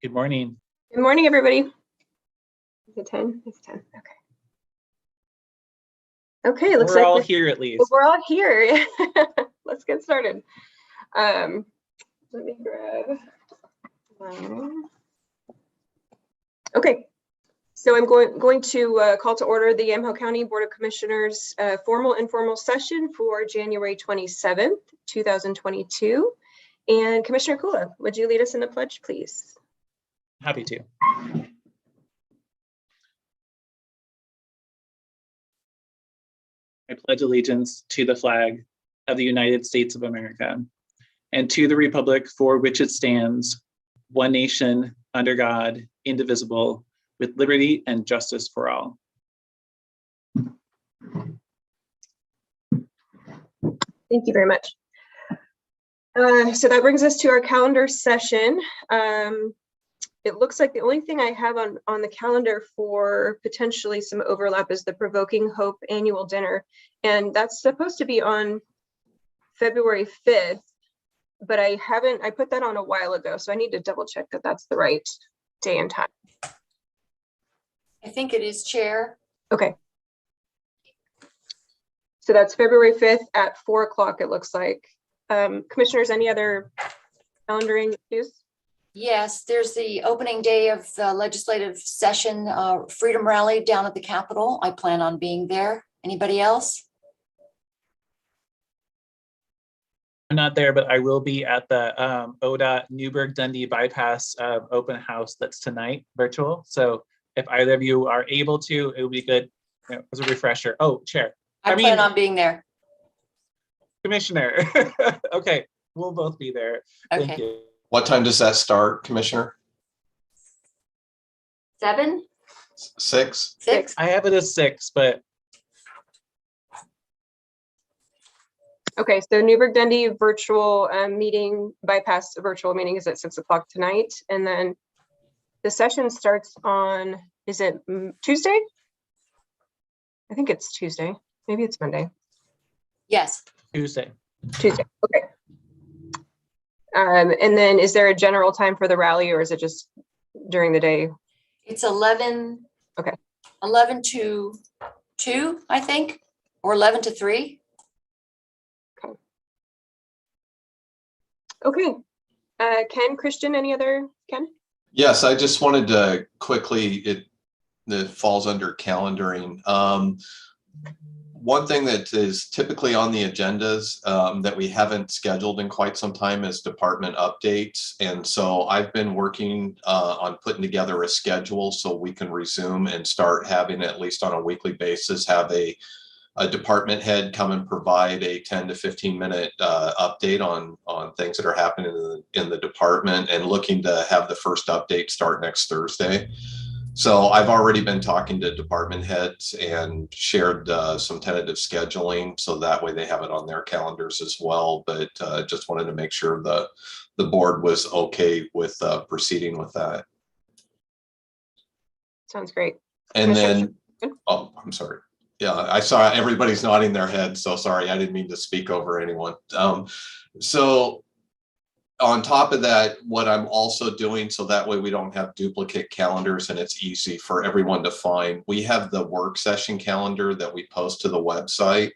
Good morning. Good morning, everybody. Is it 10? It's 10. Okay. Okay, looks We're like all here at least. we're all here. Let's get started. Let me grab mine. Okay, so I'm going to call to order the Yamhill County Board of Commissioners formal informal session for January 27th, 2022. And Commissioner Kula, would you lead us in the pledge, please? Happy to. I pledge allegiance to the flag of the United States of America and to the republic for which it stands, one nation, under God, indivisible, with liberty and justice for all. Thank you very much. So that brings us to our calendar session. It looks like the only thing I have on the calendar for potentially some overlap is the Provoking Hope annual dinner. And that's supposed to be on February 5th, but I put that on a while ago. So I need to double check that that's the right day and time. I think it is, Chair. Okay. So that's February 5th at 4 o'clock, it looks like. Commissioners, any other calendaring issues? Yes, there's the opening day of the legislative session, Freedom Rally down at the Capitol. I plan on being there. Anybody else? I'm not there, but I will be at the ODOT Newburgh-Dundee bypass open house that's tonight, virtual. So if either of you are able to, it would be good as a refresher. Oh, Chair. I plan on being there. Commissioner. Okay, we'll both be there. Okay. Thank you. What time does that start, Commissioner? 7? 6? 6? I have it as 6, but Okay, so Newburgh-Dundee virtual meeting, bypass virtual meeting is at 6 o'clock tonight. And then the session starts on, is it Tuesday? I think it's Tuesday. Maybe it's Monday. Yes. Tuesday. Tuesday, okay. And then is there a general time for the rally or is it just during the day? It's 11. Okay. 11 to 2, I think, or 11 to 3. Okay. Ken, Christian, any other, Ken? Yes, I just wanted to quickly, it falls under calendaring. One thing that is typically on the agendas that we haven't scheduled in quite some time is department updates. And so I've been working on putting together a schedule so we can resume and start having, at least on a weekly basis, have a department head come and provide a 10 to 15 minute update on things that are happening in the department, and looking to have the first update start next Thursday. So I've already been talking to department heads and shared some tentative scheduling, so that way they have it on their calendars as well. But just wanted to make sure the board was okay with proceeding with that. Sounds great. And then, oh, I'm sorry. Yeah, I saw everybody's nodding their head, so sorry, I didn't mean to speak over anyone. So on top of that, what I'm also doing, so that way we don't have duplicate calendars and it's easy for everyone to find, we have the work session calendar that we post to the website.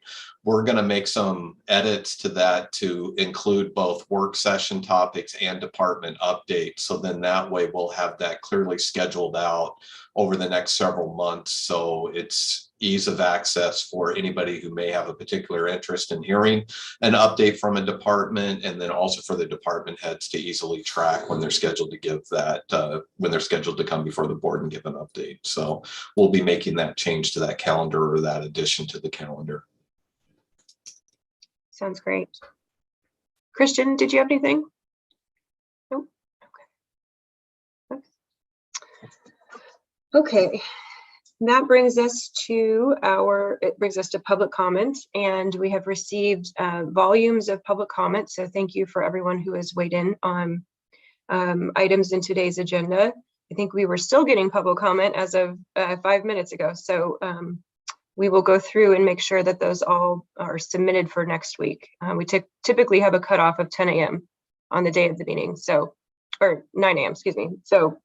We're going to make some edits to that to include both work session topics and department updates. So then that way we'll have that clearly scheduled out over the next several months. So it's ease of access for anybody who may have a particular interest in hearing an update from a department, and then also for the department heads to easily track when they're scheduled to give that, when they're scheduled to come before the board and give an update. So we'll be making that change to that calendar, or that addition to the calendar. Sounds great. Christian, did you have anything? Nope. Okay. Okay. That brings us to public comment, and we have received volumes of public comment. So thank you for everyone who has weighed in on items in today's agenda. I think we were still getting public comment as of 5 minutes ago. So we will go through and make sure that those all are submitted for next week. We typically have a cutoff of 10 a.m. on the day of the meeting. So or 9 a.m., excuse me. So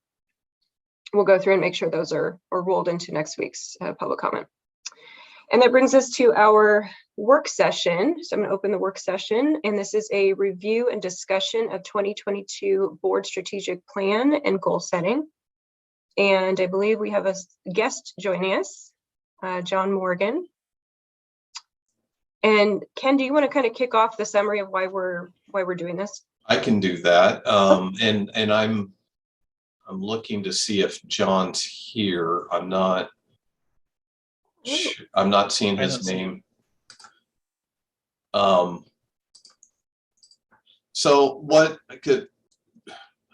we'll go through and make sure those are rolled into next week's public comment. And that brings us to our work session. So I'm going to open the work session, and this is a review and discussion of 2022 board strategic plan and goal setting. And I believe we have a guest joining us, John Morgan. And Ken, do you want to kind of kick off the summary of why we're doing this? I can do that. And I'm looking to see if John's here. I'm not seeing I don't his see name. So what I could,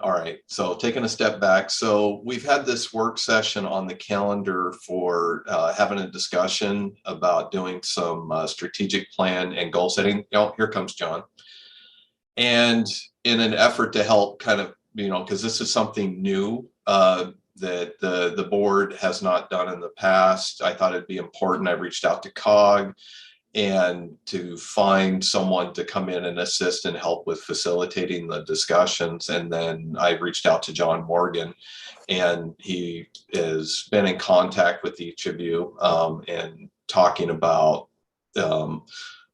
all right, so taking a step back. So we've had this work session on the calendar for having a discussion about doing some strategic plan and goal setting. Oh, here comes John. And in an effort to help kind of, because this is something new that the board has not done in the past, I thought it'd be important. I reached out to COG and to find someone to come in and assist and help with facilitating the discussions. And then I reached out to John Morgan, and he has been in contact with each of you and talking about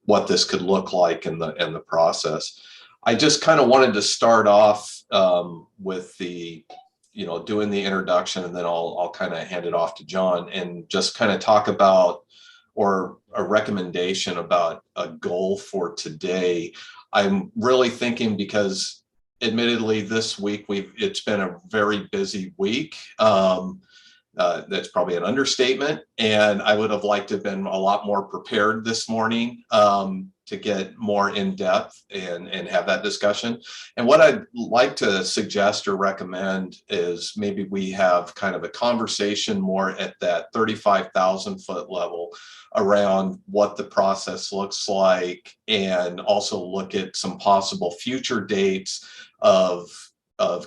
what this could look like in the process. I just kind of wanted to start off with the, doing the introduction, and then I'll kind of hand it off to John and just kind of talk about, or a recommendation about a goal for today. I'm really thinking, because admittedly this week it's been a very busy week. That's probably an understatement. And I would have liked to have been a lot more prepared this morning to get more in depth and have that discussion. And what I'd like to suggest or recommend is maybe we have kind of a conversation more at that 35,000 foot level around what the process looks like, and also look at some possible future dates of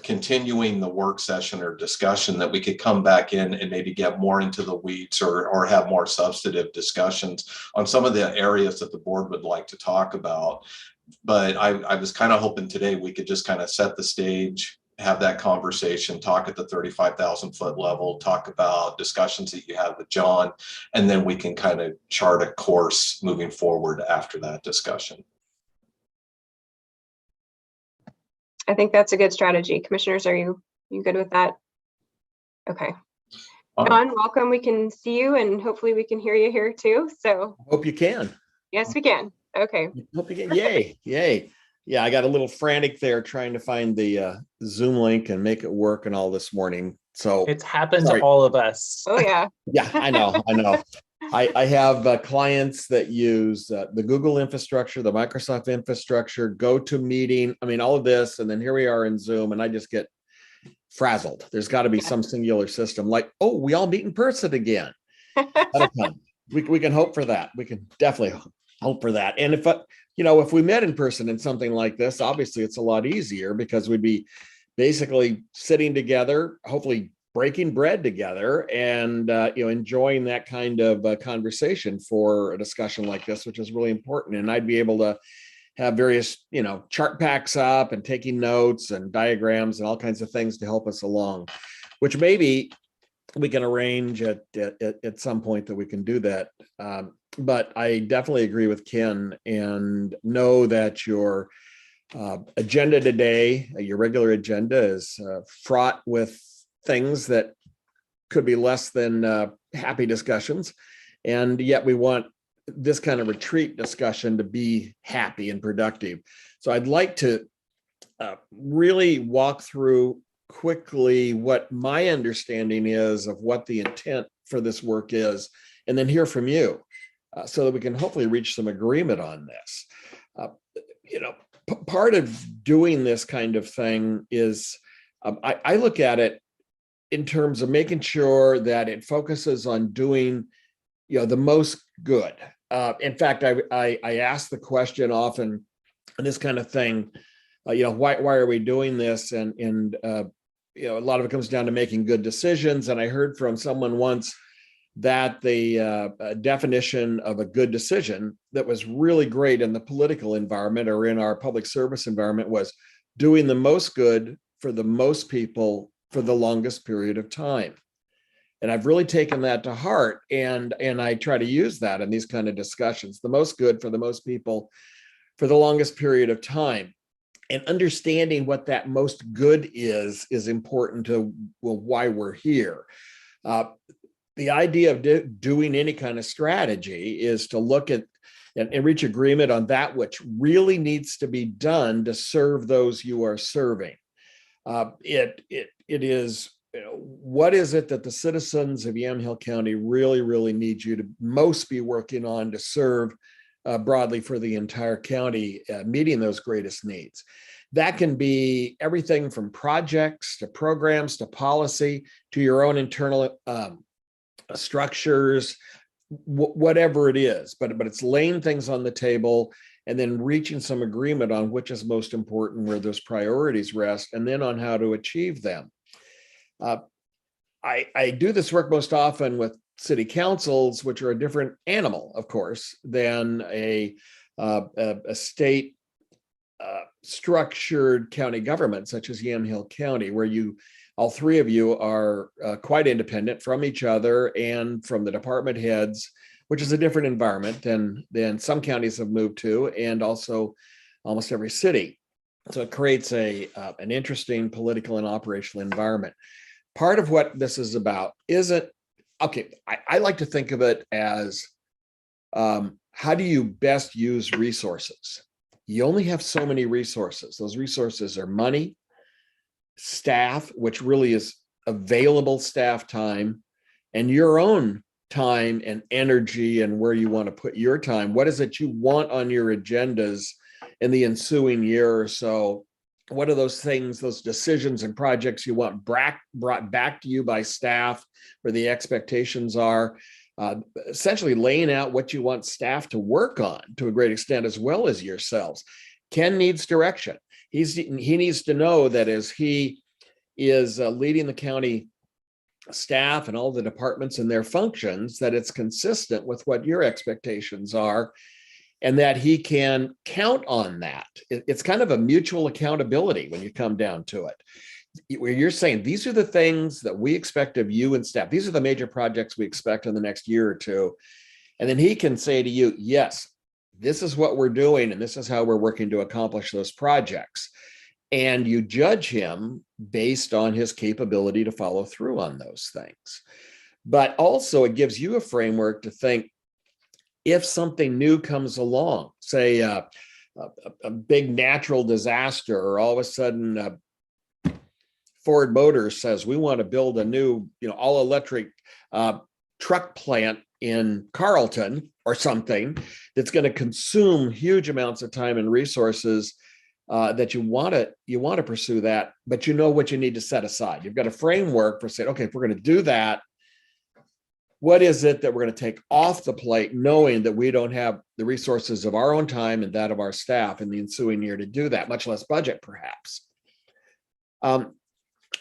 continuing the work session or discussion that we could come back in and maybe get more into the weeds or have more substantive discussions on some of the areas that the board would like to talk about. But I was kind of hoping today we could just kind of set the stage, have that conversation, talk at the 35,000 foot level, talk about discussions that you have with John, and then we can kind of chart a course moving forward after that discussion. I think that's a good strategy. Commissioners, are you good with that? Okay. John, welcome. We can see you, and hopefully we can hear you here too. So Hope you can. yes, we can. Okay. Hope you can. Yay. Yay. Yeah, I got a little frantic there trying to find the Zoom link and make it work and all this morning. So It's happened Sorry. to all of us. Oh yeah. yeah, I know. I have clients that use the Google infrastructure, the Microsoft infrastructure, GoToMeeting. I mean, all of this, and then here we are in Zoom, and I just get frazzled. There's got to be some singular system like, oh, we all meet in person again. We can hope for that. We can definitely hope for that. And if we met in person in something like this, obviously it's a lot easier, because we'd be basically sitting together, hopefully breaking bread together, and enjoying that kind of conversation for a discussion like this, which is really important. And I'd be able to have various chart packs up and taking notes and diagrams and all kinds of things to help us along, which maybe we can arrange at some point that we can do that. But I definitely agree with Ken, and know that your agenda today, your regular agenda, is fraught with things that could be less than happy discussions. And yet we want this kind of retreat discussion to be happy and productive. So I'd like to really walk through quickly what my understanding is of what the intent for this work is, and then hear from you so that we can hopefully reach some agreement on this. Part of doing this kind of thing is I look at it in terms of making sure that it focuses on doing, the most good. In fact, I ask the question often, and this kind of thing, why are we doing this? And a lot of it comes down to making good decisions. And I heard from someone once that the definition of a good decision that was really great in the political environment or in our public service environment was doing the most good for the most people for the longest period of time. And I've really taken that to heart, and I try to use that in these kind of discussions. The most good for the most people for the longest period of time. And understanding what that most good is important to, well, why we're here. The idea of doing any kind of strategy is to look at and reach agreement on that which really needs to be done to serve those you are serving. It is, what is it that the citizens of Yamhill County really need you to most be working on to serve broadly for the entire county, meeting those greatest needs? That can be everything from projects to programs to policy to your own internal structures, whatever it is. But it's laying things on the table and then reaching some agreement on which is most important, where those priorities rest, and then on how to achieve them. I do this work most often with city councils, which are a different animal, of course, than a state structured county government, such as Yamhill County, where all three of you are quite independent from each other and from the department heads, which is a different environment than some counties have moved to, and also almost every city. So it creates an interesting political and operational environment. Part of what this is about isn't, okay, I like to think of it as how do you best use resources? You only have so many resources. Those resources are money, staff, which really is available staff time, and your own time and energy and where you want to put your time. What is it you want on your agendas in the ensuing year or so? What are those things, those decisions and projects you want brought back to you by staff, where the expectations are? Essentially laying out what you want staff to work on to a great extent, as well as yourselves. Ken needs direction. He needs to know that as he is leading the county staff and all the departments and their functions, that it's consistent with what your expectations are, and that he can count on that. It's kind of a mutual accountability when you come down to it, where you're saying, these are the things that we expect of you and staff. These are the major projects we expect in the next year or two. And then he can say to you, yes, this is what we're doing, and this is how we're working to accomplish those projects. And you judge him based on his capability to follow through on those things. But also it gives you a framework to think, if something new comes along, say a big natural disaster, or all of a sudden Ford Motors says we want to build a new, all electric truck plant in Carlton or something that's going to consume huge amounts of time and resources, that you want to pursue that, but you know what you need to set aside. You've got a framework for saying, okay, if we're going to do that, what is it that we're going to take off the plate, knowing that we don't have the resources of our own time and that of our staff in the ensuing year to do that, much less budget, perhaps.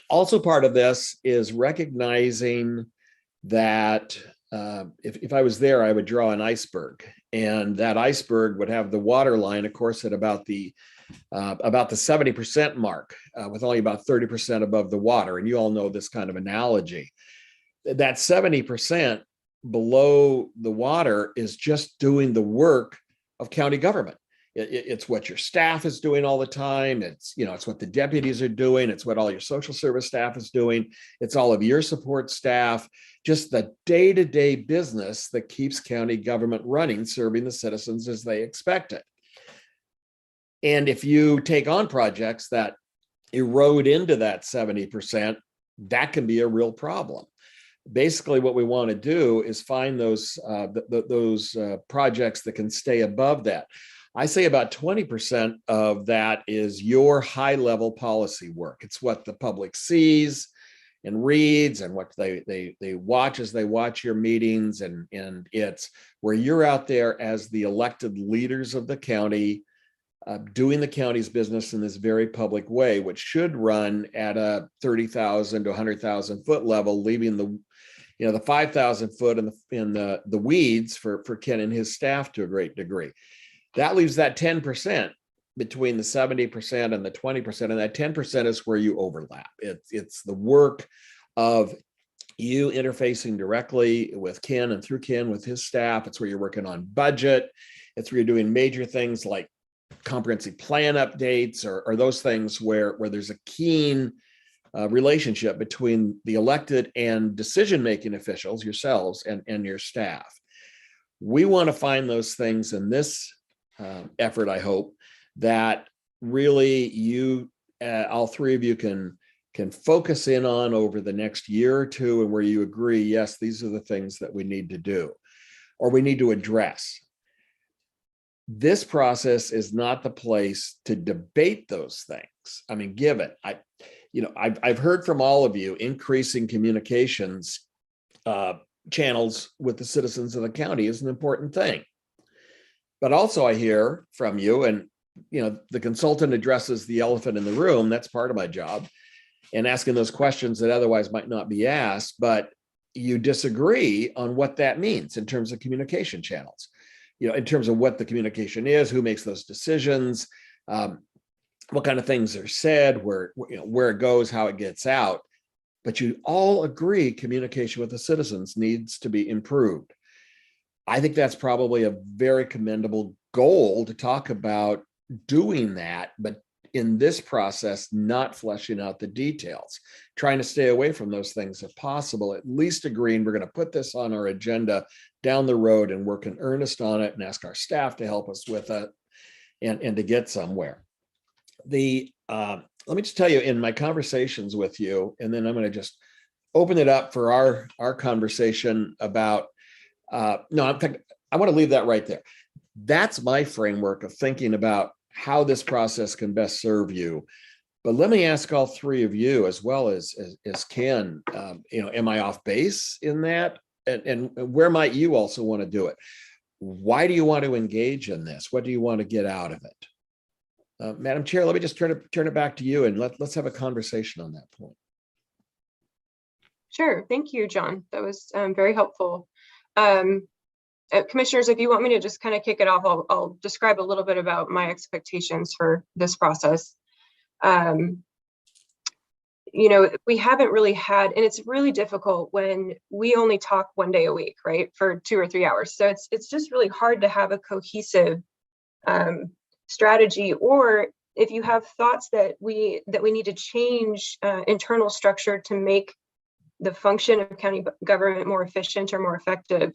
Also part of this is recognizing that if I was there, I would draw an iceberg, and that iceberg would have the water line, of course, at about the 70% mark, with only about 30% above the water. And you all know this kind of analogy. That 70% below the water is just doing the work of county government. It's what your staff is doing all the time. It's what the deputies are doing. It's what all your social service staff is doing. It's all of your support staff, just the day-to-day business that keeps county government running, serving the citizens as they expect it. And if you take on projects that erode into that 70%, that can be a real problem. Basically, what we want to do is find those projects that can stay above that. I say about 20% of that is your high-level policy work. It's what the public sees and reads, and what they watch as they watch your meetings, and it's where you're out there as the elected leaders of the county, doing the county's business in this very public way, which should run at a 30,000 to 100,000 foot level, leaving the 5,000 foot in the weeds for Ken and his staff to a great degree. That leaves that 10% between the 70% and the 20%, and that 10% is where you overlap. It's the work of you interfacing directly with Ken and through Ken with his staff. It's where you're working on budget. It's where you're doing major things like comprehensive plan updates or those things where there's a keen relationship between the elected and decision-making officials, yourselves and your staff. We want to find those things in this effort, I hope, that really you, all three of you can focus in on over the next year or two, and where you agree, yes, these are the things that we need to do or we need to address. This process is not the place to debate those things. I mean, given I've heard from all of you increasing communications channels with the citizens of the county is an important thing. But also I hear from you, and the consultant addresses the elephant in the room. That's part of my job, and asking those questions that otherwise might not be asked, but you disagree on what that means in terms of communication channels, in terms of what the communication is, who makes those decisions, what kind of things are said, where it goes, how it gets out. But you all agree communication with the citizens needs to be improved. I think that's probably a very commendable goal to talk about doing that, but in this process, not fleshing out the details, trying to stay away from those things if possible, at least agreeing we're going to put this on our agenda down the road and work in earnest on it and ask our staff to help us with it and to get somewhere. Let me just tell you, in my conversations with you, and then I'm going to just open it up for our conversation about, no, in fact, I want to leave that right there. That's my framework of thinking about how this process can best serve you. But let me ask all three of you, as well as Ken, am I off base in that? And where might you also want to do it? Why do you want to engage in this? What do you want to get out of it? Madam Chair, let me just turn it back to you, and let's have a conversation on that point. Sure. Thank you, John. That was very helpful. Commissioners, if you want me to just kind of kick it off, I'll describe a little bit about my expectations for this process. We haven't really had, and it's really difficult when we only talk one day a week, right, for 2 or 3 hours. So it's just really hard to have a cohesive strategy, or if you have thoughts that we need to change internal structure to make the function of county government more efficient or more effective,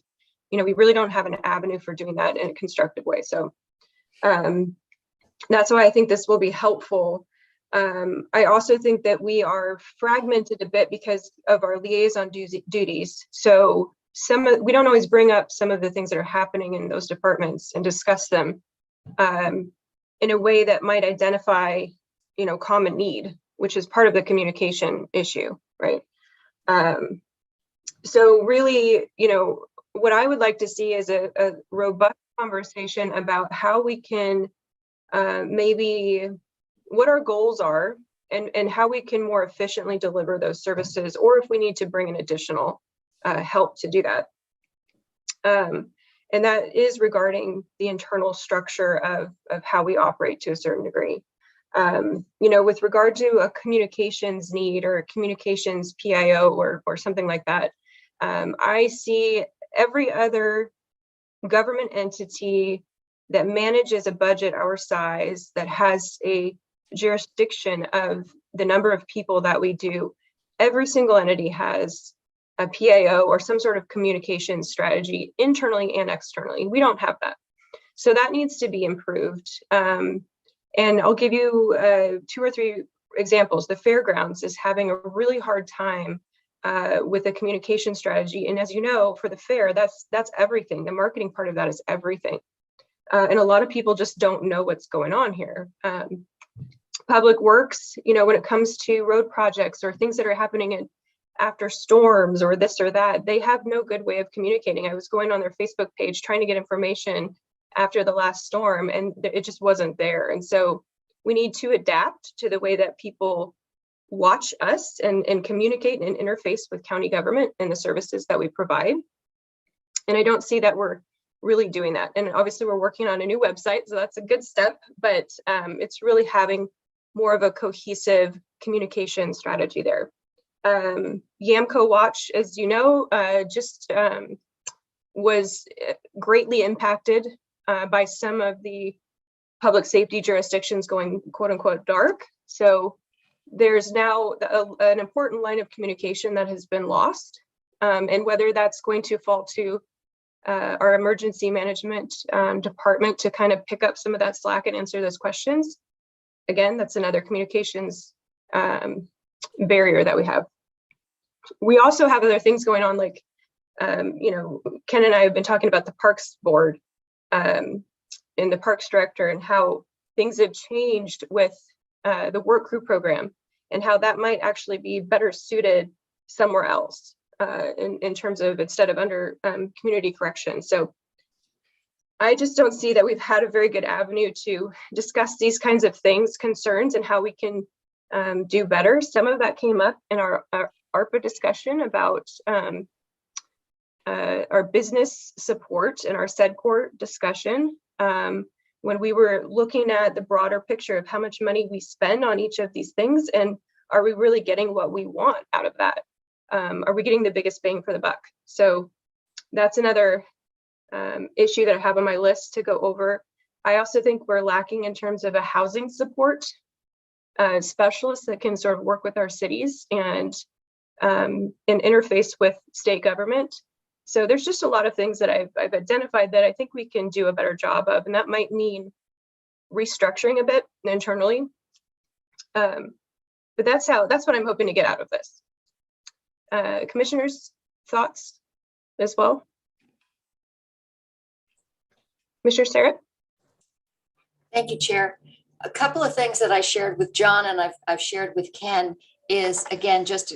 we really don't have an avenue for doing that in a constructive way. So that's why I think this will be helpful. I also think that we are fragmented a bit because of our liaison duties. So we don't always bring up some of the things that are happening in those departments and discuss them in a way that might identify, common need, which is part of the communication issue, right? So really, what I would like to see is a robust conversation about how we can maybe what our goals are and how we can more efficiently deliver those services, or if we need to bring in additional help to do that. And that is regarding the internal structure of how we operate to a certain degree. With regard to a communications need or a communications PIO or something like that, I see every other government entity that manages a budget our size, that has a jurisdiction of the number of people that we do, every single entity has a PIO or some sort of communication strategy internally and externally. We don't have that. So that needs to be improved. And I'll give you 2 or 3 examples. The fairgrounds is having a really hard time with a communication strategy. And as you know, for the fair, that's everything. The marketing part of that is everything. And a lot of people just don't know what's going on here. Public Works, when it comes to road projects or things that are happening after storms or this or that, they have no good way of communicating. I was going on their Facebook page trying to get information after the last storm, and it just wasn't there. And so we need to adapt to the way that people watch us and communicate and interface with county government and the services that we provide. And I don't see that we're really doing that. And obviously we're working on a new website, so that's a good step, but it's really having more of a cohesive communication strategy there. Yamco Watch, as you know, just was greatly impacted by some of the public safety jurisdictions going quote unquote dark. So there's now an important line of communication that has been lost. And whether that's going to fall to our emergency management department to kind of pick up some of that slack and answer those questions. Again, that's another communications barrier that we have. We also have other things going on, like, you know, Ken and I have been talking about the Parks Board and the Parks Director and how things have changed with the work crew program and how that might actually be better suited somewhere else in terms of instead of under community corrections. So I just don't see that we've had a very good avenue to discuss these kinds of things, concerns, and how we can do better. Some of that came up in our ARPA discussion about our business support and our SEDCOR discussion. When we were looking at the broader picture of how much money we spend on each of these things, and are we really getting what we want out of that? Are we getting the biggest bang for the buck? So that's another issue that I have on my list to go over. I also think we're lacking in terms of a housing support specialist that can sort of work with our cities and interface with state government. So there's just a lot of things that I've identified that I think we can do a better job of, and that might mean restructuring a bit internally. But that's what I'm hoping to get out of this. Commissioners, thoughts as well? Commissioner Sterrett? Thank you, Chair. A couple of things that I shared with John and I've shared with Ken is, again, just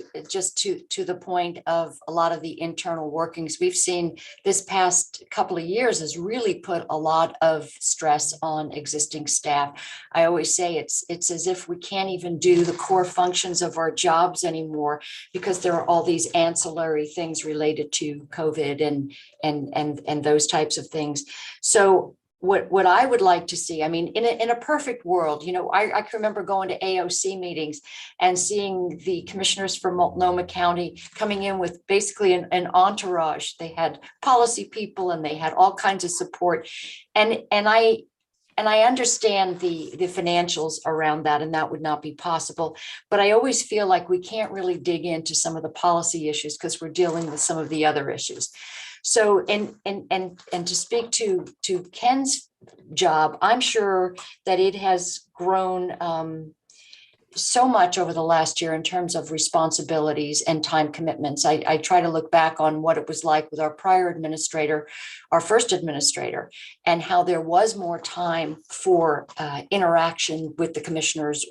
to the point of a lot of the internal workings we've seen this past couple of years has really put a lot of stress on existing staff. I always say it's as if we can't even do the core functions of our jobs anymore because there are all these ancillary things related to COVID and those types of things. So what I would like to see, I mean, in a perfect world, you know, I can remember going to AOC meetings and seeing the commissioners from Multnomah County coming in with basically an entourage. They had policy people and they had all kinds of support. And I understand the financials around that, and that would not be possible. But I always feel like we can't really dig into some of the policy issues because we're dealing with some of the other issues. So, and to speak to Ken's job, I'm sure that it has grown so much over the last year in terms of responsibilities and time commitments. I try to look back on what it was like with our prior administrator, our first administrator, and how there was more time for interaction with the commissioners.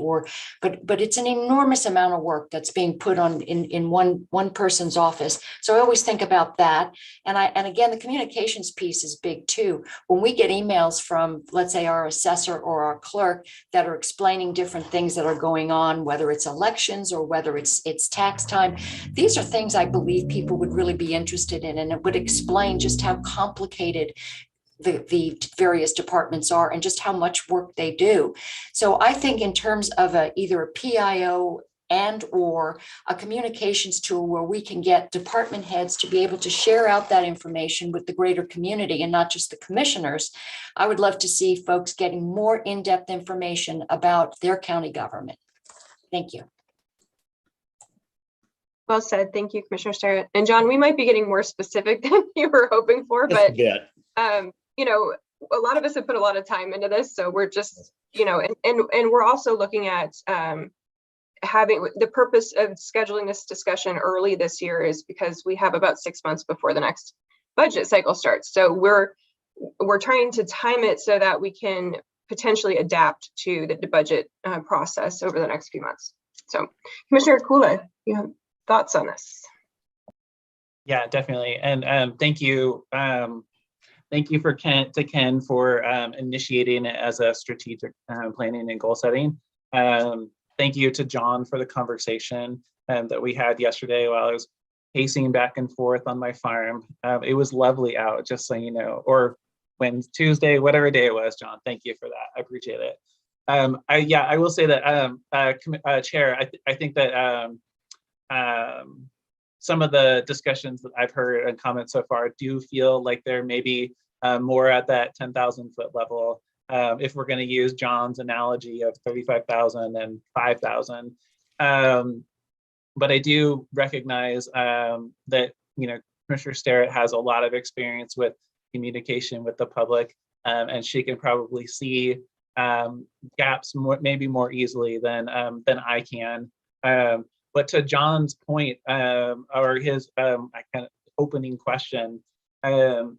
But it's an enormous amount of work that's being put on in one person's office. So I always think about that. And again, the communications piece is big too. When we get emails from, let's say, our assessor or our clerk that are explaining different things that are going on, whether it's elections or whether it's tax time. These are things I believe people would really be interested in, and it would explain just how complicated the various departments are and just how much work they do. So I think in terms of either a PIO and or a communications tool where we can get department heads to be able to share out that information with the greater community and not just the commissioners, I would love to see folks getting more in-depth information about their county government. Thank you. Well said. Thank you, Commissioner Sterrett. And John, we might be getting more specific than you were hoping for, but you know, a lot of us have put a lot of time into this, so we're just, you know, and we're also looking at having the purpose of scheduling this discussion early this year is because we have about 6 months before the next budget cycle starts. So we're trying to time it so that we can potentially adapt to the budget process over the next few months. So Commissioner Kula, you have thoughts on this? Yeah, definitely. And thank you. Thank you to Ken for initiating it as a strategic planning and goal setting. Thank you to John for the conversation that we had yesterday while I was pacing back and forth on my farm. It was lovely out, just so you know, or Tuesday, whatever day it was, John. Thank you for that. I appreciate it. I will say that Chair, I think that some of the discussions that I've heard and comments so far do feel like they're maybe more at that 10,000 foot level. If we're going to use John's analogy of 35,000 and 5,000. But I do recognize that, Commissioner Sterrett has a lot of experience with communication with the public, and she can probably see gaps maybe more easily than I can. But to John's point, or his kind of opening question, how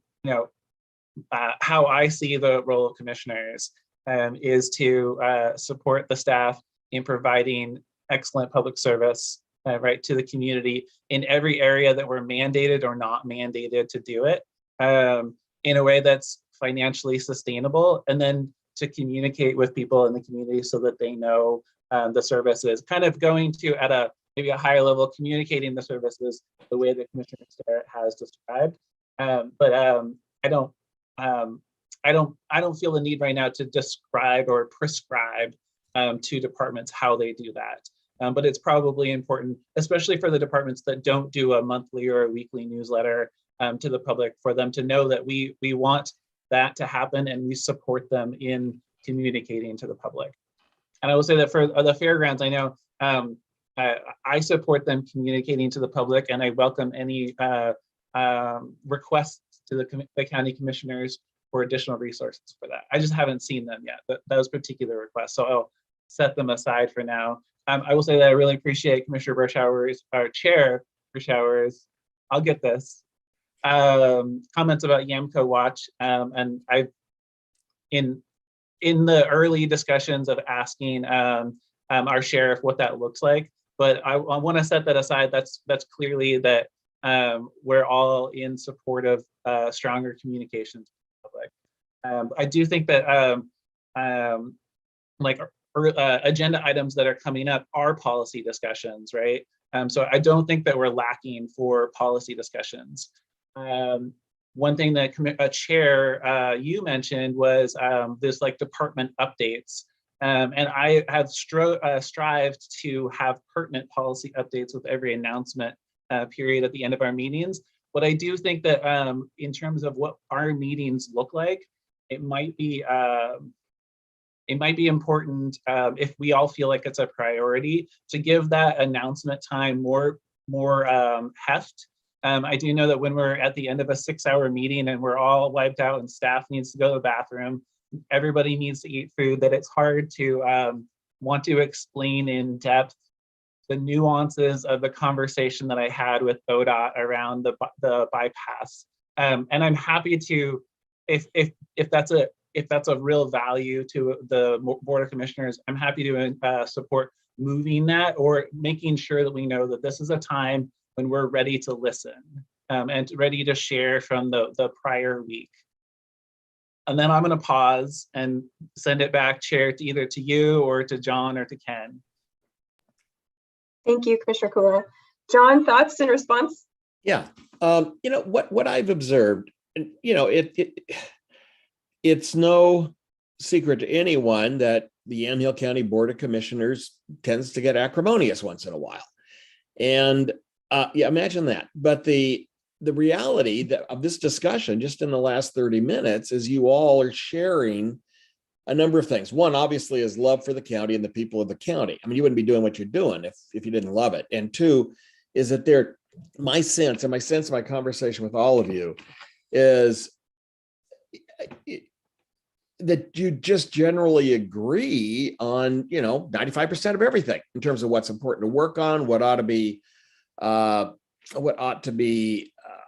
I see the role of commissioners is to support the staff in providing excellent public service, right, to the community in every area that we're mandated or not mandated to do it, in a way that's financially sustainable, and then to communicate with people in the community so that they know the services, kind of going to at maybe a higher level, communicating the services the way that Commissioner Sterrett has described. But I don't feel the need right now to describe or prescribe to departments how they do that. But it's probably important, especially for the departments that don't do a monthly or a weekly newsletter to the public, for them to know that we want that to happen and we support them in communicating to the public. And I will say that for the fairgrounds, I know I support them communicating to the public, and I welcome any requests to the county commissioners for additional resources for that. I just haven't seen them yet, those particular requests. So I'll set them aside for now. I will say that I really appreciate Commissioner Bershauer's, our Chair Bershauer's, I'll get this, comments about Yamco Watch. And I've, in the early discussions of asking our sheriff what that looks like, but I want to set that aside. That's clearly that we're all in support of stronger communications with the public. I do think that agenda items that are coming up are policy discussions, right? So I don't think that we're lacking for policy discussions. One thing that Chair, you mentioned was this department updates. And I have strived to have pertinent policy updates with every announcement period at the end of our meetings. But I do think that in terms of what our meetings look like, it might be important if we all feel like it's a priority to give that announcement time more heft. I do know that when we're at the end of a 6-hour meeting and we're all wiped out and staff needs to go to the bathroom, everybody needs to eat food, that it's hard to want to explain in depth the nuances of the conversation that I had with ODOT around the bypass. And I'm happy to, if that's a real value to the Board of Commissioners, I'm happy to support moving that or making sure that we know that this is a time when we're ready to listen and ready to share from the prior week. And then I'm going to pause and send it back, Chair, to either to you or to John or to Ken. Thank you, Commissioner Kula. John, thoughts in response? Yeah, what I've observed, it's no secret to anyone that the Yamhill County Board of Commissioners tends to get acrimonious once in a while. And imagine that. But the reality of this discussion just in the last 30 minutes is you all are sharing a number of things. One, obviously, is love for the county and the people of the county. I mean, you wouldn't be doing what you're doing if you didn't love it. And two, is that my sense of my conversation with all of you is that you just generally agree on, 95% of everything in terms of what's important to work on, what ought to be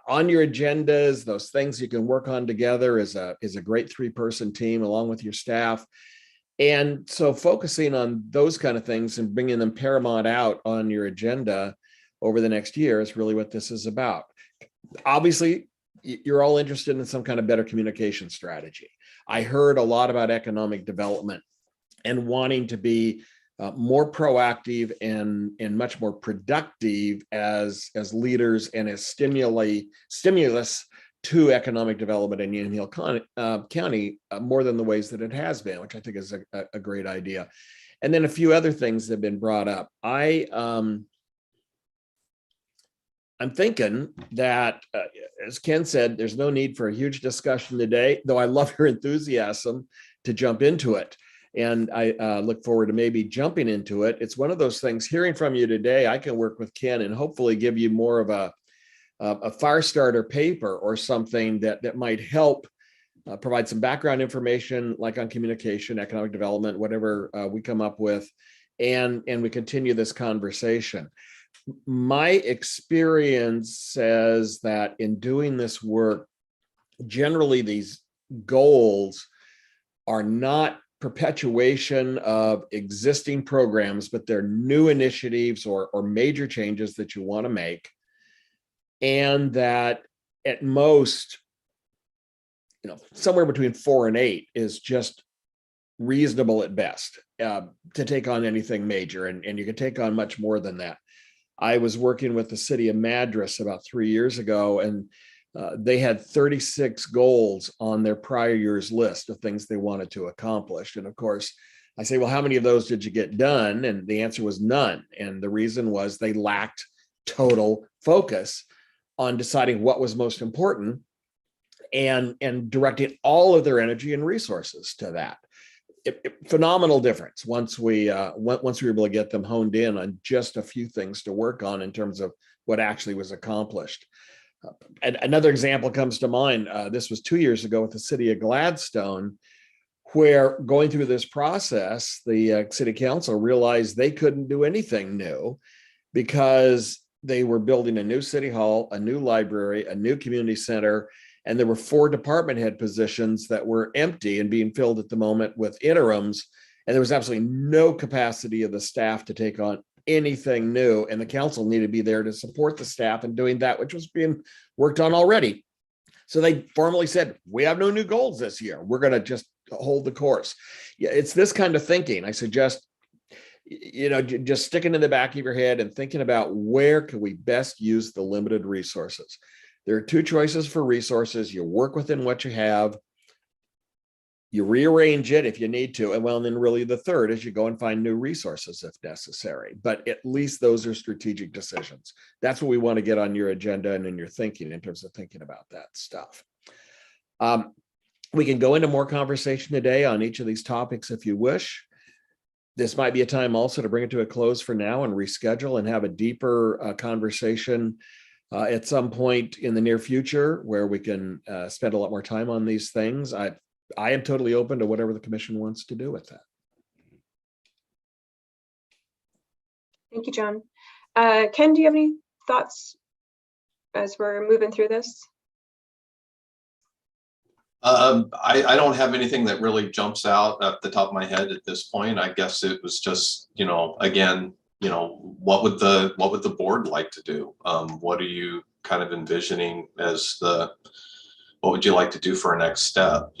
on your agendas, those things you can work on together as a great 3-person team along with your staff. And so focusing on those kind of things and bringing them paramount out on your agenda over the next year is really what this is about. Obviously, you're all interested in some kind of better communication strategy. I heard a lot about economic development and wanting to be more proactive and much more productive as leaders and as stimulus to economic development in Union Hill County more than the ways that it has been, which I think is a great idea. And then a few other things have been brought up. I'm thinking that, as Ken said, there's no need for a huge discussion today, though I love your enthusiasm to jump into it. And I look forward to maybe jumping into it. It's one of those things, hearing from you today, I can work with Ken and hopefully give you more of a fire starter paper or something that might help provide some background information, like on communication, economic development, whatever we come up with, and we continue this conversation. My experience says that in doing this work, generally these goals are not perpetuation of existing programs, but they're new initiatives or major changes that you want to make. And that at most, somewhere between 4 and 8 is just reasonable at best to take on anything major. And you can take on much more than that. I was working with the city of Madras about 3 years ago, and they had 36 goals on their prior year's list of things they wanted to accomplish. And of course, I say, well, how many of those did you get done? And the answer was none. And the reason was they lacked total focus on deciding what was most important and directing all of their energy and resources to that. Phenomenal difference once we were able to get them honed in on just a few things to work on in terms of what actually was accomplished. And another example comes to mind. This was 2 years ago with the city of Gladstone, where going through this process, the city council realized they couldn't do anything new because they were building a new city hall, a new library, a new community center, and there were 4 department head positions that were empty and being filled at the moment with interims. And there was absolutely no capacity of the staff to take on anything new. And the council needed to be there to support the staff in doing that, which was being worked on already. So they formally said, we have no new goals this year. We're going to just hold the course. Yeah, it's this kind of thinking. I suggest, just sticking in the back of your head and thinking about where can we best use the limited resources. There are 2 choices for resources. You work within what you have. You rearrange it if you need to. And then really the third is you go and find new resources if necessary. But at least those are strategic decisions. That's what we want to get on your agenda and in your thinking in terms of thinking about that stuff. We can go into more conversation today on each of these topics if you wish. This might be a time also to bring it to a close for now and reschedule and have a deeper conversation at some point in the near future where we can spend a lot more time on these things. I am totally open to whatever the commission wants to do with that. Thank you, John. Ken, do you have any thoughts as we're moving through this? I don't have anything that really jumps out at the top of my head at this point. I guess it was just, again, what would the board like to do? What are you kind of envisioning as what would you like to do for a next step?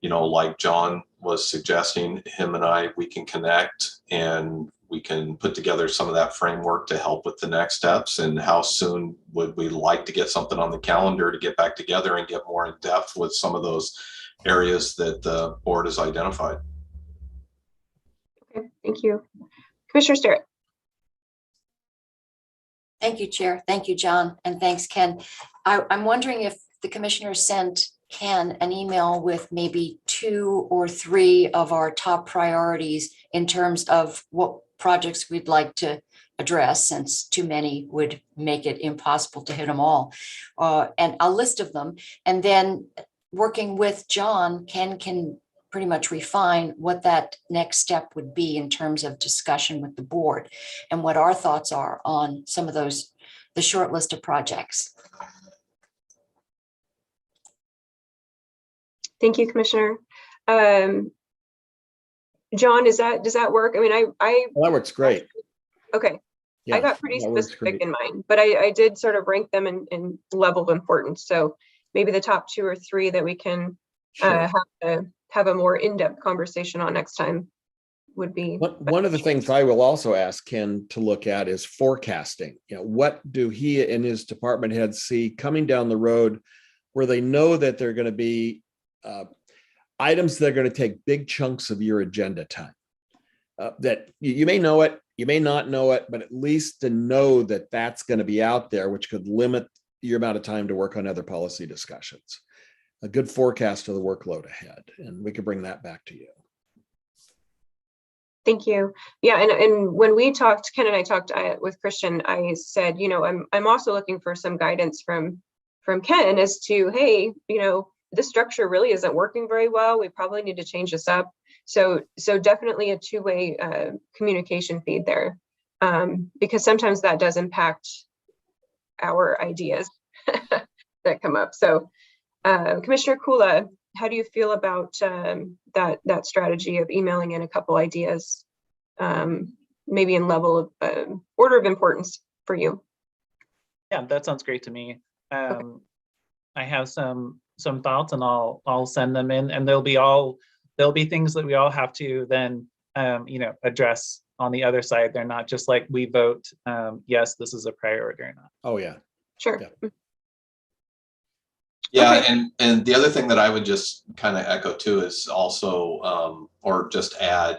Like John was suggesting, him and I, we can connect and we can put together some of that framework to help with the next steps. And how soon would we like to get something on the calendar to get back together and get more in depth with some of those areas that the board has identified? Okay, thank you. Commissioner Sterrett. Thank you, Chair. Thank you, John. And thanks, Ken. I'm wondering if the commissioner sent Ken an email with maybe 2 or 3 of our top priorities in terms of what projects we'd like to address, since too many would make it impossible to hit them all, and a list of them. And then working with John, Ken can pretty much refine what that next step would be in terms of discussion with the board and what our thoughts are on some of those, the short list of projects. Thank you, Commissioner. John, does that work? I mean, Well, that works great. Okay. Yeah, I got pretty that works specific great. in mind, but I did sort of rank them in level of importance. So maybe the top 2 or 3 that we can Sure. have a more in-depth conversation on next time. would be. One of the things I will also ask Ken to look at is forecasting. What do he and his department heads see coming down the road where they know that they're going to be items that are going to take big chunks of your agenda time? That you may know it, you may not know it, but at least to know that that's going to be out there, which could limit your amount of time to work on other policy discussions. A good forecast of the workload ahead, and we could bring that back to you. Thank you. Yeah, and when we talked, Ken and I talked with Christian, I said, I'm also looking for some guidance from Ken as to, hey, this structure really isn't working very well. We probably need to change this up. So definitely a two-way communication feed there, because sometimes that does impact our ideas that come up. So Commissioner Kula, how do you feel about that strategy of emailing in a couple ideas, maybe in level of order of importance for you? Yeah, that sounds great to me. I have some thoughts, and I'll send them in, and there'll be things that we all have to then address on the other side. They're not just like we vote yes, this is a priority or not. Oh yeah, sure. Yeah. Yeah, Okay. and the other thing that I would just kind of echo too is also, or just add,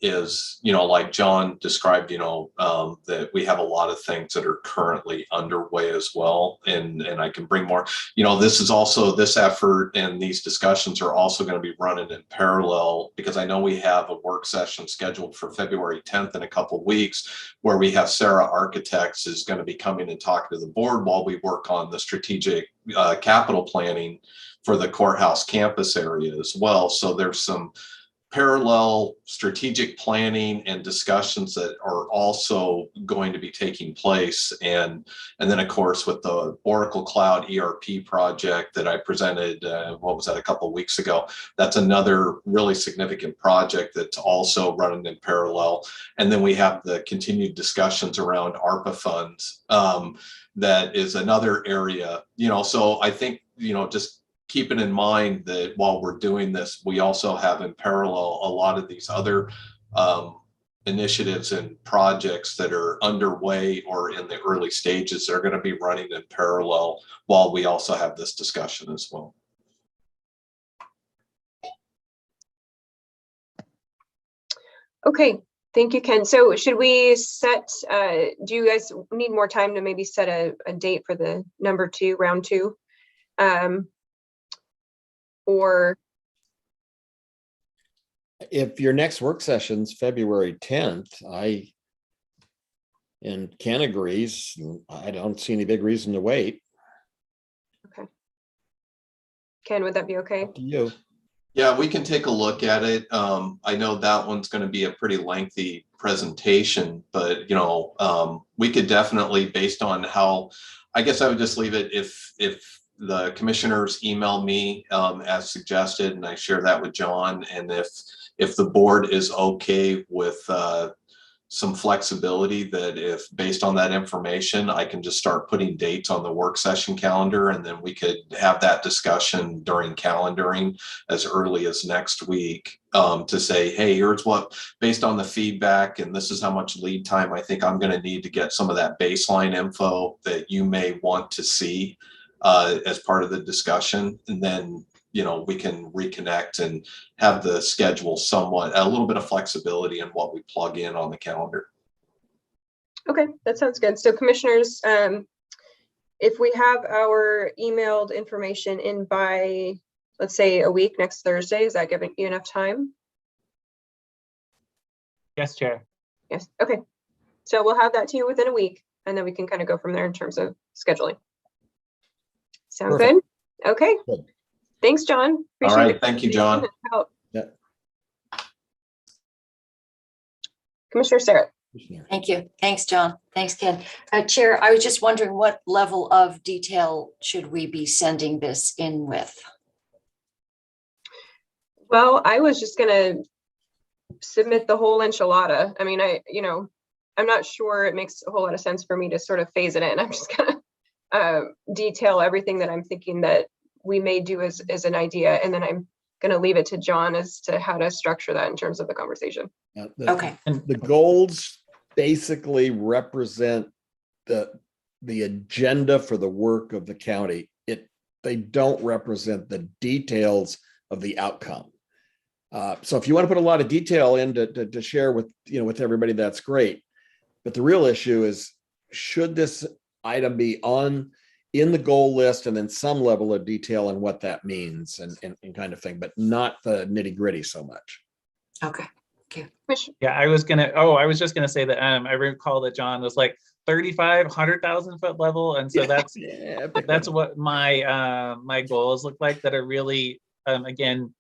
is, like John described, that we have a lot of things that are currently underway as well. And I can bring more, this is also, this effort and these discussions are also going to be running in parallel, because I know we have a work session scheduled for February 10th in a couple of weeks, where we have Sarah Architects is going to be coming and talking to the board while we work on the strategic capital planning for the courthouse campus area as well. So there's some parallel strategic planning and discussions that are also going to be taking place. And then of course, with the Oracle Cloud ERP project that I presented, what was that, a couple of weeks ago, that's another really significant project that's also running in parallel. And then we have the continued discussions around ARPA funds. That is another area, so I think, just keeping in mind that while we're doing this, we also have in parallel a lot of these other initiatives and projects that are underway or in the early stages. They're going to be running in parallel while we also have this discussion as well. Okay, thank you, Ken. So should we set, do you guys need more time to maybe set a date for the round two? Or if your next work session's February 10th, and Ken agrees, I don't see any big reason to wait. okay, Ken, would that be okay? Up to you. Yeah, we can take a look at it. I know that one's going to be a pretty lengthy presentation, but we could definitely, based on how, I guess I would just leave it if the commissioners email me as suggested, and I share that with John. And if the board is okay with some flexibility, that if based on that information, I can just start putting dates on the work session calendar, and then we could have that discussion during calendaring as early as next week to say, hey, here's what, based on the feedback, and this is how much lead time I think I'm going to need to get some of that baseline info that you may want to see as part of the discussion. And then, we can reconnect and have the schedule somewhat, a little bit of flexibility in what we plug in on the calendar. Okay, that sounds good. So commissioners, if we have our emailed information in by, let's say, a week, next Thursday, is that giving you enough time? Yes, Chair. Yes, okay. So we'll have that to you within a week, and then we can kind of go from there in terms of scheduling. Sound Perfect. good? Okay. Good. Thanks, John. All right, thank you, John. Yeah. Commissioner Sarah. Thank you. Thanks, John. Thanks, Ken. Chair, I was just wondering what level of detail should we be sending this in with? Well, I was just gonna submit the whole enchilada. I mean, I'm not sure it makes a whole lot of sense for me to sort of phase it in. I'm just gonna detail everything that I'm thinking that we may do as an idea, and then I'm going to leave it to John as to how to structure that in terms of the conversation. Okay, The goals basically represent the agenda for the work of the county. They don't represent the details of the outcome. So if you want to put a lot of detail in to share with, with everybody, that's great. But the real issue is, should this item be in the goal list and then some level of detail on what that means and kind of thing, but not the nitty gritty so much. okay. Yeah, I was just gonna say that I recall that John was like 35, 100,000 foot level. And so that's what my goals look like, that are really, again,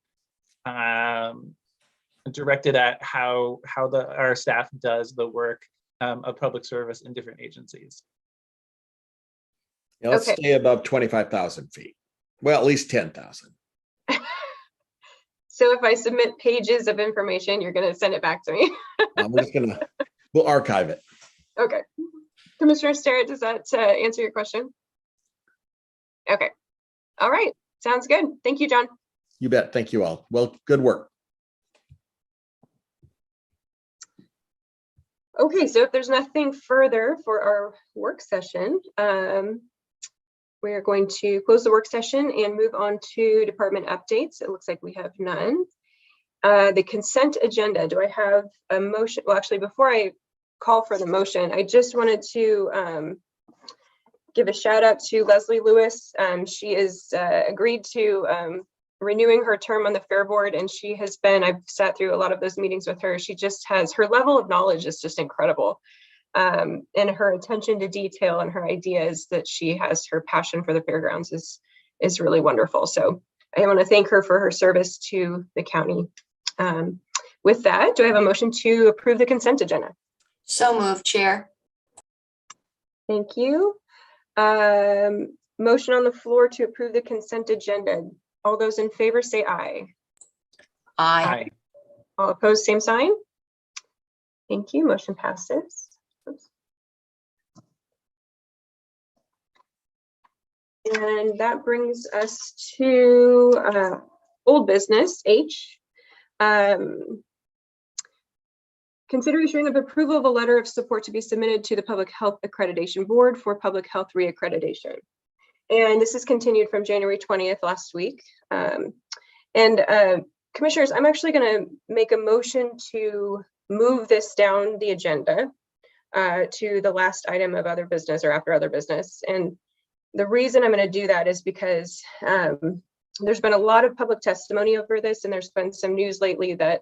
directed at how our staff does the work of public service in different agencies. Yeah, let's Okay. stay above 25,000 feet. Well, at least 10,000. So if I submit pages of information, you're going to send it back to me. We'll archive it. Okay. Commissioner Sterrett, does that answer your question? Okay. All right. Sounds good. Thank you, John. You bet. Thank you all. Well, good work. Okay, so if there's nothing further for our work session, we are going to close the work session and move on to department updates. It looks like we have none. The consent agenda, do I have a motion? Well, actually, before I call for the motion, I just wanted to give a shout out to Leslie Lewis. She is agreed to renewing her term on the Fair Board, and she has been, I've sat through a lot of those meetings with her. She just has, her level of knowledge is just incredible. And her attention to detail and her ideas that she has, her passion for the fairgrounds is really wonderful. So I want to thank her for her service to the county. With that, do I have a motion to approve the consent agenda? So moved, Chair. Thank you. Motion on the floor to approve the consent agenda. All those in favor say aye. Aye. Hi. All opposed, same sign. Thank you. Motion passes. Oops. And that brings us to old business H. Consideration of approval of a letter of support to be submitted to the Public Health Accreditation Board for Public Health Reaccreditation. And this is continued from January 20th last week. Commissioners, I'm actually going to make a motion to move this down the agenda to the last item of other business or after other business. And the reason I'm going to do that is because there's been a lot of public testimony over this, and there's been some news lately that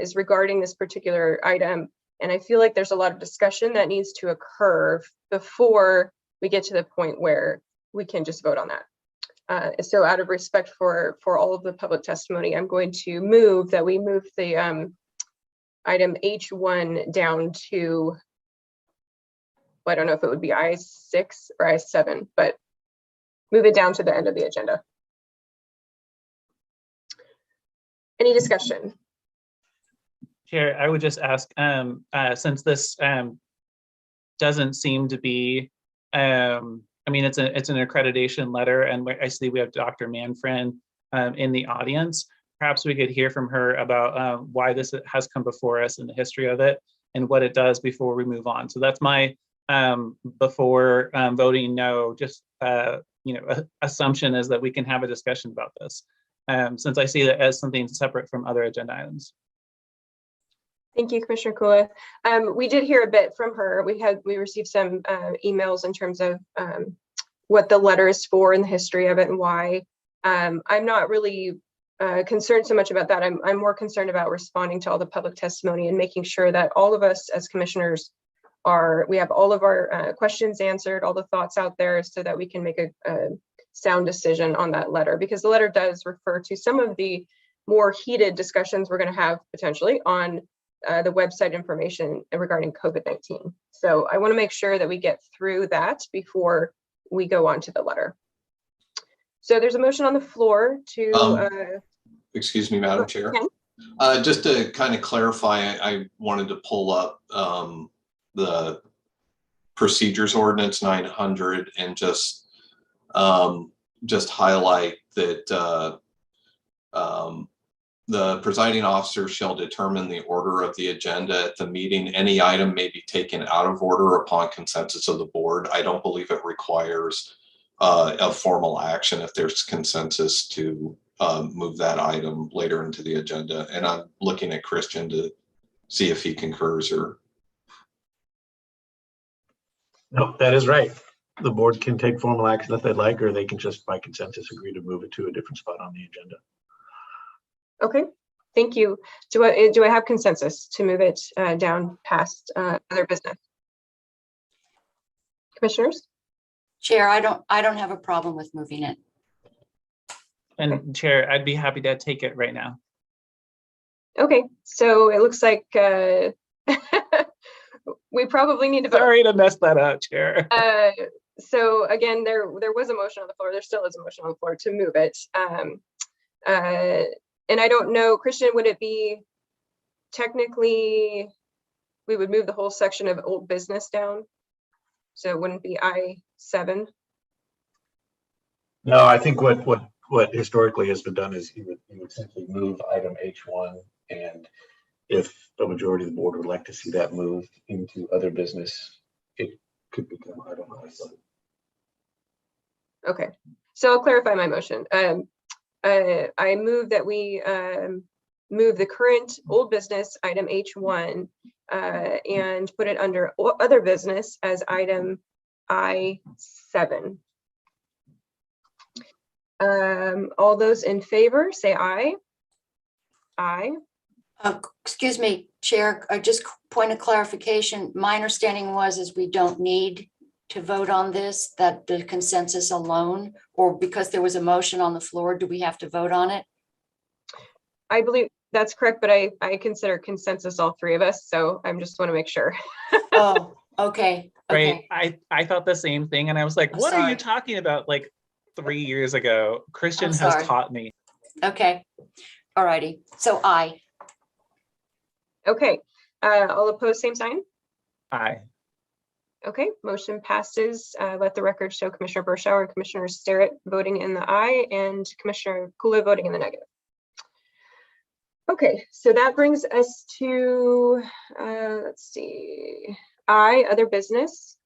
is regarding this particular item. And I feel like there's a lot of discussion that needs to occur before we get to the point where we can just vote on that. So out of respect for all of the public testimony, I'm going to move that we move the item H1 down to, well, I don't know if it would be I6 or I7, but move it down to the end of the agenda. Any discussion? Chair, I would just ask, since this doesn't seem to be, I mean, it's an accreditation letter, and I see we have Dr. Manfred in the audience. Perhaps we could hear from her about why this has come before us and the history of it and what it does before we move on. So that's my before voting no, just assumption is that we can have a discussion about this, since I see that as something separate from other agenda items. Thank you, Commissioner Kula. We did hear a bit from her. We received some emails in terms of what the letter is for and the history of it and why. I'm not really concerned so much about that. I'm more concerned about responding to all the public testimony and making sure that all of us as commissioners we have all of our questions answered, all the thoughts out there, so that we can make a sound decision on that letter, because the letter does refer to some of the more heated discussions we're going to have potentially on the website information regarding COVID-19. So I want to make sure that we get through that before we go on to the letter. So there's a motion on the floor to excuse me, Madam Chair. Just to kind of clarify, I wanted to pull up the procedures ordinance 900 and just highlight that The presiding officer shall determine the order of the agenda at the meeting. Any item may be taken out of order upon consensus of the board. I don't believe it requires a formal action if there's consensus to move that item later into the agenda. And I'm looking at Christian to see if he concurs or. No, that is right. The board can take formal action if they'd like, or they can just by consensus agree to move it to a different spot on the agenda. Okay, thank you. Do I have consensus to move it down past other business? Commissioners? Chair, I don't have a problem with moving it. And Chair, I'd be happy to take it right now. Okay, so it looks like we probably need to vote. Sorry to mess that up, Chair. So again, there was a motion on the floor. There still is a motion on the floor to move it. And I don't know, Christian, would it be technically, we would move the whole section of old business down? So it wouldn't be I-7? No, I think what historically has been done is you would simply move item H1, and if a majority of the board would like to see that moved into other business, it could become item I7. Okay, so I'll clarify my motion. I move that we move the current old business item H1 and put it under other business as item I7. All those in favor say aye. Aye. Excuse me, Chair, just point of clarification. My understanding is we don't need to vote on this, that the consensus alone, or because there was a motion on the floor, do we have to vote on it? I believe that's correct, but I consider consensus all three of us, so I'm just want to make sure. Oh, okay. Right. Okay. I thought the same thing. And I was like, I'm what are sorry. you talking about? Like 3 years ago, Christian I'm has sorry. taught me. Okay. All righty. So aye. Okay, all opposed, same sign. Aye. Okay, motion passes. Let the record show Commissioner Berschauer and Commissioner Sterrett voting in the aye and Commissioner Kula voting in the negative. Okay, so that brings us to, let's see, I, other business.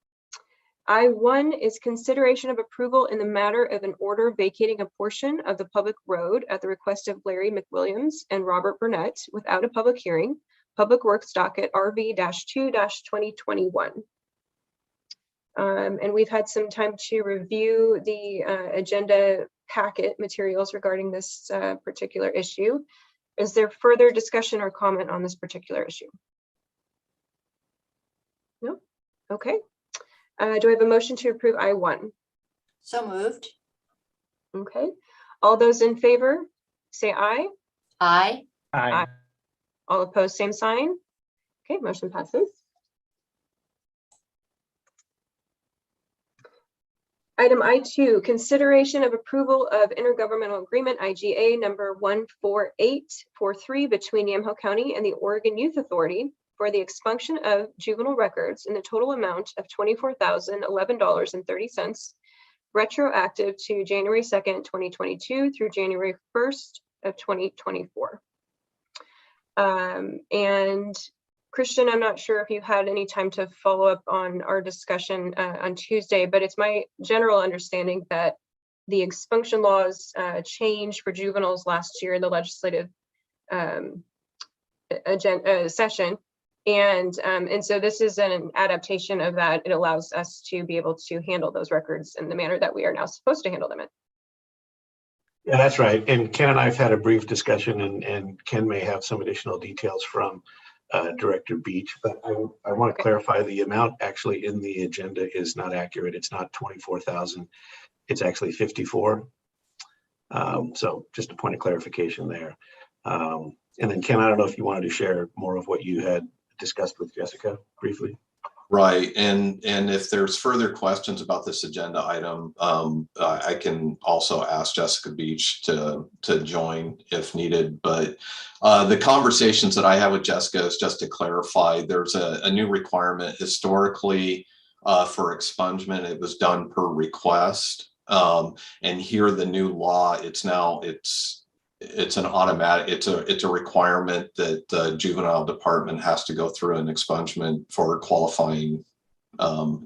I-1 is consideration of approval in the matter of an order vacating a portion of the public road at the request of Larry McWilliams and Robert Burnett without a public hearing, Public Works docket RV-2-2021. And we've had some time to review the agenda packet materials regarding this particular issue. Is there further discussion or comment on this particular issue? No? Okay. Do I have a motion to approve I-1? So moved. Okay. All those in favor, say aye. Aye. Aye. All opposed, same sign. Okay, motion passes. Item I-2, consideration of approval of intergovernmental agreement IGA number 14843 between Yamhill County and the Oregon Youth Authority for the expunction of juvenile records in the total amount of $24,011.30, retroactive to January 2nd, 2022 through January 1st of 2024. And Christian, I'm not sure if you had any time to follow up on our discussion on Tuesday, but it's my general understanding that the expunction laws changed for juveniles last year in the legislative session. And so this is an adaptation of that. It allows us to be able to handle those records in the manner that we are now supposed to handle them in. Yeah, that's right. And Ken and I have had a brief discussion, and Ken may have some additional details from Director Beach, but I want to clarify the amount actually in the agenda is not accurate. It's not 24,000. It's actually 54. So just a point of clarification there. And then Ken, I don't know if you wanted to share more of what you had discussed with Jessica briefly. Right, and if there's further questions about this agenda item, I can also ask Jessica Beach to join if needed. But the conversations that I have with Jessica is just to clarify, there's a new requirement historically for expungement. It was done per request, and here the new law, it's it's an automatic, it's a requirement that the juvenile department has to go through an expungement for qualifying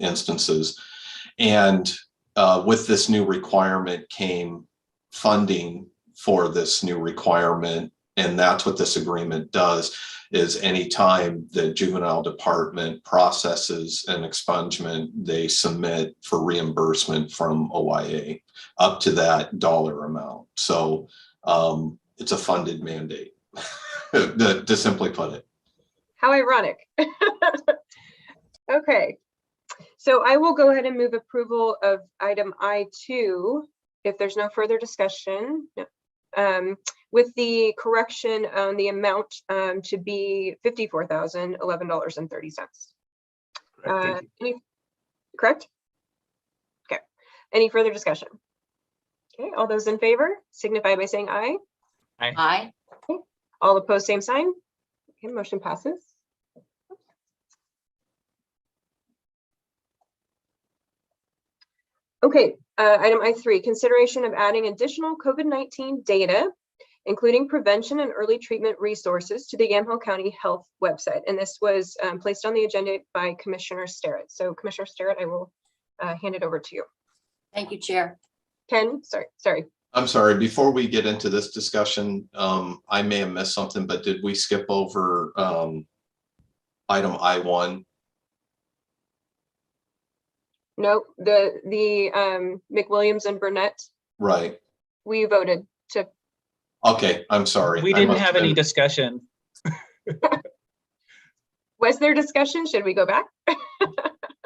instances. And with this new requirement came funding for this new requirement. And that's what this agreement does, is anytime the juvenile department processes an expungement, they submit for reimbursement from OIA up to that dollar amount. So it's a funded mandate, to simply put it. How ironic. Okay, so I will go ahead and move approval of item I2 if there's no further discussion. No. With the correction on the amount to be $54,011.30. Thank you. Correct? Okay. Any further discussion? Okay, all those in favor signify by saying aye. Aye. All opposed, same sign. Okay, motion passes. Okay, item I3, consideration of adding additional COVID-19 data, including prevention and early treatment resources to the Yamhill County Health website. And this was placed on the agenda by Commissioner Starrett. So Commissioner Starrett, I will hand it over to you. Thank you, Chair. Ken, sorry. I'm sorry, before we get into this discussion, I may have missed something, but did we skip over item I1? No, the McWilliams and Burnett, Right. we voted to. Okay, I'm sorry. We I didn't must have any been- discussion. Was there discussion? Should we go back?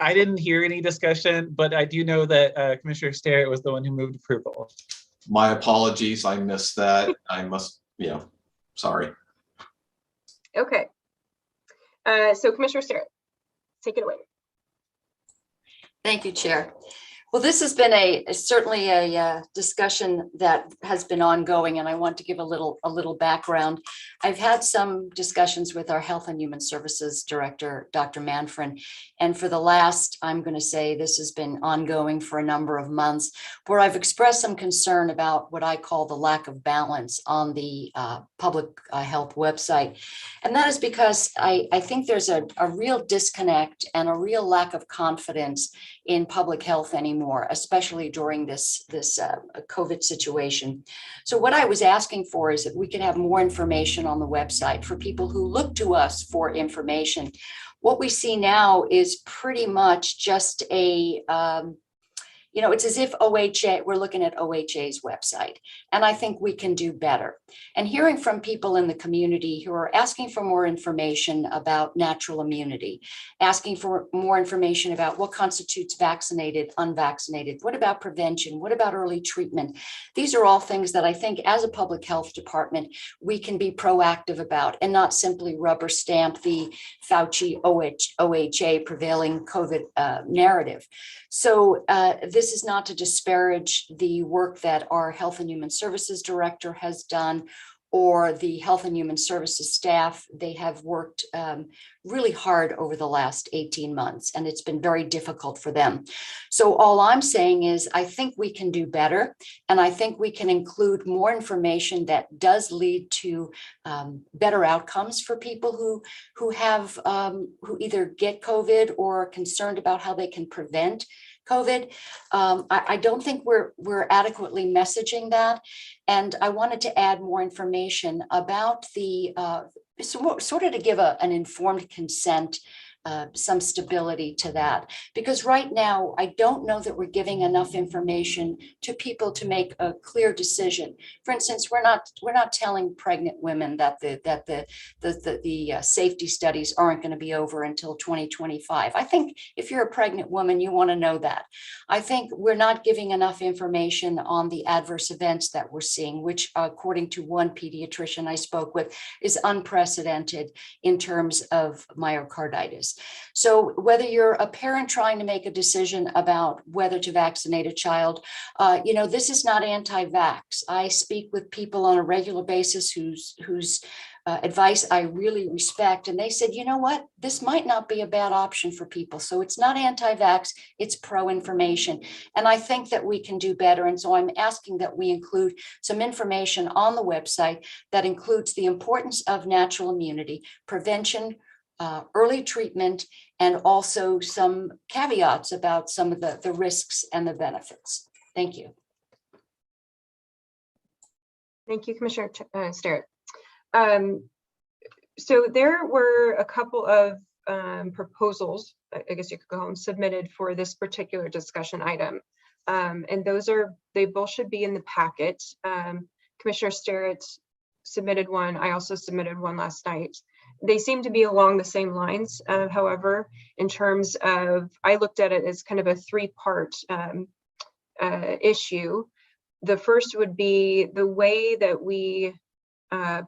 I didn't hear any discussion, but I do know that Commissioner Starrett was the one who moved approval. My apologies, I missed that. I must, yeah, sorry. Okay. So Commissioner Starrett, take it away. Thank you, Chair. Well, this has been certainly a discussion that has been ongoing, and I want to give a little background. I've had some discussions with our Health and Human Services Director, Dr. Manfred, and for the last, I'm going to say this has been ongoing for a number of months, where I've expressed some concern about what I call the lack of balance on the public health website. And that is because I think there's a real disconnect and a real lack of confidence in public health anymore, especially during this COVID situation. So what I was asking for is that we could have more information on the website for people who look to us for information. What we see now is pretty much just it's as if OHA, we're looking at OHA's website, and I think we can do better. And hearing from people in the community who are asking for more information about natural immunity, asking for more information about what constitutes vaccinated, unvaccinated, what about prevention, what about early treatment? These are all things that I think as a public health department, we can be proactive about and not simply rubber stamp the Fauci OHA prevailing COVID narrative. So this is not to disparage the work that our Health and Human Services Director has done or the Health and Human Services staff. They have worked really hard over the last 18 months, and it's been very difficult for them. So all I'm saying is I think we can do better, and I think we can include more information that does lead to better outcomes for people who either get COVID or are concerned about how they can prevent COVID. I don't think we're adequately messaging that. And I wanted to add more information about the, sort of to give an informed consent, some stability to that. Because right now, I don't know that we're giving enough information to people to make a clear decision. For instance, we're not telling pregnant women that the safety studies aren't going to be over until 2025. I think if you're a pregnant woman, you want to know that. I think we're not giving enough information on the adverse events that we're seeing, which according to one pediatrician I spoke with is unprecedented in terms of myocarditis. benefits. So whether you're a parent trying to make a decision about whether to vaccinate a child, this is not anti-vax. I speak with people on a regular basis whose advice I really respect. And they said, you know what, this might not be a bad option for people. So it's not anti-vax, it's pro-information. And I think that we can do better. And so I'm asking that we include some information on the website that includes the importance of natural immunity, prevention, early treatment, and also some caveats about some of the risks and the benefits. Thank you. Thank you, Commissioner Sterrett. So there were a couple of proposals, I guess you could call them, submitted for this particular discussion item. And they both should be in the packet. Commissioner Sterrett submitted one. I also submitted one last night. They seem to be along the same lines. However, in terms of, I looked at it as kind of a three-part issue. The first would be the way that we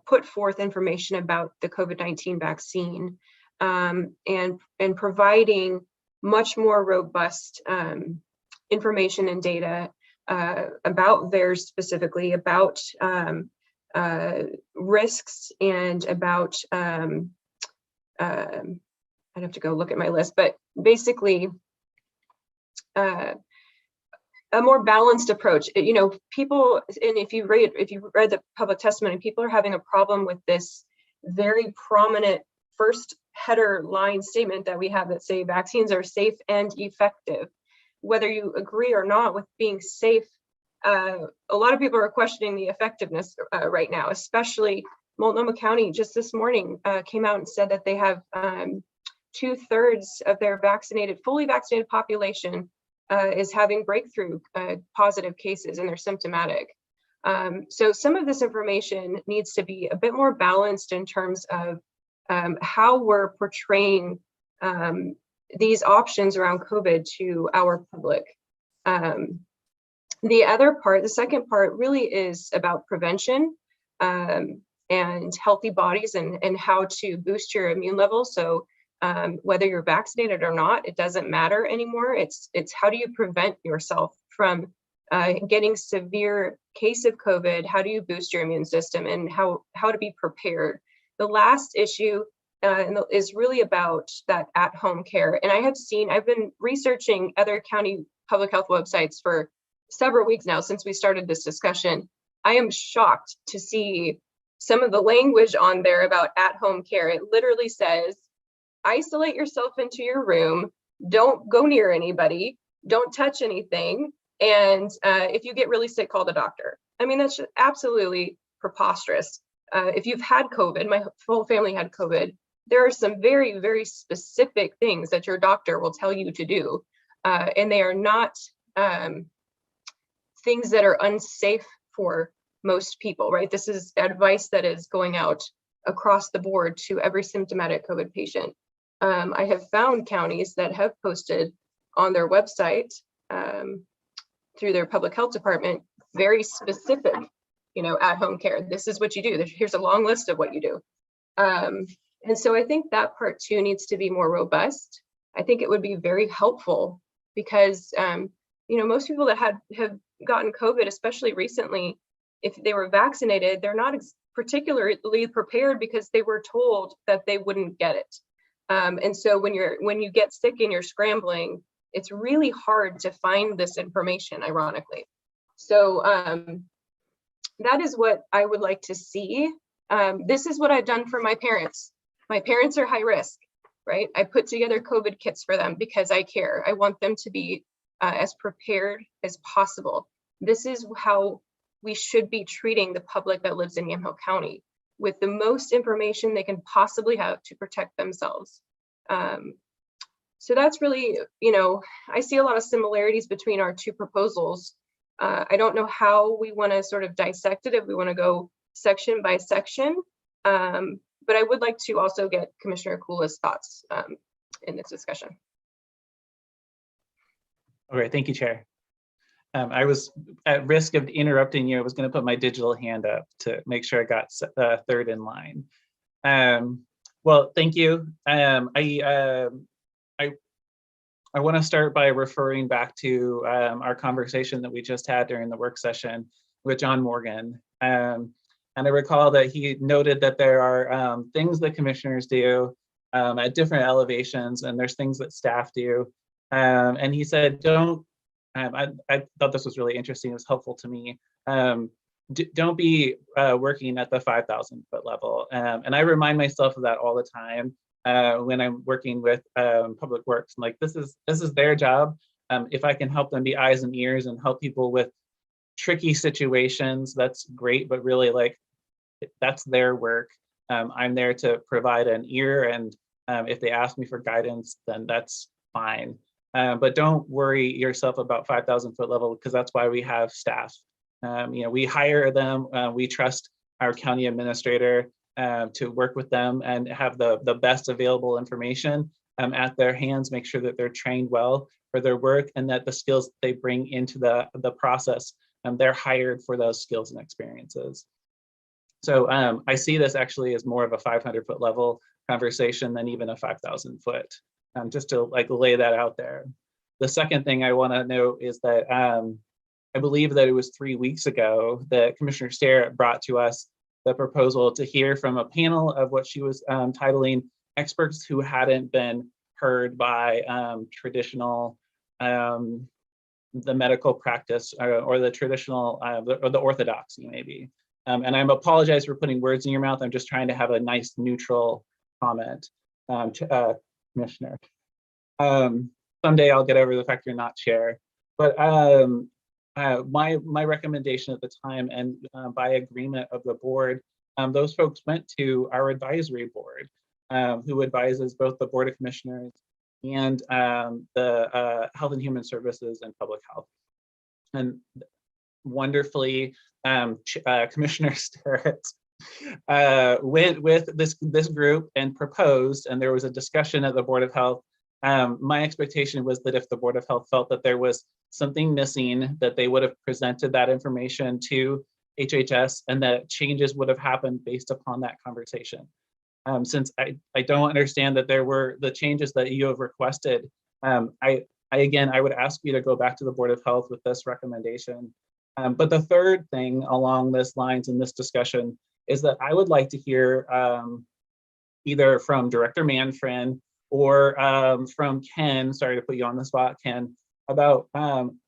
put forth information about the COVID-19 vaccine and providing much more robust information and data about VAERS specifically, about risks, and about, I'd have to go look at my list, but basically a more balanced approach. People, and if you read the public testimony, people are having a problem with this very prominent first header line statement that we have that say vaccines are safe and effective. Whether you agree or not with being safe, a lot of people are questioning the effectiveness right now, especially Multnomah County just this morning came out and said that they have 2/3 of their fully vaccinated population is having breakthrough positive cases, and they're symptomatic. So some of this information needs to be a bit more balanced in terms of how we're portraying these options around COVID to our public. The other part, the second part, really is about prevention and healthy bodies and how to boost your immune levels. So whether you're vaccinated or not, it doesn't matter anymore. It's how do you prevent yourself from getting severe case of COVID? How do you boost your immune system, and how to be prepared? The last issue is really about that at-home care. And I've been researching other county public health websites for several weeks now since we started this discussion. I am shocked to see some of the language on there about at-home care. It literally says, isolate yourself into your room, don't go near anybody, don't touch anything, and if you get really sick, call the doctor. I mean, that's just absolutely preposterous. If you've had COVID, my whole family had COVID, there are some very, very specific things that your doctor will tell you to do, and they are not things that are unsafe for most people, right? This is advice that is going out across the board to every symptomatic COVID patient. I have found counties that have posted on their website through their public health department, very specific, at-home care. This is what you do. Here's a long list of what you do. And so I think that part too needs to be more robust. I think it would be very helpful because, most people that have gotten COVID, especially recently, if they were vaccinated, they're not particularly prepared because they were told that they wouldn't get it. And so when you get sick and you're scrambling, it's really hard to find this information, ironically. So that is what I would like to see. This is what I've done for my parents. My parents are high risk, right? I put together COVID kits for them because I care. I want them to be as prepared as possible. This is how we should be treating the public that lives in Yamhill County, with the most information they can possibly have to protect themselves. So that's really, I see a lot of similarities between our two proposals. I don't know how we want to sort of dissect it, if we want to go section by section, but I would like to also get Commissioner Kula's thoughts in this discussion. All right, thank you, Chair. I was at risk of interrupting you. I was going to put my digital hand up to make sure I got third in line. Well, thank you. I want to start by referring back to our conversation that we just had during the work session with John Morgan. And I recall that he noted that there are things that commissioners do at different elevations, and there's things that staff do. And he said, don't, I thought this was really interesting, it was helpful to me. Don't be working at the 5,000 foot level. And I remind myself of that all the time. When I'm working with public works, I'm like, this is their job. If I can help them be eyes and ears and help people with tricky situations, that's great, but really like that's their work. I'm there to provide an ear, and if they ask me for guidance, then that's fine. But don't worry yourself about 5,000 foot level, because that's why we have staff. We hire them, we trust our county administrator to work with them and have the best available information at their hands, make sure that they're trained well for their work, and that the skills they bring into the process, they're hired for those skills and experiences. So I see this actually as more of a 500 foot level conversation than even a 5,000 foot, just to like lay that out there. The second thing I want to note is that I believe that it was 3 weeks ago that Commissioner Sterrett brought to us the proposal to hear from a panel of what she was titling experts who hadn't been heard by traditional, the medical practice or the traditional, or the orthodoxy maybe. And I apologize for putting words in your mouth. I'm just trying to have a nice neutral comment, Commissioner. Someday I'll get over the fact you're not chair, but my recommendation at the time, and by agreement of the board, those folks went to our advisory board, who advises both the Board of Commissioners and the Health and Human Services and Public Health. And wonderfully, Commissioner Sterrett went with this group and proposed, and there was a discussion at the Board of Health. My expectation was that if the Board of Health felt that there was something missing, that they would have presented that information to HHS, and that changes would have happened based upon that conversation. Since I don't understand that there were the changes that you have requested, I would ask you to go back to the Board of Health with this recommendation. But the third thing along this lines in this discussion is that I would like to hear either from Director Manfred or from Ken, sorry to put you on the spot, Ken, about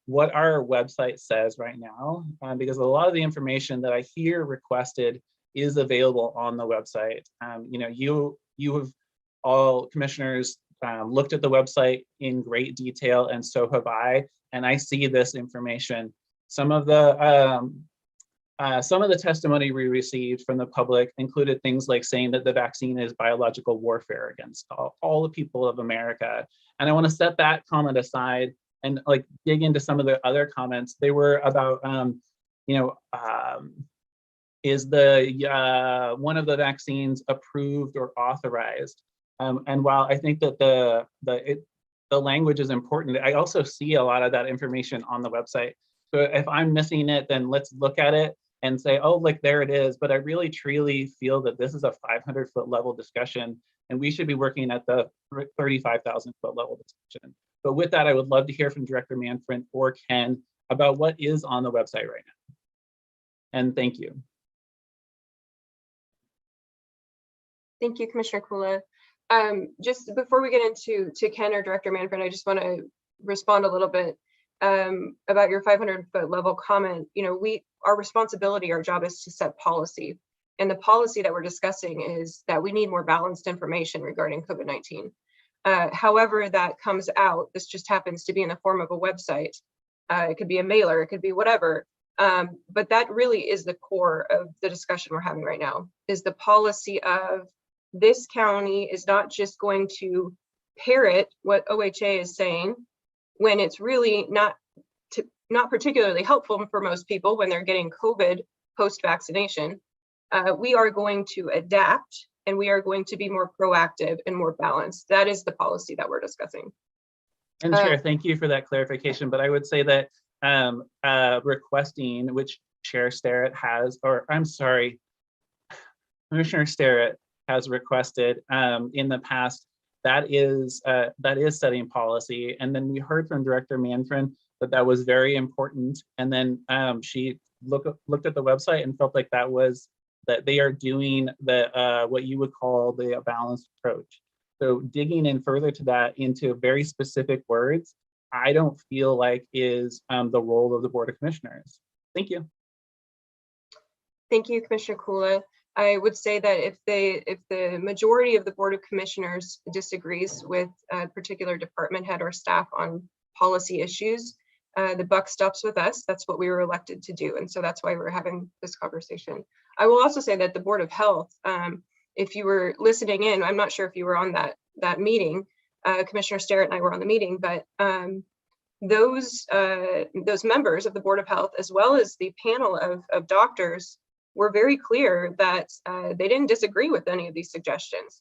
what our website says right now, because a lot of the information that I hear requested is available on the website. You have all commissioners looked at the website in great detail, and so have I, and I see this information. Some of the testimony we received from the public included things like saying that the vaccine is biological warfare against all the people of America. And I want to set that comment aside and like dig into some of the other comments. They were about, is the one of the vaccines approved or authorized? And while I think that the language is important, I also see a lot of that information on the website. So if I'm missing it, then let's look at it and say, oh, like there it is. But I really truly feel that this is a 500 foot level discussion, and we should be working at the 35,000 foot level discussion. But with that, I would love to hear from Director Manfred or Ken about what is on the website right now. And thank you. Thank you, Commissioner Kula. Just before we get into Ken or Director Manfred, I just want to respond a little bit about your 500 foot level comment. Our responsibility, our job is to set policy. And the policy that we're discussing is that we need more balanced information regarding COVID-19. However that comes out, this just happens to be in the form of a website. It could be a mailer, it could be whatever. But that really is the core of the discussion we're having right now, is the policy of this county is not just going to parrot what OHA is saying when it's really not particularly helpful for most people when they're getting COVID post-vaccination. We are going to adapt, and we are going to be more proactive and more balanced. That is the policy that we're discussing. And Chair, thank you for that clarification. But I would say that requesting, which Chair Sterrett has, or I'm sorry, Commissioner Sterrett, has requested in the past, that is setting policy. And then we heard from Director Manfred that was very important. And then she looked at the website and felt like that they are doing the what you would call the balanced approach. So digging in further to that into very specific words, I don't feel like is the role of the Board of Commissioners. Thank you. Thank you, Commissioner Kula. I would say that if the majority of the Board of Commissioners disagrees with a particular department head or staff on policy issues, the buck stops with us. That's what we were elected to do. And so that's why we're having this conversation. I will also say that the Board of Health, if you were listening in, I'm not sure if you were on that meeting, Commissioner Sterrett and I were on the meeting, but those members of the Board of Health, as well as the panel of doctors, were very clear that they didn't disagree with any of these suggestions.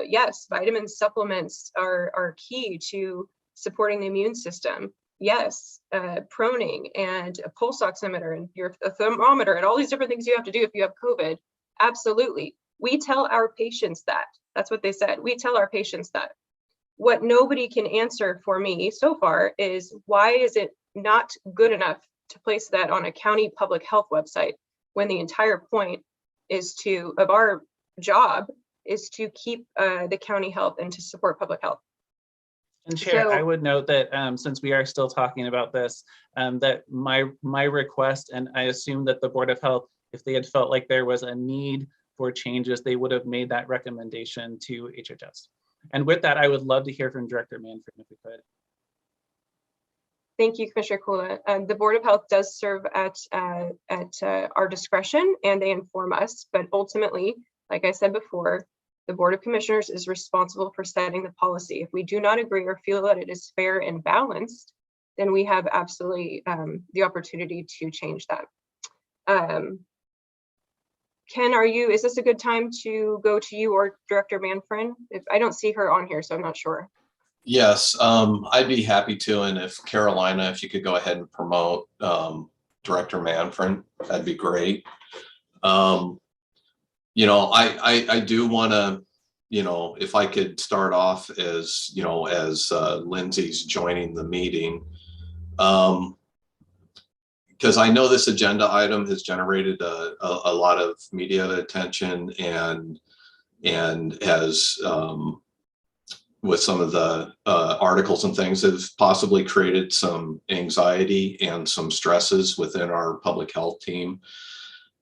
Yes, vitamin supplements are key to supporting the immune system. Yes, proning and a pulse oximeter and a thermometer and all these different things you have to do if you have COVID. Absolutely. We tell our patients that. That's what they said. We tell our patients that. What nobody can answer for me so far is why is it not good enough to place that on a county public health website when the entire point of our job is to keep the county health and to support public health. And Chair, So- I would note that since we are still talking about this, that my request, and I assume that the Board of Health, if they had felt like there was a need for changes, they would have made that recommendation to HHS. And with that, I would love to hear from Director Manfred if we could. Thank you, Commissioner Kula. The Board of Health does serve at our discretion and they inform us, but ultimately, like I said before, the Board of Commissioners is responsible for setting the policy. If we do not agree or feel that it is fair and balanced, then we have absolutely the opportunity to change that. Ken, is this a good time to go to you or Director Manfred? If I don't see her on here, so I'm not sure. Yes, I'd be happy to. And if Carolina, if you could go ahead and promote Director Manfred, that'd be great. You know, I do want to, you know, if I could start off as, you know, as Lindsay's joining the meeting, because I know this agenda item has generated a lot of media attention and has, with some of the articles and things, have possibly created some anxiety and some stresses within our public health team.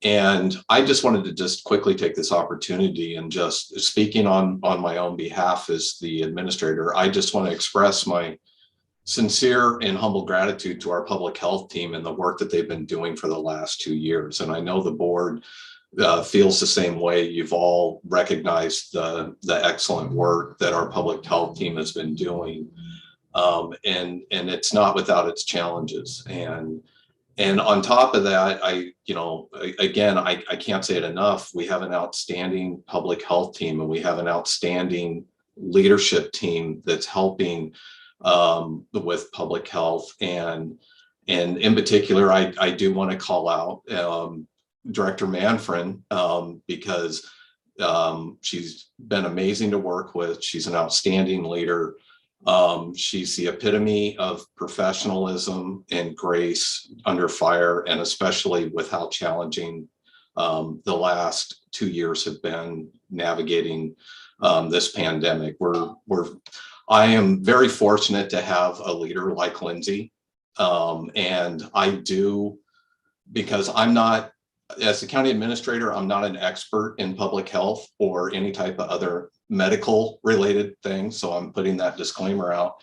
And I just wanted to just quickly take this opportunity and just speaking on my own behalf as the administrator, I just want to express my sincere and humble gratitude to our public health team and the work that they've been doing for the last 2 years. And I know the board feels the same way. You've all recognized the excellent work that our public health team has been doing. And it's not without its challenges. And on top of that, I can't say it enough. We have an outstanding public health team and we have an outstanding leadership team that's helping with public health. And in particular, I do want to call out Director Manfred because she's been amazing to work with. She's an outstanding leader. She's the epitome of professionalism and grace under fire, and especially with how challenging the last 2 years have been navigating this pandemic. I am very fortunate to have a leader like Lindsay, and I do, because I'm not, as the county administrator, I'm not an expert in public health or any type of other medical related thing. So I'm putting that disclaimer out.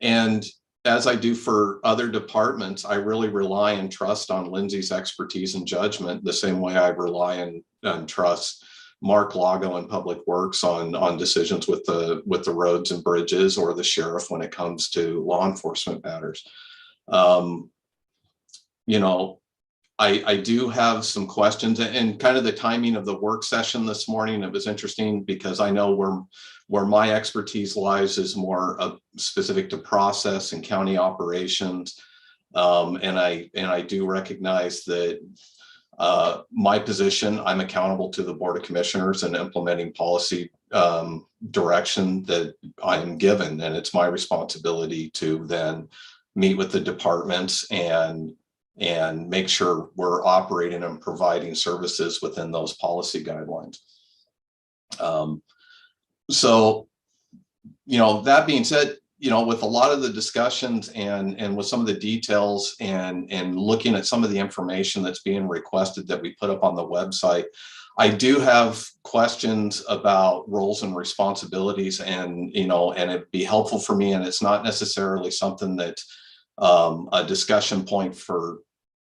And as I do for other departments, I really rely and trust on Lindsay's expertise and judgment the same way I rely and trust Mark Lago in Public Works on decisions with the roads and bridges, or the sheriff when it comes to law enforcement matters. You know, I do have some questions, and kind of the timing of the work session this morning, it was interesting because I know where my expertise lies is more specific to process and county operations. And I do recognize that My position, I'm accountable to the Board of Commissioners in implementing policy direction that I am given, and it's my responsibility to then meet with the departments and make sure we're operating and providing services within those policy guidelines. So, that being said, with a lot of the discussions and with some of the details and looking at some of the information that's being requested that we put up on the website, I do have questions about roles and responsibilities, and it'd be helpful for me. And it's not necessarily something that a discussion point for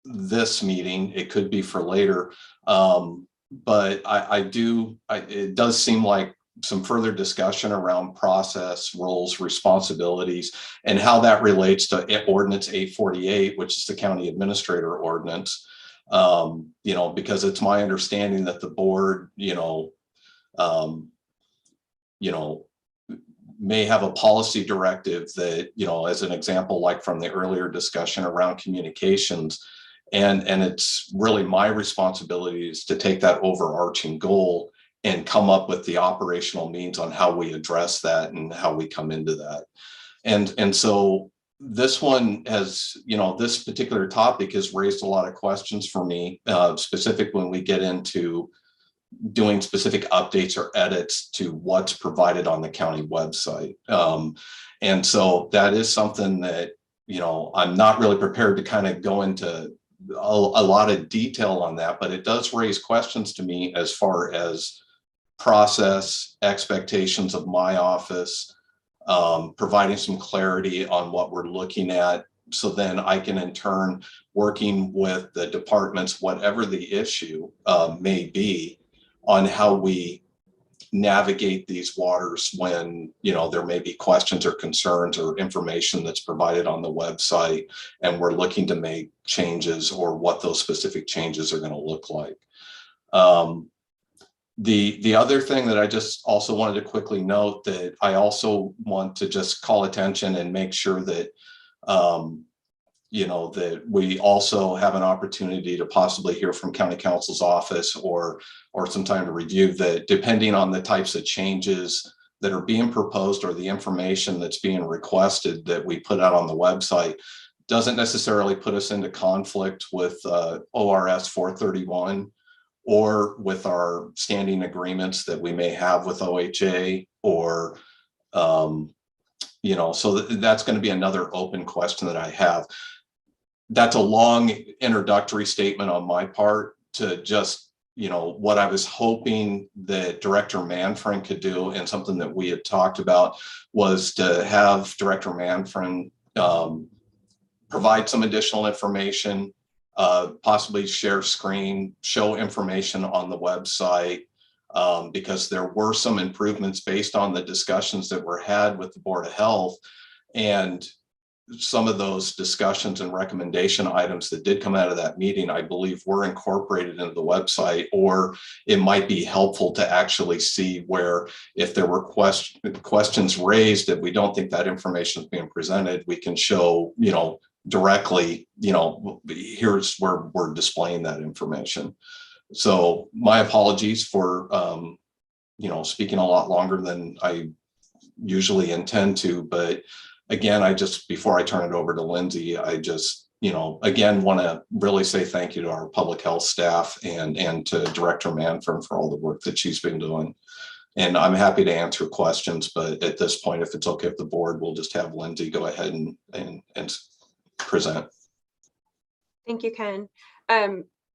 this meeting. It could be for later. But it does seem like some further discussion around process, roles, responsibilities, and how that relates to Ordinance 848, which is the county administrator ordinance. Because it's my understanding that the board, may have a policy directive that, as an example, like from the earlier discussion around communications, and it's really my responsibility is to take that overarching goal and come up with the operational means on how we address that and how we come into that. And so this one has, this particular topic has raised a lot of questions for me, specific when we get into doing specific updates or edits to what's provided on the county website. And so that is something that, I'm not really prepared to kind of go into a lot of detail on that, but it does raise questions to me as far as process, expectations of my office, providing some clarity on what we're looking at. So then I can in turn, working with the departments, whatever the issue may be, on how we navigate these waters when, there may be questions or concerns or information that's provided on the website and we're looking to make changes or what those specific changes are going to look like. The other thing that I just also wanted to quickly note that I also want to just call attention and make sure that, that we also have an opportunity to possibly hear from county counsel's office or some time to review that, depending on the types of changes that are being proposed or the information that's being requested that we put out on the website doesn't necessarily put us into conflict with ORS 431 or with our standing agreements that we may have with OHA or, so that's going to be another open question that I have. That's a long introductory statement on my part to just, what I was hoping that Director Manfred could do, and something that we had talked about, was to have Director Manfred provide some additional information, possibly share screen, show information on the website, because there were some improvements based on the discussions that were had with the Board of Health. And some of those discussions and recommendation items that did come out of that meeting, I believe, were incorporated into the website, or it might be helpful to actually see where, if there were questions raised that we don't think that information is being presented, we can show, directly, here's where we're displaying that information. So my apologies for, speaking a lot longer than I usually intend to, but again, before I turn it over to Lindsay, I just, again, want to really say thank you to our public health staff and to Director Manfred for all the work that she's been doing. And I'm happy to answer questions, but at this point, if it's okay with the board, we'll just have Lindsay go ahead and present. Thank you, Ken.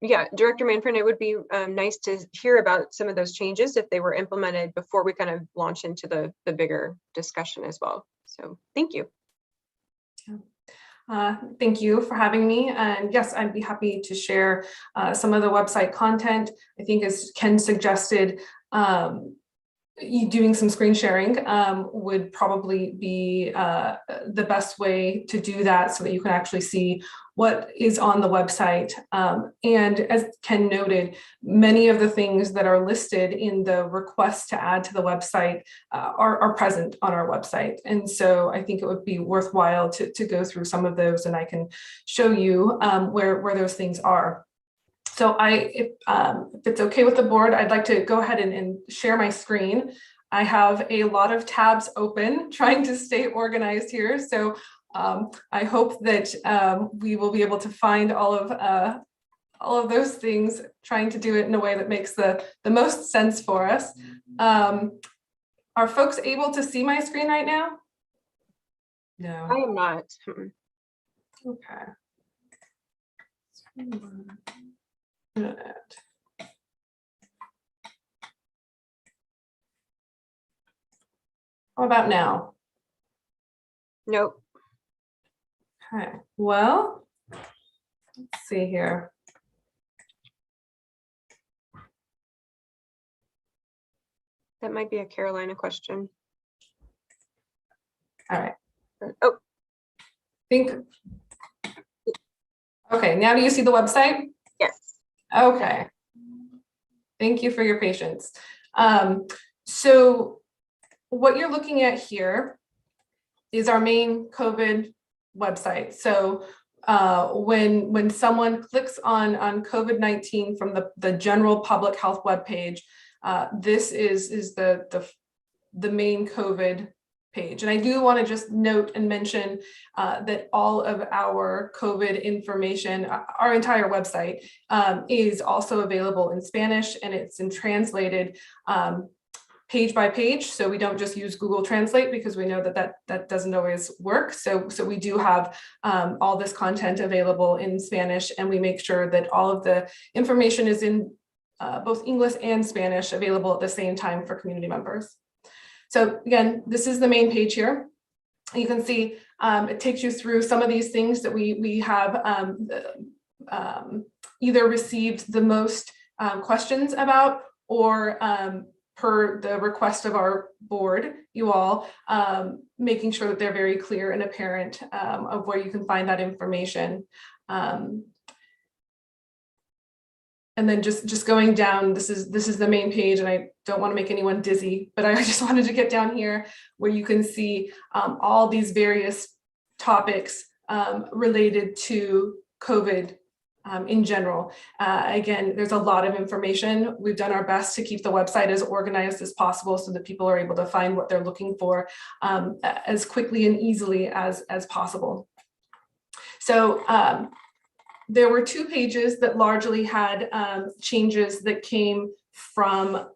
Yeah, Director Manfred, it would be nice to hear about some of those changes if they were implemented before we kind of launch into the bigger discussion as well. So thank you. Thank you for having me. And yes, I'd be happy to share some of the website content. I think, as Ken suggested, doing some screen sharing would probably be the best way to do that, so that you can actually see what is on the website. And as Ken noted, many of the things that are listed in the request to add to the website are present on our website. And so I think it would be worthwhile to go through some of those, and I can show you where those things are. So if it's okay with the board, I'd like to go ahead and share my screen. I have a lot of tabs open, trying to stay organized here. So I hope that we will be able to find all of those things, trying to do it in a way that makes the most sense for us. Are folks able to see my screen right now? I No. am not. Okay. How about now? Nope. Okay, well, let's see here. That might be a Carolina question. All right, Oh, think. Okay, now do you see the website? yes. Okay. Thank you for your patience. So what you're looking at here is our main COVID website. So when someone clicks on COVID-19 from the general public health webpage, this is the main COVID page. And I do want to just note and mention that all of our COVID information, our entire website, is also available in Spanish, and it's in translated page by page. So we don't just use Google Translate, because we know that doesn't always work. So we do have all this content available in Spanish, and we make sure that all of the information is in both English and Spanish available at the same time for community members. So again, this is the main page here. You can see it takes you through some of these things that we have either received the most questions about, or per the request of our board, you all, making sure that they're very clear and apparent of where you can find that information. And then just going down, this is the main page, and I don't want to make anyone dizzy, but I just wanted to get down here where you can see all these various topics related to COVID in general. Again, there's a lot of information. We've done our best to keep the website as organized as possible so that people are able to find what they're looking for as quickly and easily as possible. So there were 2 pages that largely had changes that came from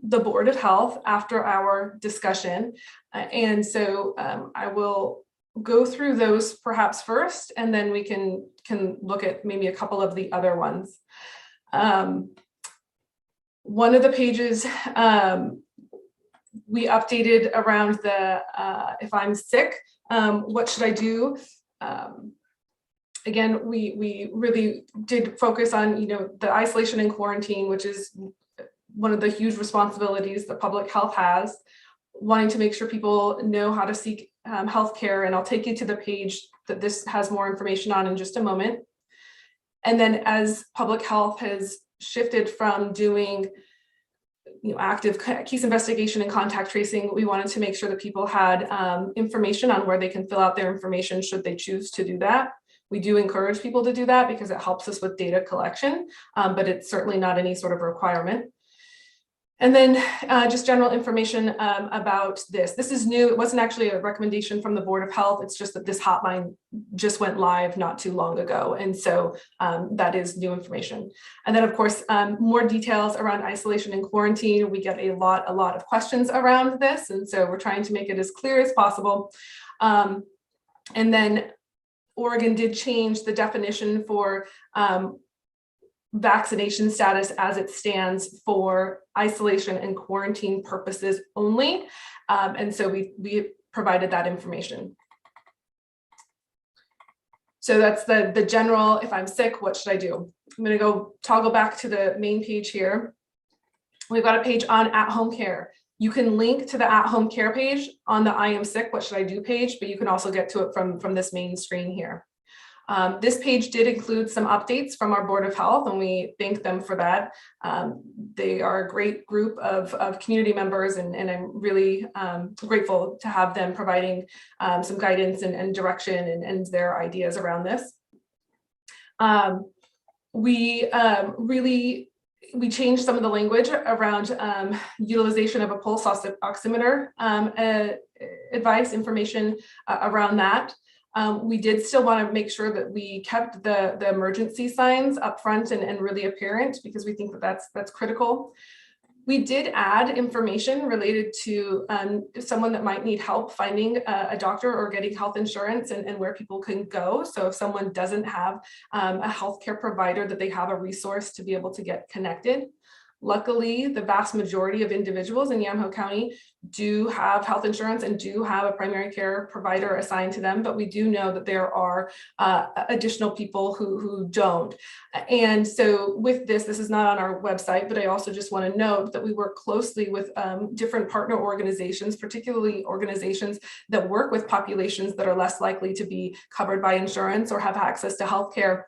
the Board of Health after our discussion. And so I will go through those perhaps first, and then we can look at maybe a couple of the other ones. One of the pages we updated around the if I'm sick, what should I do? Again, we really did focus on, the isolation and quarantine, which is one of the huge responsibilities that public health has, wanting to make sure people know how to seek healthcare. And I'll take you to the page that this has more information on in just a moment. And then as public health has shifted from doing active case investigation and contact tracing, we wanted to make sure that people had information on where they can fill out their information should they choose to do that. We do encourage people to do that because it helps us with data collection, but it's certainly not any sort of requirement. And then just general information about this. This is new. It wasn't actually a recommendation from the Board of Health. It's just that this hotline just went live not too long ago. And so that is new information. And then of course, more details around isolation and quarantine. We get a lot of questions around this. And so we're trying to make it as clear as possible. And then Oregon did change the definition for vaccination status as it stands for isolation and quarantine purposes only. And so we provided that information. So that's the general, if I'm sick, what should I do? I'm going to go toggle back to the main page here. We've got a page on at-home care. You can link to the at-home care page on the I am sick, what should I do page, but you can also get to it from this main screen here. This page did include some updates from our Board of Health, and we thank them for that. They are a great group of community members, and I'm really grateful to have them providing some guidance and direction and their ideas around this. We we changed some of the language around utilization of a pulse oximeter advice information around that. We did still want to make sure that we kept the emergency signs up front and really apparent, because we think that that's critical. We did add information related to someone that might need help finding a doctor or getting health insurance, and where people can go. So if someone doesn't have a healthcare provider, that they have a resource to be able to get connected. Luckily, the vast majority of individuals in Yamaha County do have health insurance and do have a primary care provider assigned to them, but we do know that there are additional people who don't. And so with this is not on our website, but I also just want to note that we work closely with different partner organizations, particularly organizations that work with populations that are less likely to be covered by insurance or have access to healthcare,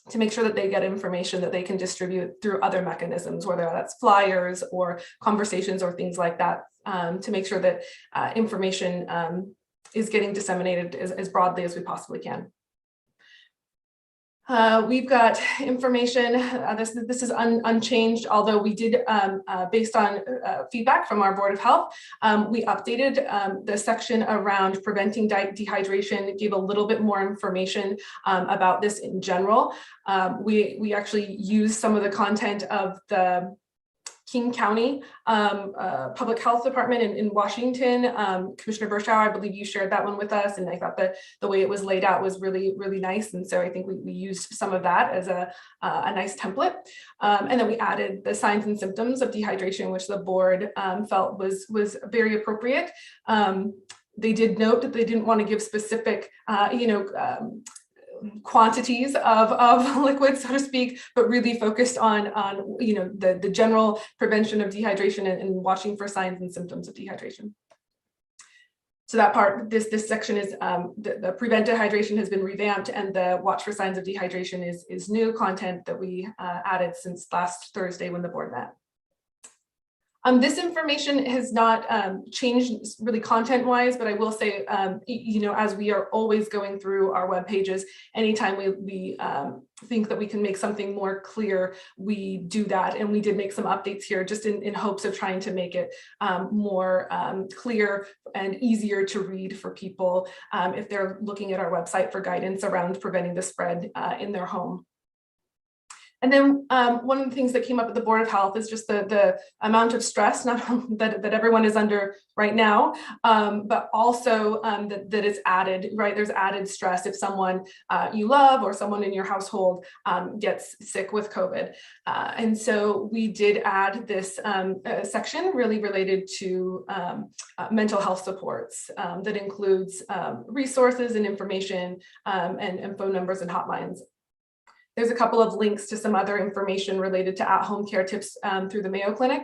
to make sure that they get information that they can distribute through other mechanisms, whether that's flyers or conversations or things like that, to make sure that information is getting disseminated as broadly as we possibly can. We've got information, this is unchanged, although we did, based on feedback from our Board of Health, we updated the section around preventing dehydration, gave a little bit more information about this in general. We actually used some of the content of the King County Public Health Department in Washington. Commissioner Berschauer, I believe you shared that one with us, and I thought that the way it was laid out was really, really nice. And so I think we used some of that as a nice template. And then we added the signs and symptoms of dehydration, which the board felt was very appropriate. They did note that they didn't want to give specific, quantities of liquids, so to speak, but really focused on the general prevention of dehydration and watching for signs and symptoms of dehydration. So that part, this section is the prevent dehydration has been revamped, and the watch for signs of dehydration is new content that we added since last Thursday when the board met. This information has not changed really content-wise, but I will say, as we are always going through our web pages, anytime we think that we can make something more clear, we do that. And we did make some updates here just in hopes of trying to make it more clear and easier to read for people if they're looking at our website for guidance around preventing the spread in their home. And then one of the things that came up at the Board of Health is just the amount of stress that everyone is under right now, but also that it's added, right? There's added stress if someone you love or someone in your household gets sick with COVID. And so we did add this section really related to mental health supports that includes resources and information and phone numbers and hotlines. There's a couple of links to some other information related to at-home care tips through the Mayo Clinic.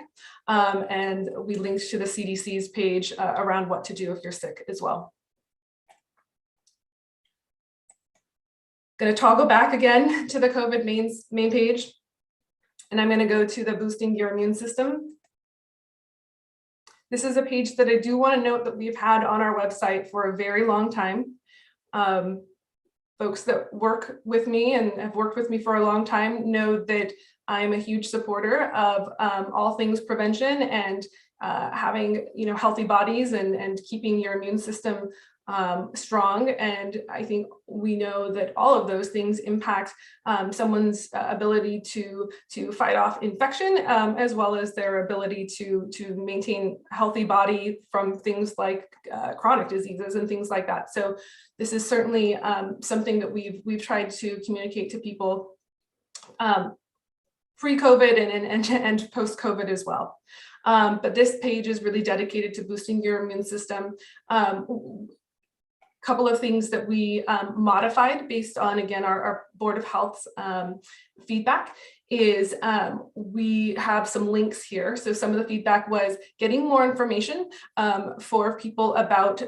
And we linked to the CDC's page around what to do if you're sick as well. Going to toggle back again to the COVID main page. And I'm going to go to the boosting your immune system. This is a page that I do want to note that we've had on our website for a very long time. Folks that work with me and have worked with me for a long time know that I'm a huge supporter of all things prevention and having healthy bodies and keeping your immune system strong. And I think we know that all of those things impact someone's ability to fight off infection, as well as their ability to maintain a healthy body from things like chronic diseases and things like that. So this is certainly something that we've tried to communicate to people pre-COVID and post-COVID as well. But this page is really dedicated to boosting your immune system. Couple of things that we modified based on, again, our Board of Health's feedback is we have some links here. So some of the feedback was getting more information for people about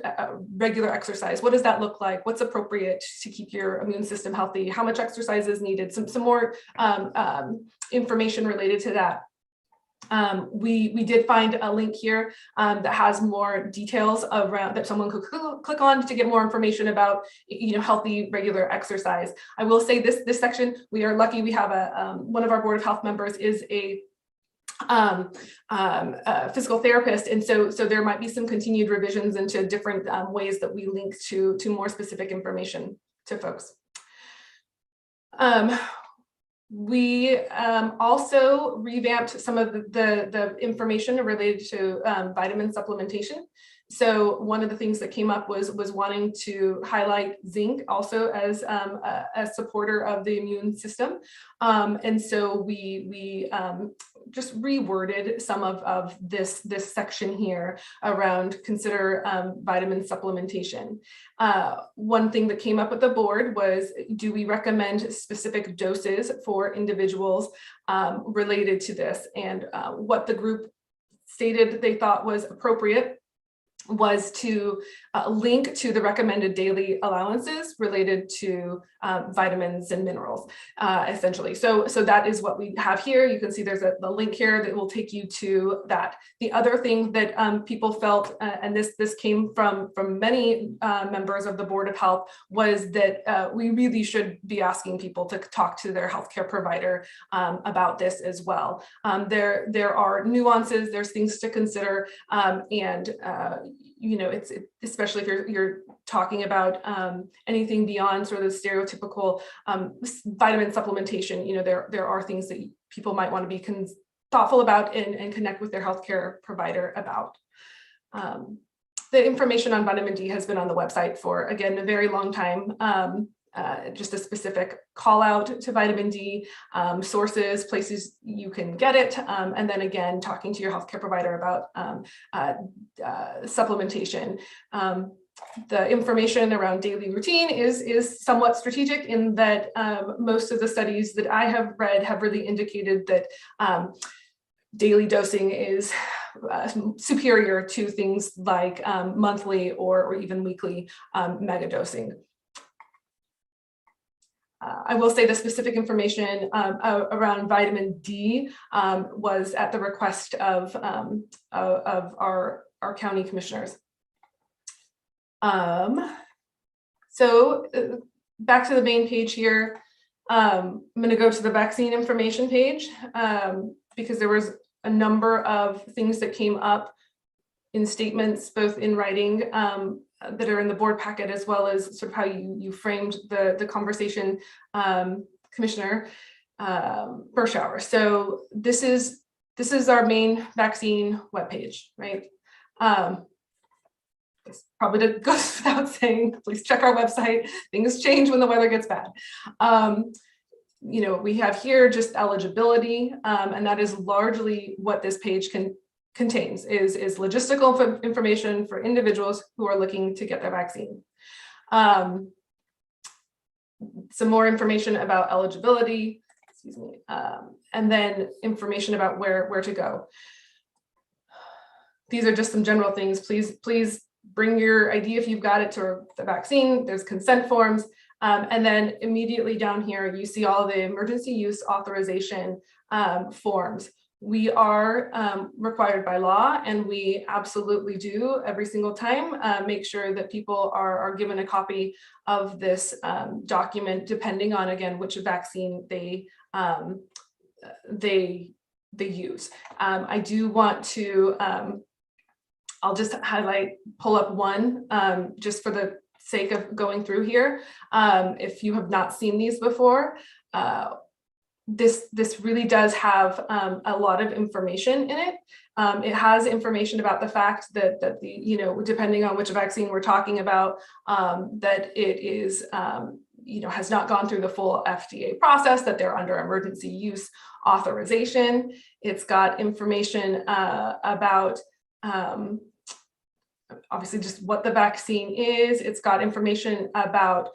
regular exercise. What does that look like? What's appropriate to keep your immune system healthy? How much exercise is needed? Some more information related to that. We did find a link here that has more details around that someone could click on to get more information about, healthy regular exercise. I will say this section, we are lucky we have one of our Board of Health members is a physical therapist, and so there might be some continued revisions into different ways that we link to more specific information to folks. We also revamped some of the information related to vitamin supplementation. So one of the things that came up was wanting to highlight zinc also as a supporter of the immune system. And so we just reworded some of this section here around consider vitamin supplementation. One thing that came up with the board was, do we recommend specific doses for individuals related to this? And what the group stated that they thought was appropriate was to link to the recommended daily allowances related to vitamins and minerals, essentially. So that is what we have here. You can see there's a link here that will take you to that. The other thing that people felt, and this came from many members of the Board of Health, was that we really should be asking people to talk to their healthcare provider about this as well. There are nuances, there's things to consider, and it's especially if you're talking about anything beyond sort of the stereotypical vitamin supplementation. There are things that people might want to be thoughtful about and connect with their healthcare provider about. The information on vitamin D has been on the website for, again, a very long time. Just a specific call out to vitamin D, sources, places you can get it, and then again, talking to your healthcare provider about supplementation. The information around daily routine is somewhat strategic in that most of the studies that I have read have really indicated that daily dosing is superior to things like monthly or even weekly mega dosing. I will say the specific information around vitamin D was at the request of our county commissioners. So back to the main page here. I'm going to go to the vaccine information page because there was a number of things that came up in statements, both in writing that are in the board packet, as well as sort of how you framed the conversation, Commissioner Bershauer. So this is our main vaccine webpage, right? This probably goes without saying, please check our website. Things change when the weather gets bad. We have here just eligibility, and that is largely what this page contains is logistical information for individuals who are looking to get their vaccine. Some more information about eligibility, and then information about where to go. These are just some general things. Please bring your ID if you've got it to the vaccine. There's consent forms. And then immediately down here, you see all the emergency use authorization forms. We are required by law, and we absolutely do every single time make sure that people are given a copy of this document, depending on, again, which vaccine they use. I do want to, I'll just pull up one just for the sake of going through here. If you have not seen these before, this really does have a lot of information in it. It has information about the fact that depending on which vaccine we're talking about, that it is has not gone through the full FDA process, that they're under emergency use authorization. It's got information about obviously just what the vaccine is. It's got information about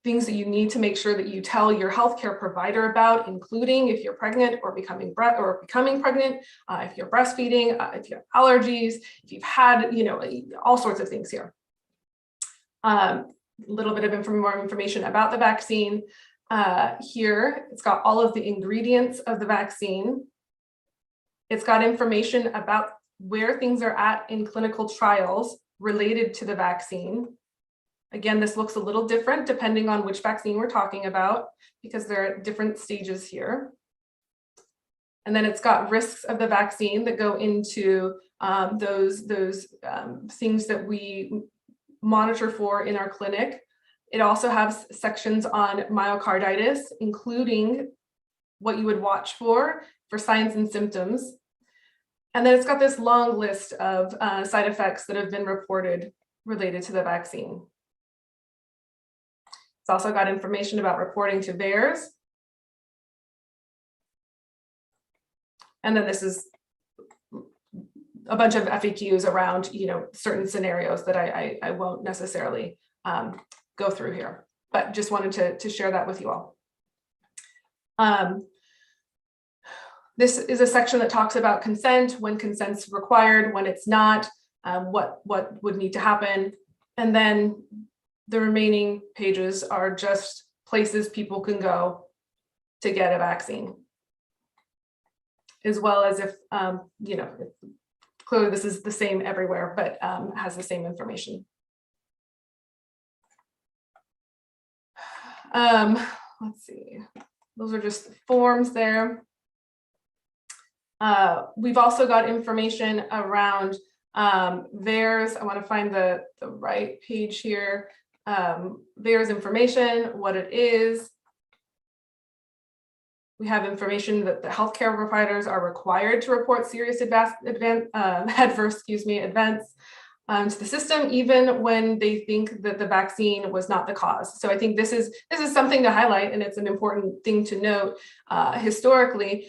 things that you need to make sure that you tell your healthcare provider about, including if you're pregnant or becoming pregnant, if you're breastfeeding, if you have allergies, if you've had, all sorts of things here. A little bit of more information about the vaccine. Here, it's got all of the ingredients of the vaccine. It's got information about where things are at in clinical trials related to the vaccine. Again, this looks a little different depending on which vaccine we're talking about, because there are different stages here. And then it's got risks of the vaccine that go into those things that we monitor for in our clinic. It also has sections on myocarditis, including what you would watch for signs and symptoms. And then it's got this long list of side effects that have been reported related to the vaccine. It's also got information about reporting to VAERS. And then this is a bunch of FAQs around, certain scenarios that I won't necessarily go through here, but just wanted to share that with you all. This is a section that talks about consent, when consent's required, when it's not, what would need to happen. And then the remaining pages are just places people can go to get a vaccine. As well as if, clearly this is the same everywhere, but has the same information. Let's see, those are just forms there. We've also got information around VAERS. I want to find the right page here. VAERS information, what it is. We have information that the healthcare providers are required to report serious adverse events to the system, even when they think that the vaccine was not the cause. So I think this is something to highlight, and it's an important thing to note. Historically,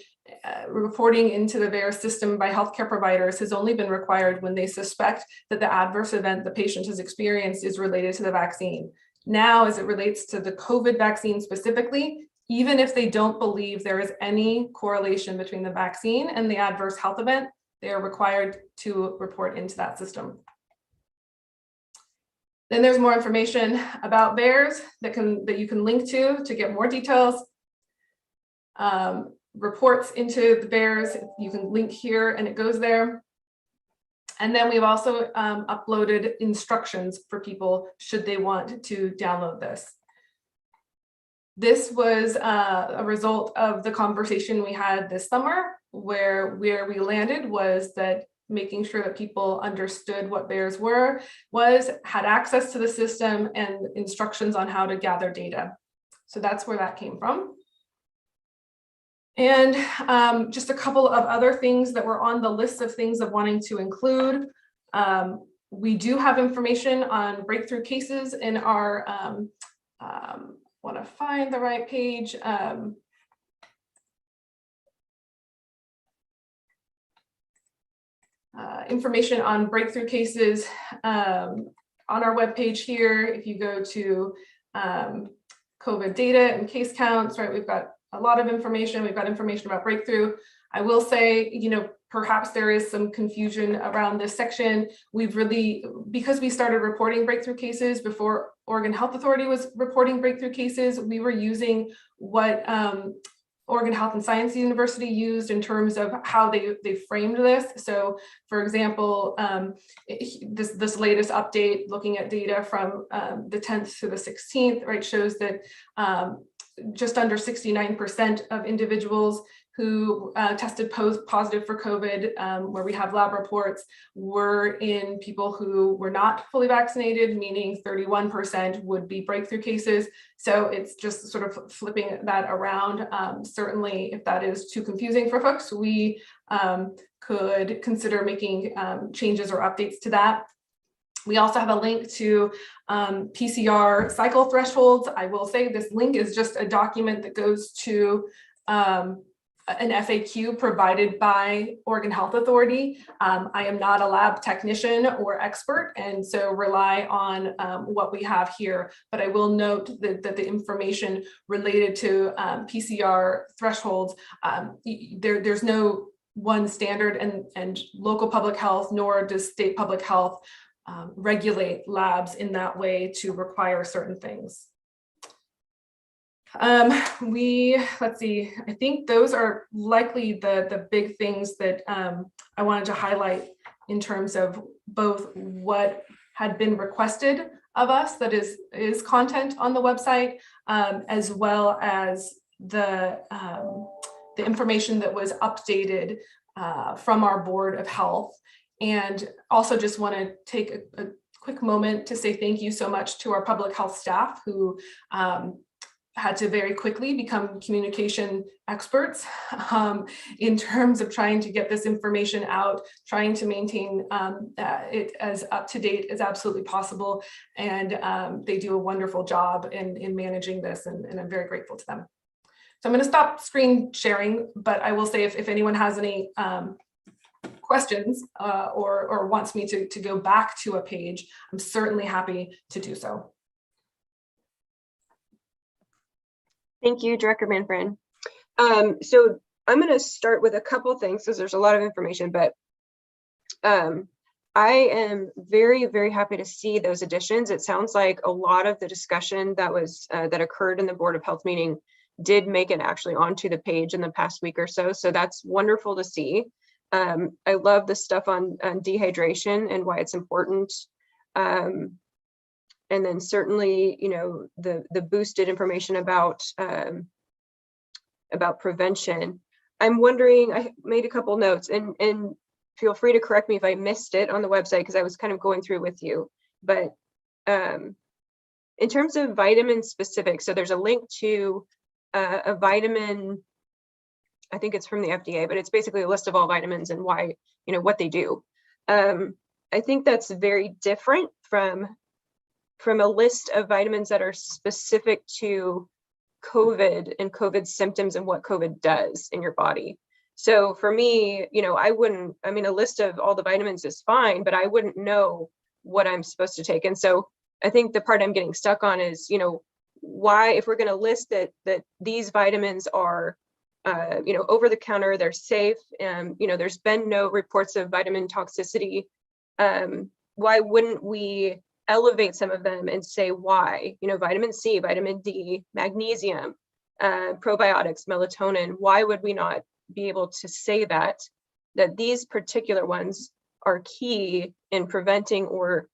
reporting into the VAERS system by healthcare providers has only been required when they suspect that the adverse event the patient has experienced is related to the vaccine. Now, as it relates to the COVID vaccine specifically, even if they don't believe there is any correlation between the vaccine and the adverse health event, they are required to report into that system. Then there's more information about VAERS that you can link to get more details. Reports into the VAERS, you can link here and it goes there. And then we've also uploaded instructions for people should they want to download this. This was a result of the conversation we had this summer, where we landed was that making sure that people understood what VAERS had access to the system and instructions on how to gather data. So that's where that came from. And just a couple of other things that were on the list of things of wanting to include. We do have information on breakthrough cases in our, want to find the right page. Information on breakthrough cases on our webpage here. If you go to COVID data and case counts, right, we've got a lot of information. We've got information about breakthrough. I will say, perhaps there is some confusion around this section. Because we started reporting breakthrough cases before Oregon Health Authority was reporting breakthrough cases, we were using what Oregon Health and Science University used in terms of how they framed this. So, for example, this latest update, looking at data from the 10th to the 16th, right, shows that just under 69% of individuals who tested positive for COVID, where we have lab reports, were in people who were not fully vaccinated, meaning 31% would be breakthrough cases. So it's just sort of flipping that around. Certainly, if that is too confusing for folks, we could consider making changes or updates to that. We also have a link to PCR cycle thresholds. I will say this link is just a document that goes to an FAQ provided by Oregon Health Authority. I am not a lab technician or expert, and so rely on what we have here. But I will note that the information related to PCR thresholds, there's no one standard, and local public health nor does state public health regulate labs in that way to require certain things. Let's see, I think those are likely the big things that I wanted to highlight in terms of both what had been requested of us that is content on the website, as well as the information that was updated from our Board of Health. And also just want to take a quick moment to say thank you so much to our public health staff who had to very quickly become communication experts in terms of trying to get this information out, trying to maintain it as up to date as absolutely possible. And they do a wonderful job in managing this, and I'm very grateful to them. So I'm going to stop screen sharing, but I will say if anyone has any questions or wants me to go back to a page, I'm certainly happy to do so. Thank you, Director Manfred. So I'm going to start with a couple things because there's a lot of information, but I am very, very happy to see those additions. It sounds like a lot of the discussion that was that occurred in the Board of Health meeting did make it actually onto the page in the past week or so. So that's wonderful to see. I love the stuff on dehydration and why it's important. And then certainly, you know, the boosted information about prevention. I'm wondering, I made a couple notes, and feel free to correct me if I missed it on the website because I was kind of going through with you. But in terms of vitamin specific, so there's a link to a vitamin, I think it's from the FDA, but it's basically a list of all vitamins and why, you know, what they do. I think that's very different from a list of vitamins that are specific to COVID and COVID symptoms and what COVID does in your body. So for me, you know, I mean, a list of all the vitamins is fine, but I wouldn't know what I'm supposed to take. And so I think the part I'm getting stuck on is, you know, why, if we're going to list that these vitamins are, you know, over the counter, they're safe, and, you know, there's been no reports of vitamin toxicity. Why wouldn't we elevate some of them and say why? You know, vitamin C, vitamin D, magnesium, probiotics, melatonin. Why would we not be able to say that these particular ones are key in preventing or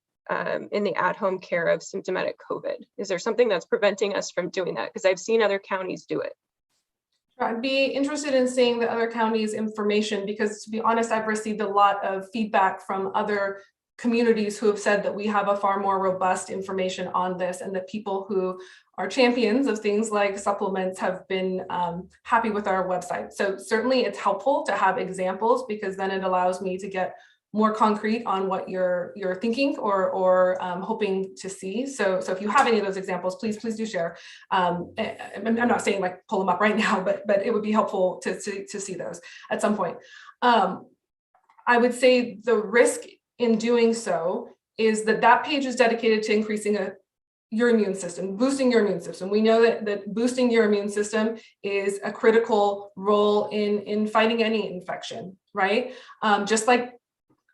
in the at-home care of symptomatic COVID? Is there something that's preventing us from doing that? Because I've seen other counties do it. I'd be interested in seeing the other counties' information because, to be honest, I've received a lot of feedback from other communities who have said that we have a far more robust information on this, and that people who are champions of things like supplements have been happy with our website. So certainly it's helpful to have examples because then it allows me to get more concrete on what you're thinking or hoping to see. So if you have any of those examples, please do share. I'm not saying like pull them up right now, but it would be helpful to see those at some point. I would say the risk in doing so is that page is dedicated to increasing your immune system, boosting your immune system. We know that boosting your immune system is a critical role in fighting any infection, right? Just like,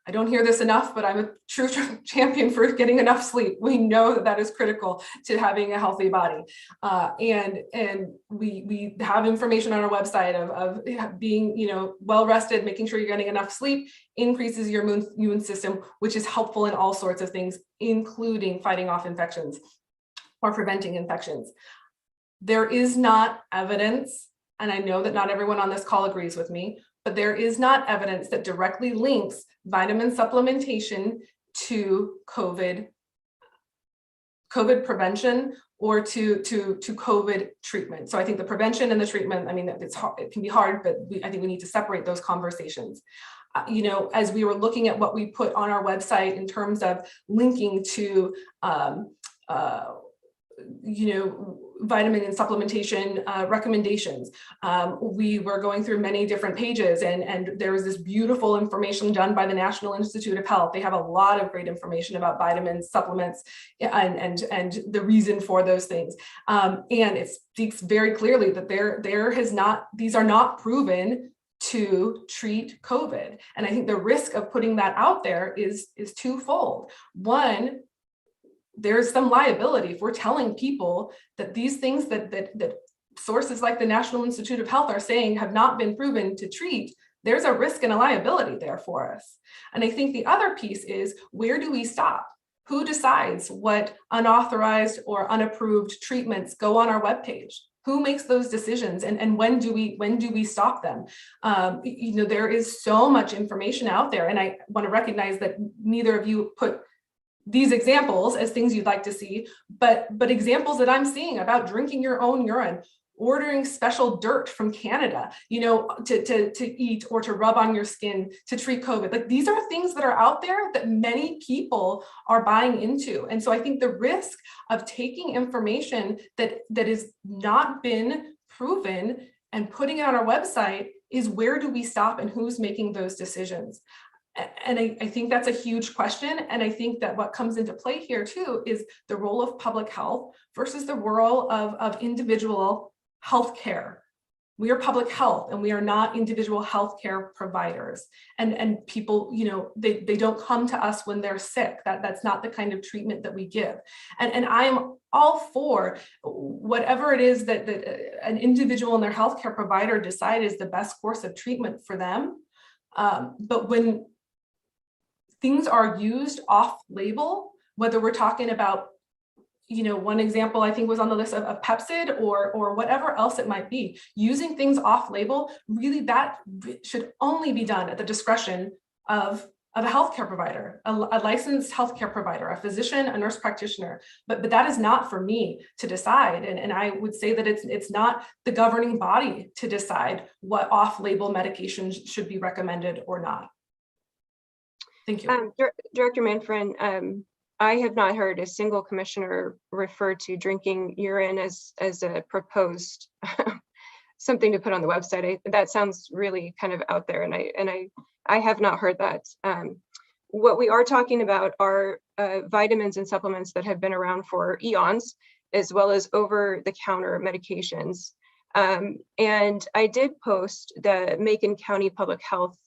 I don't hear this enough, but I'm a true champion for getting enough sleep. We know that is critical to having a healthy body. And we have information on our website of being, you know, well rested, making sure you're getting enough sleep increases your immune system, which is helpful in all sorts of things, including fighting off infections or preventing infections. There is not evidence, and I know that not everyone on this call agrees with me, but there is not evidence that directly links vitamin supplementation to COVID prevention or to COVID treatment. So I think the prevention and the treatment, I mean, it can be hard, but I think we need to separate those conversations. You know, as we were looking at what we put on our website in terms of linking to, you know, vitamin and supplementation recommendations. We were going through many different pages, and there was this beautiful information done by the National Institute of Health. They have a lot of great information about vitamins, supplements, and the reason for those things. And it speaks very clearly that these are not proven to treat COVID. And I think the risk of putting that out there is twofold. One, there's some liability if we're telling people that these things that sources like the National Institute of Health are saying have not been proven to treat, there's a risk and a liability there for us. And I think the other piece is, where do we stop? Who decides what unauthorized or unapproved treatments go on our webpage? Who makes those decisions, and when do we stop them? There is so much information out there, and I want to recognize that neither of you put these examples as things you'd like to see, but examples that I'm seeing about drinking your own urine, ordering special dirt from Canada, to eat or to rub on your skin to treat COVID. Like, these are things that are out there that many people are buying into. And so I think the risk of taking information that has not been proven and putting it on our website is, where do we stop and who's making those decisions? And I think that's a huge question. And I think that what comes into play here too is the role of public health versus the role of individual healthcare. We are public health and we are not individual healthcare providers. And people, they don't come to us when they're sick. That's not the kind of treatment that we give. And I'm all for whatever it is that an individual and their healthcare provider decide is the best course of treatment for them. But when things are used off-label, whether we're talking about, one example I think was on the list of Pepcid or whatever else it might be, using things off-label, really that should only be done at the discretion of a healthcare provider, a licensed healthcare provider, a physician, a nurse practitioner. But that is not for me to decide. And I would say that it's not the governing body to decide what off-label medications should be recommended or not. Thank you. Director Manfred, I have not heard a single commissioner refer to drinking urine as a proposed something to put on the website. That sounds really kind of out there, and I have not heard that. What we are talking about are vitamins and supplements that have been around for eons, as well as over-the-counter medications. And I did post the Macon County Public Health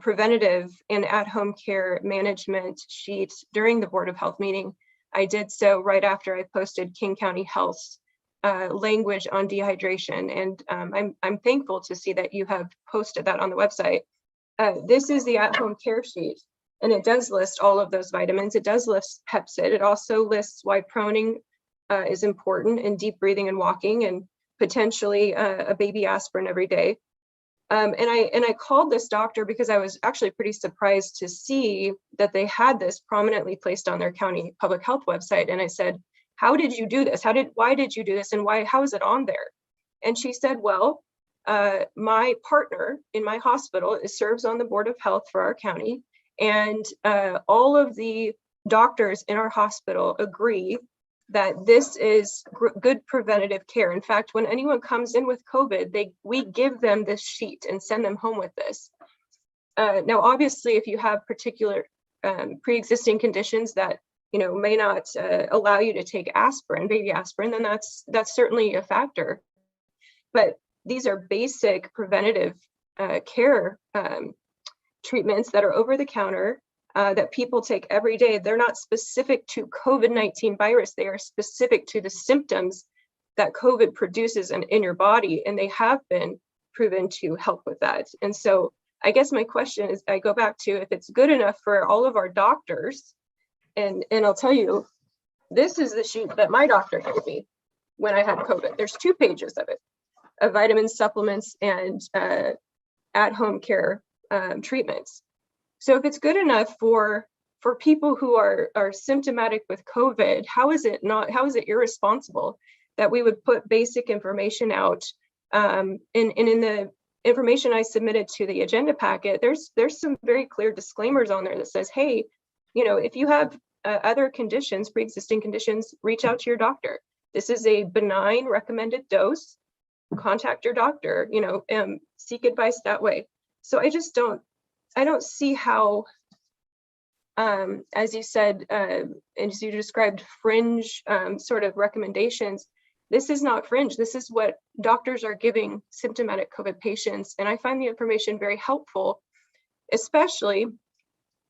preventative and at-home care management sheet during the Board of Health meeting. I did so right after I posted King County Health's language on dehydration, and I'm thankful to see that you have posted that on the website. This is the at-home care sheet, and it does list all of those vitamins. It does list Pepcid. It also lists why proning is important, and deep breathing and walking, and potentially a baby aspirin every day. And I called this doctor because I was actually pretty surprised to see that they had this prominently placed on their county public health website. And I said, how did you do this? Why did you do this? And how is it on there? And she said, well, my partner in my hospital serves on the Board of Health for our county. And all of the doctors in our hospital agree that this is good preventative care. In fact, when anyone comes in with COVID, we give them this sheet and send them home with this. Now, obviously, if you have particular pre-existing conditions that may not allow you to take aspirin, baby aspirin, then that's certainly a factor. But these are basic preventative care treatments that are over the counter, that people take every day. They're not specific to COVID-19 virus. They are specific to the symptoms that COVID produces in your body, and they have been proven to help with that. And so I guess my question is, I go back to, if it's good enough for all of our doctors, and I'll tell you, this is the sheet that my doctor gave me when I had COVID. There's 2 pages of it, of vitamins, supplements, and at-home care treatments. So if it's good enough for people who are symptomatic with COVID, how is it irresponsible that we would put basic information out? And in the information I submitted to the agenda packet, there's some very clear disclaimers on there that says, hey, if you have other conditions, pre-existing conditions, reach out to your doctor. This is a benign recommended dose. Contact your doctor, seek advice that way. So I don't see how, as you said, as you described, fringe sort of recommendations. This is not fringe. This is what doctors are giving symptomatic COVID patients. And I find the information very helpful, especially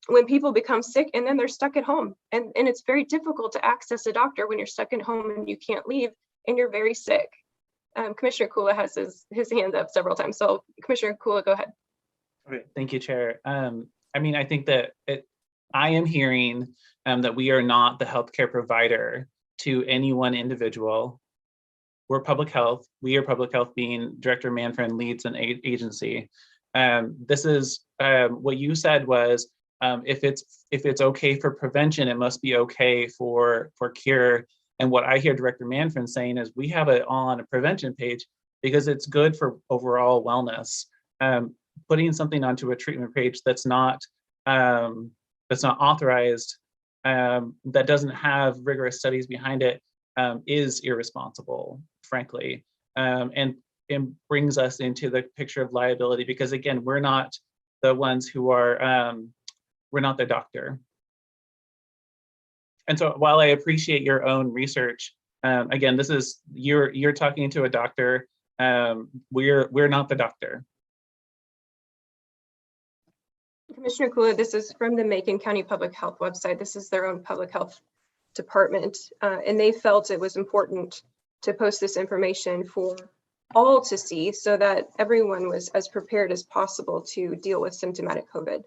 when people become sick and then they're stuck at home. And it's very difficult to access a doctor when you're stuck at home and you can't leave and you're very sick. Commissioner Kula has his hand up several times. So Commissioner Kula, go ahead. Okay, thank you, Chair. I mean, I think that I am hearing that we are not the healthcare provider to any one individual. We're public health. We are public health, being Director Manfred leads an agency. This is what you said was if it's okay for prevention, it must be okay for cure. And what I hear Director Manfred saying is we have it on a prevention page because it's good for overall wellness. Putting something onto a treatment page that's not authorized, that doesn't have rigorous studies behind it, is irresponsible, frankly, and brings us into the picture of liability because, again, we're not the ones who are, we're not the doctor. And so while I appreciate your own research, again, this is, you're talking to a doctor. We're not the doctor. Commissioner Kula, this is from the Macon County Public Health website. This is their own public health department, and they felt it was important to post this information for all to see so that everyone was as prepared as possible to deal with symptomatic COVID.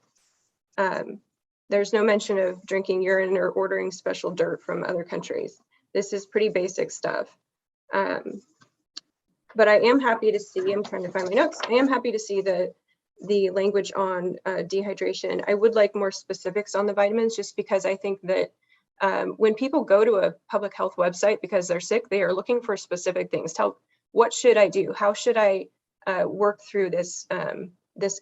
There's no mention of drinking urine or ordering special dirt from other countries. This is pretty basic stuff. But I am happy to see, I'm trying to find my notes, I am happy to see the language on dehydration. I would like more specifics on the vitamins, just because I think that when people go to a public health website because they're sick, they are looking for specific things. What should I do? How should I work through this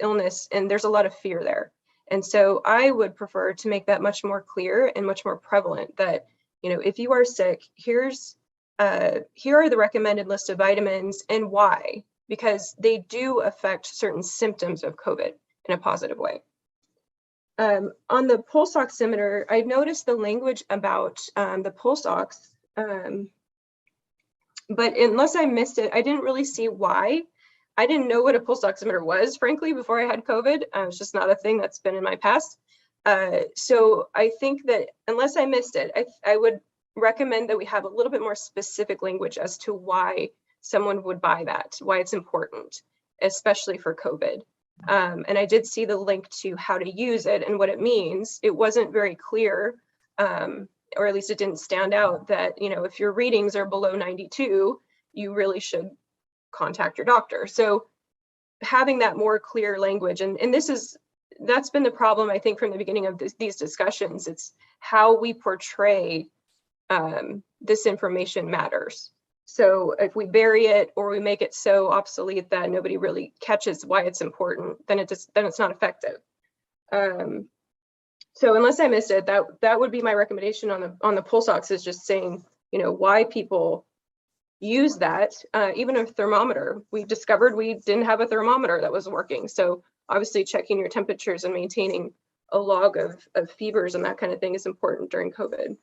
illness? And there's a lot of fear there. And so I would prefer to make that much more clear and much more prevalent that, you know, if you are sick, here are the recommended list of vitamins and why, because they do affect certain symptoms of COVID in a positive way. On the pulse oximeter, I noticed the language about the pulse ox, but unless I missed it, I didn't really see why. I didn't know what a pulse oximeter was, frankly, before I had COVID. It's just not a thing that's been in my past. So I think that unless I missed it, I would recommend that we have a little bit more specific language as to why someone would buy that, why it's important, especially for COVID. And I did see the link to how to use it and what it means. It wasn't very clear, or at least it didn't stand out that, you know, if your readings are below 92, you really should contact your doctor. So having that more clear language, and that's been the problem, I think, from the beginning of these discussions. It's how we portray this information matters. So if we bury it or we make it so obsolete that nobody really catches why it's important, then it's not effective. So unless I missed it, that would be my recommendation on the pulse ox, is just saying, you know, why people use that. Even a thermometer, we discovered we didn't have a thermometer that was working. So obviously checking your temperatures and maintaining a log of fevers and that kind of thing is important during COVID.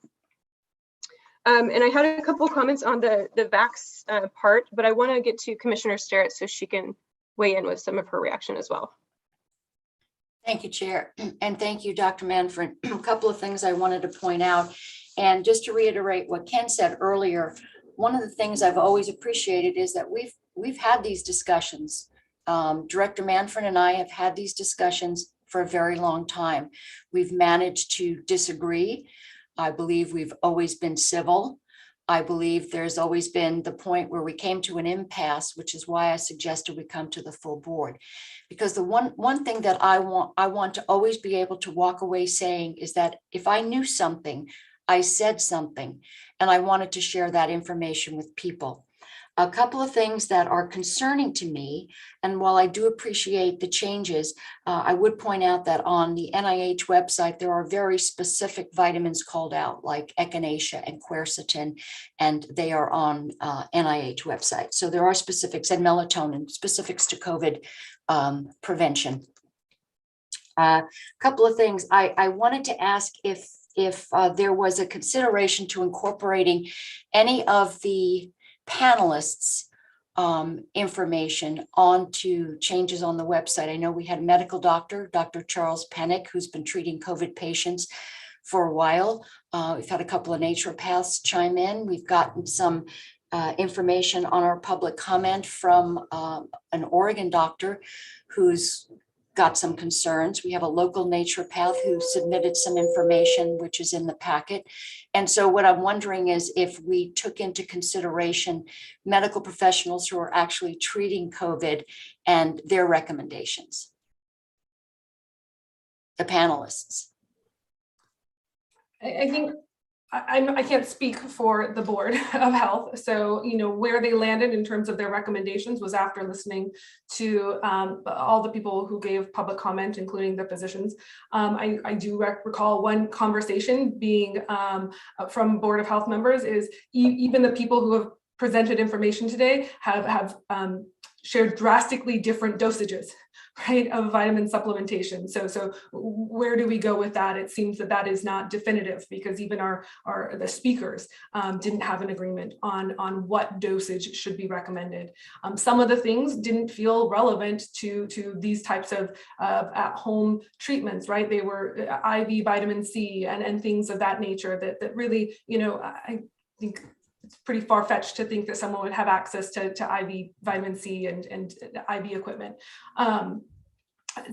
And I had a couple comments on the vax part, but I want to get to Commissioner Sterrett so she can weigh in with some of her reaction as well. Thank you, Chair. And thank you, Dr. Manfred. A couple of things I wanted to point out. And just to reiterate what Ken said earlier, one of the things I've always appreciated is that we've had these discussions. Director Manfred and I have had these discussions for a very long time. We've managed to disagree. I believe we've always been civil. I believe there's always been the point where we came to an impasse, which is why I suggested we come to the full board. Because the one thing that I want to always be able to walk away saying is that if I knew something, I said something, and I wanted to share that information with people. A couple of things that are concerning to me, and while I do appreciate the changes, I would point out that on the NIH website, there are very specific vitamins called out, like echinacea and quercetin, and they are on NIH website. So there are specifics, and melatonin, specifics to COVID prevention. A couple of things. I wanted to ask if there was a consideration to incorporating any of the panelists' information onto changes on the website. I know we had a medical doctor, Dr. Charles Pennick, who's been treating COVID patients for a while. We've had a couple of naturopaths chime in. We've gotten some information on our public comment from an Oregon doctor who's got some concerns. We have a local naturopath who submitted some information, which is in the packet. And so what I'm wondering is if we took into consideration medical professionals who are actually treating COVID and their recommendations. The panelists. I think I can't speak for the Board of Health. So, where they landed in terms of their recommendations was after listening to all the people who gave public comment, including the physicians. I do recall one conversation being from Board of Health members is even the people who have presented information today have shared drastically different dosages, right, of vitamin supplementation. So where do we go with that? It seems that is not definitive because even the speakers didn't have an agreement on what dosage should be recommended. Some of the things didn't feel relevant to these types of at-home treatments, right? They were IV vitamin C and things of that nature that really, I think it's pretty far-fetched to think that someone would have access to IV vitamin C and IV equipment.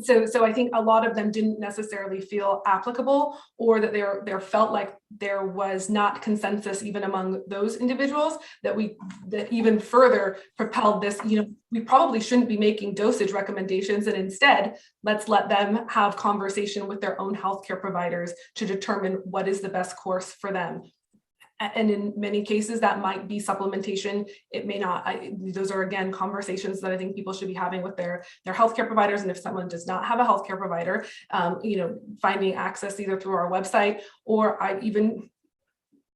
So I think a lot of them didn't necessarily feel applicable, or that there felt like there was not consensus even among those individuals that even further propelled this. We probably shouldn't be making dosage recommendations, and instead let's let them have conversation with their own healthcare providers to determine what is the best course for them. And in many cases, that might be supplementation. It may not. Those are, again, conversations that I think people should be having with their healthcare providers. And if someone does not have a healthcare provider, finding access either through our website or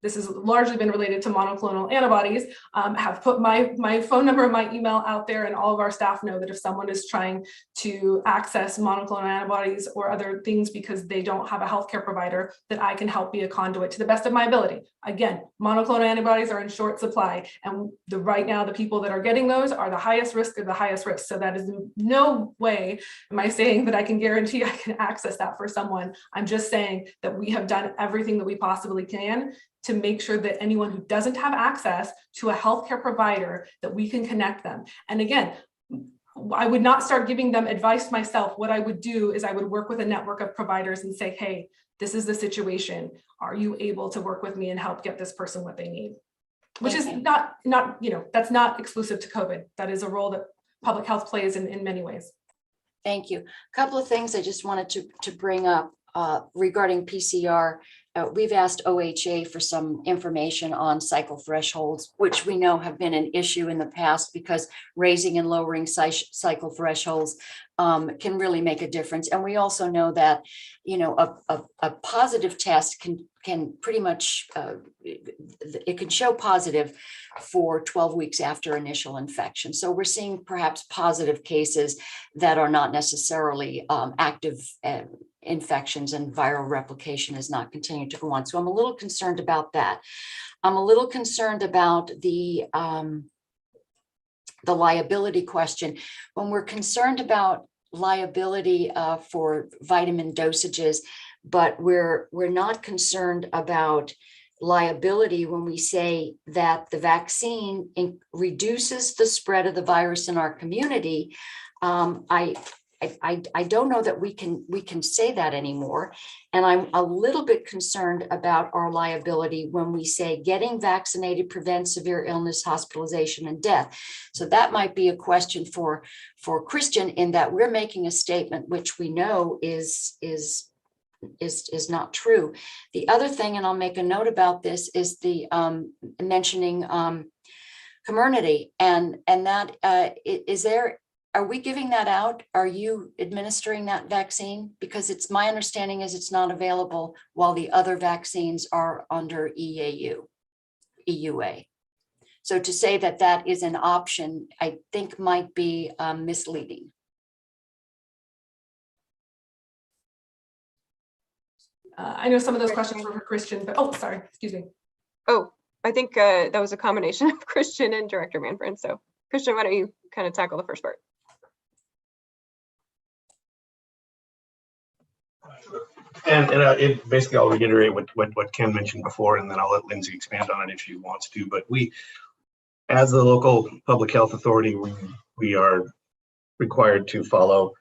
this has largely been related to monoclonal antibodies, have put my phone number and my email out there, and all of our staff know that if someone is trying to access monoclonal antibodies or other things because they don't have a healthcare provider, that I can help be a conduit to the best of my ability. Again, monoclonal antibodies are in short supply, and right now the people that are getting those are the highest risk of the highest risk. So that is in no way am I saying that I can guarantee I can access that for someone. I'm just saying that we have done everything that we possibly can to make sure that anyone who doesn't have access to a healthcare provider, that we can connect them. And again, I would not start giving them advice myself. What I would do is I would work with a network of providers and say, hey, this is the situation. Are you able to work with me and help get this person what they need? Which is not, that's not exclusive to COVID. That is a role that public health plays in many ways. Thank you. A couple of things I just wanted to bring up regarding PCR. We've asked OHA for some information on cycle thresholds, which we know have been an issue in the past because raising and lowering cycle thresholds can really make a difference. And we also know that, a positive test can pretty much, it can show positive for 12 weeks after initial infection. So we're seeing perhaps positive cases that are not necessarily active infections, and viral replication is not continuing to go on. So I'm a little concerned about that. I'm a little concerned about the liability question. When we're concerned about liability for vitamin dosages, but we're not concerned about liability when we say that the vaccine reduces the spread of the virus in our community. I don't know that we can say that anymore. And I'm a little bit concerned about our liability when we say getting vaccinated prevents severe illness, hospitalization, and death. So that might be a question for Christian, in that we're making a statement which we know is not true. The other thing, and I'll make a note about this, is the mentioning Comirnaty, and that are we giving that out? Are you administering that vaccine? Because it's my understanding is it's not available while the other vaccines are under EUA. So to say that that is an option, I think might be misleading. I know some of those questions were for Christian, but sorry, excuse me. Oh, I think that was a combination of Christian and Director Manfred. So Christian, why don't you kind of tackle the first part? And basically, I'll reiterate what Ken mentioned before, and then I'll let Lindsay expand on it if she wants to. But as the local public health authority, we are required to follow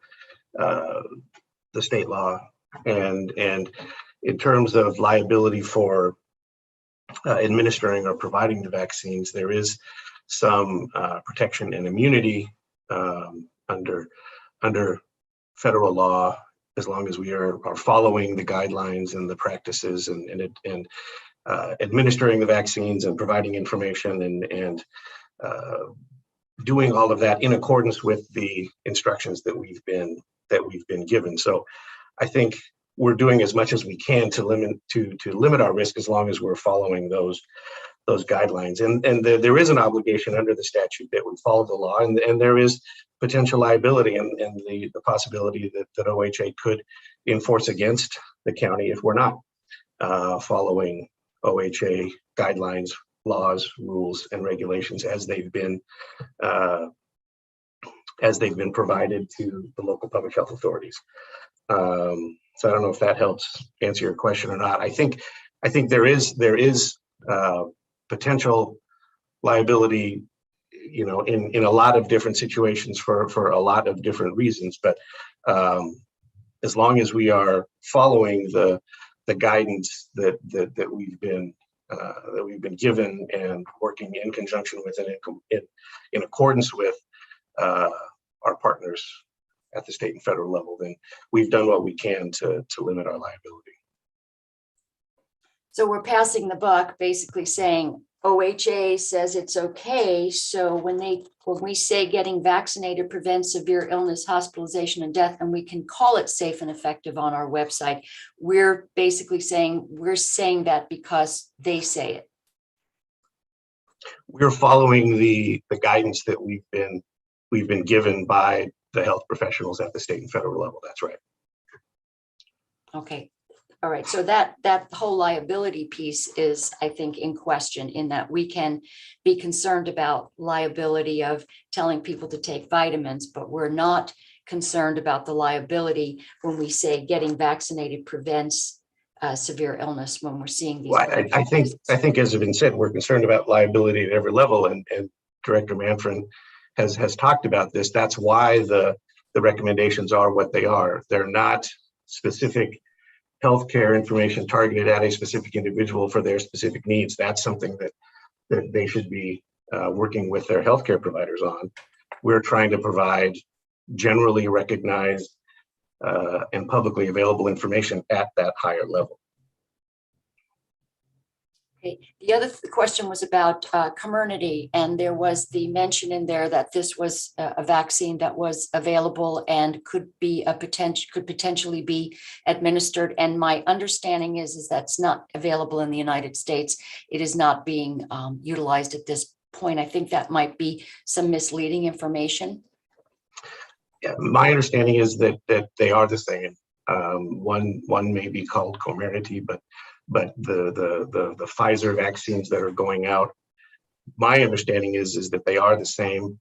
the state law, and in terms of liability for administering or providing the vaccines, there is some protection and immunity under federal law, as long as we are following the guidelines and the practices and administering the vaccines and providing information and doing all of that in accordance with the instructions that we've been given. So I think we're doing as much as we can to limit our risk, as long as we're following those guidelines. And there is an obligation under the statute that we follow the law, and there is potential liability and the possibility that OHA could enforce against the county if we're not following OHA guidelines, laws, rules, and regulations as they've been provided to the local public health authorities. So I don't know if that helps answer your question or not. I think there is potential liability, in a lot of different situations for a lot of different reasons. But as long as we are following the guidance that we've been given and working in conjunction with and in accordance with our partners at the state and federal level, then we've done what we can to limit our liability. So we're passing the buck, basically saying OHA says it's okay. So when we say getting vaccinated prevents severe illness, hospitalization, and death, and we can call it safe and effective on our website, we're basically saying that because they say it. We're following the guidance that we've been given by the health professionals at the state and federal level. That's right. Okay. All right. So that whole liability piece is, I think, in question, in that we can be concerned about liability of telling people to take vitamins, but we're not concerned about the liability when we say getting vaccinated prevents severe illness, when we're seeing these. Well, I think as has been said, we're concerned about liability at every level, and Director Manfred has talked about this. That's why the recommendations are what they are. They're not specific healthcare information targeted at a specific individual for their specific needs. That's something that they should be working with their healthcare providers on. We're trying to provide generally recognized and publicly available information at that higher level. Okay. The other question was about Comirnaty, and there was the mention in there that this was a vaccine that was available and could potentially be administered. And my understanding is that's not available in the United States. It is not being utilized at this point. I think that might be some misleading information. Yeah, my understanding is that they are the same. One may be called Comirnaty, but the Pfizer vaccines that are going out, my understanding is that they are the same.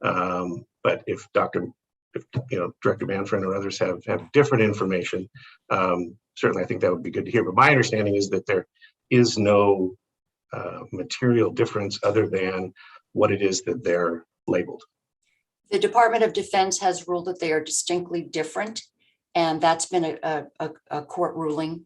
But if Director Manfred or others have different information, certainly I think that would be good to hear. But my understanding is that there is no material difference other than what it is that they're labeled. The Department of Defense has ruled that they are distinctly different, and that's been a court ruling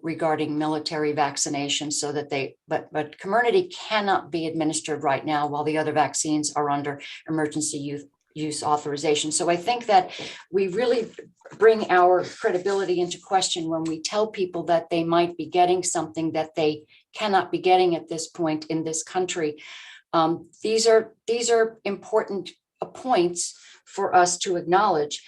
regarding military vaccination, so that but Comirnaty cannot be administered right now while the other vaccines are under emergency use authorization. So I think that we really bring our credibility into question when we tell people that they might be getting something that they cannot be getting at this point in this country. These are important points for us to acknowledge.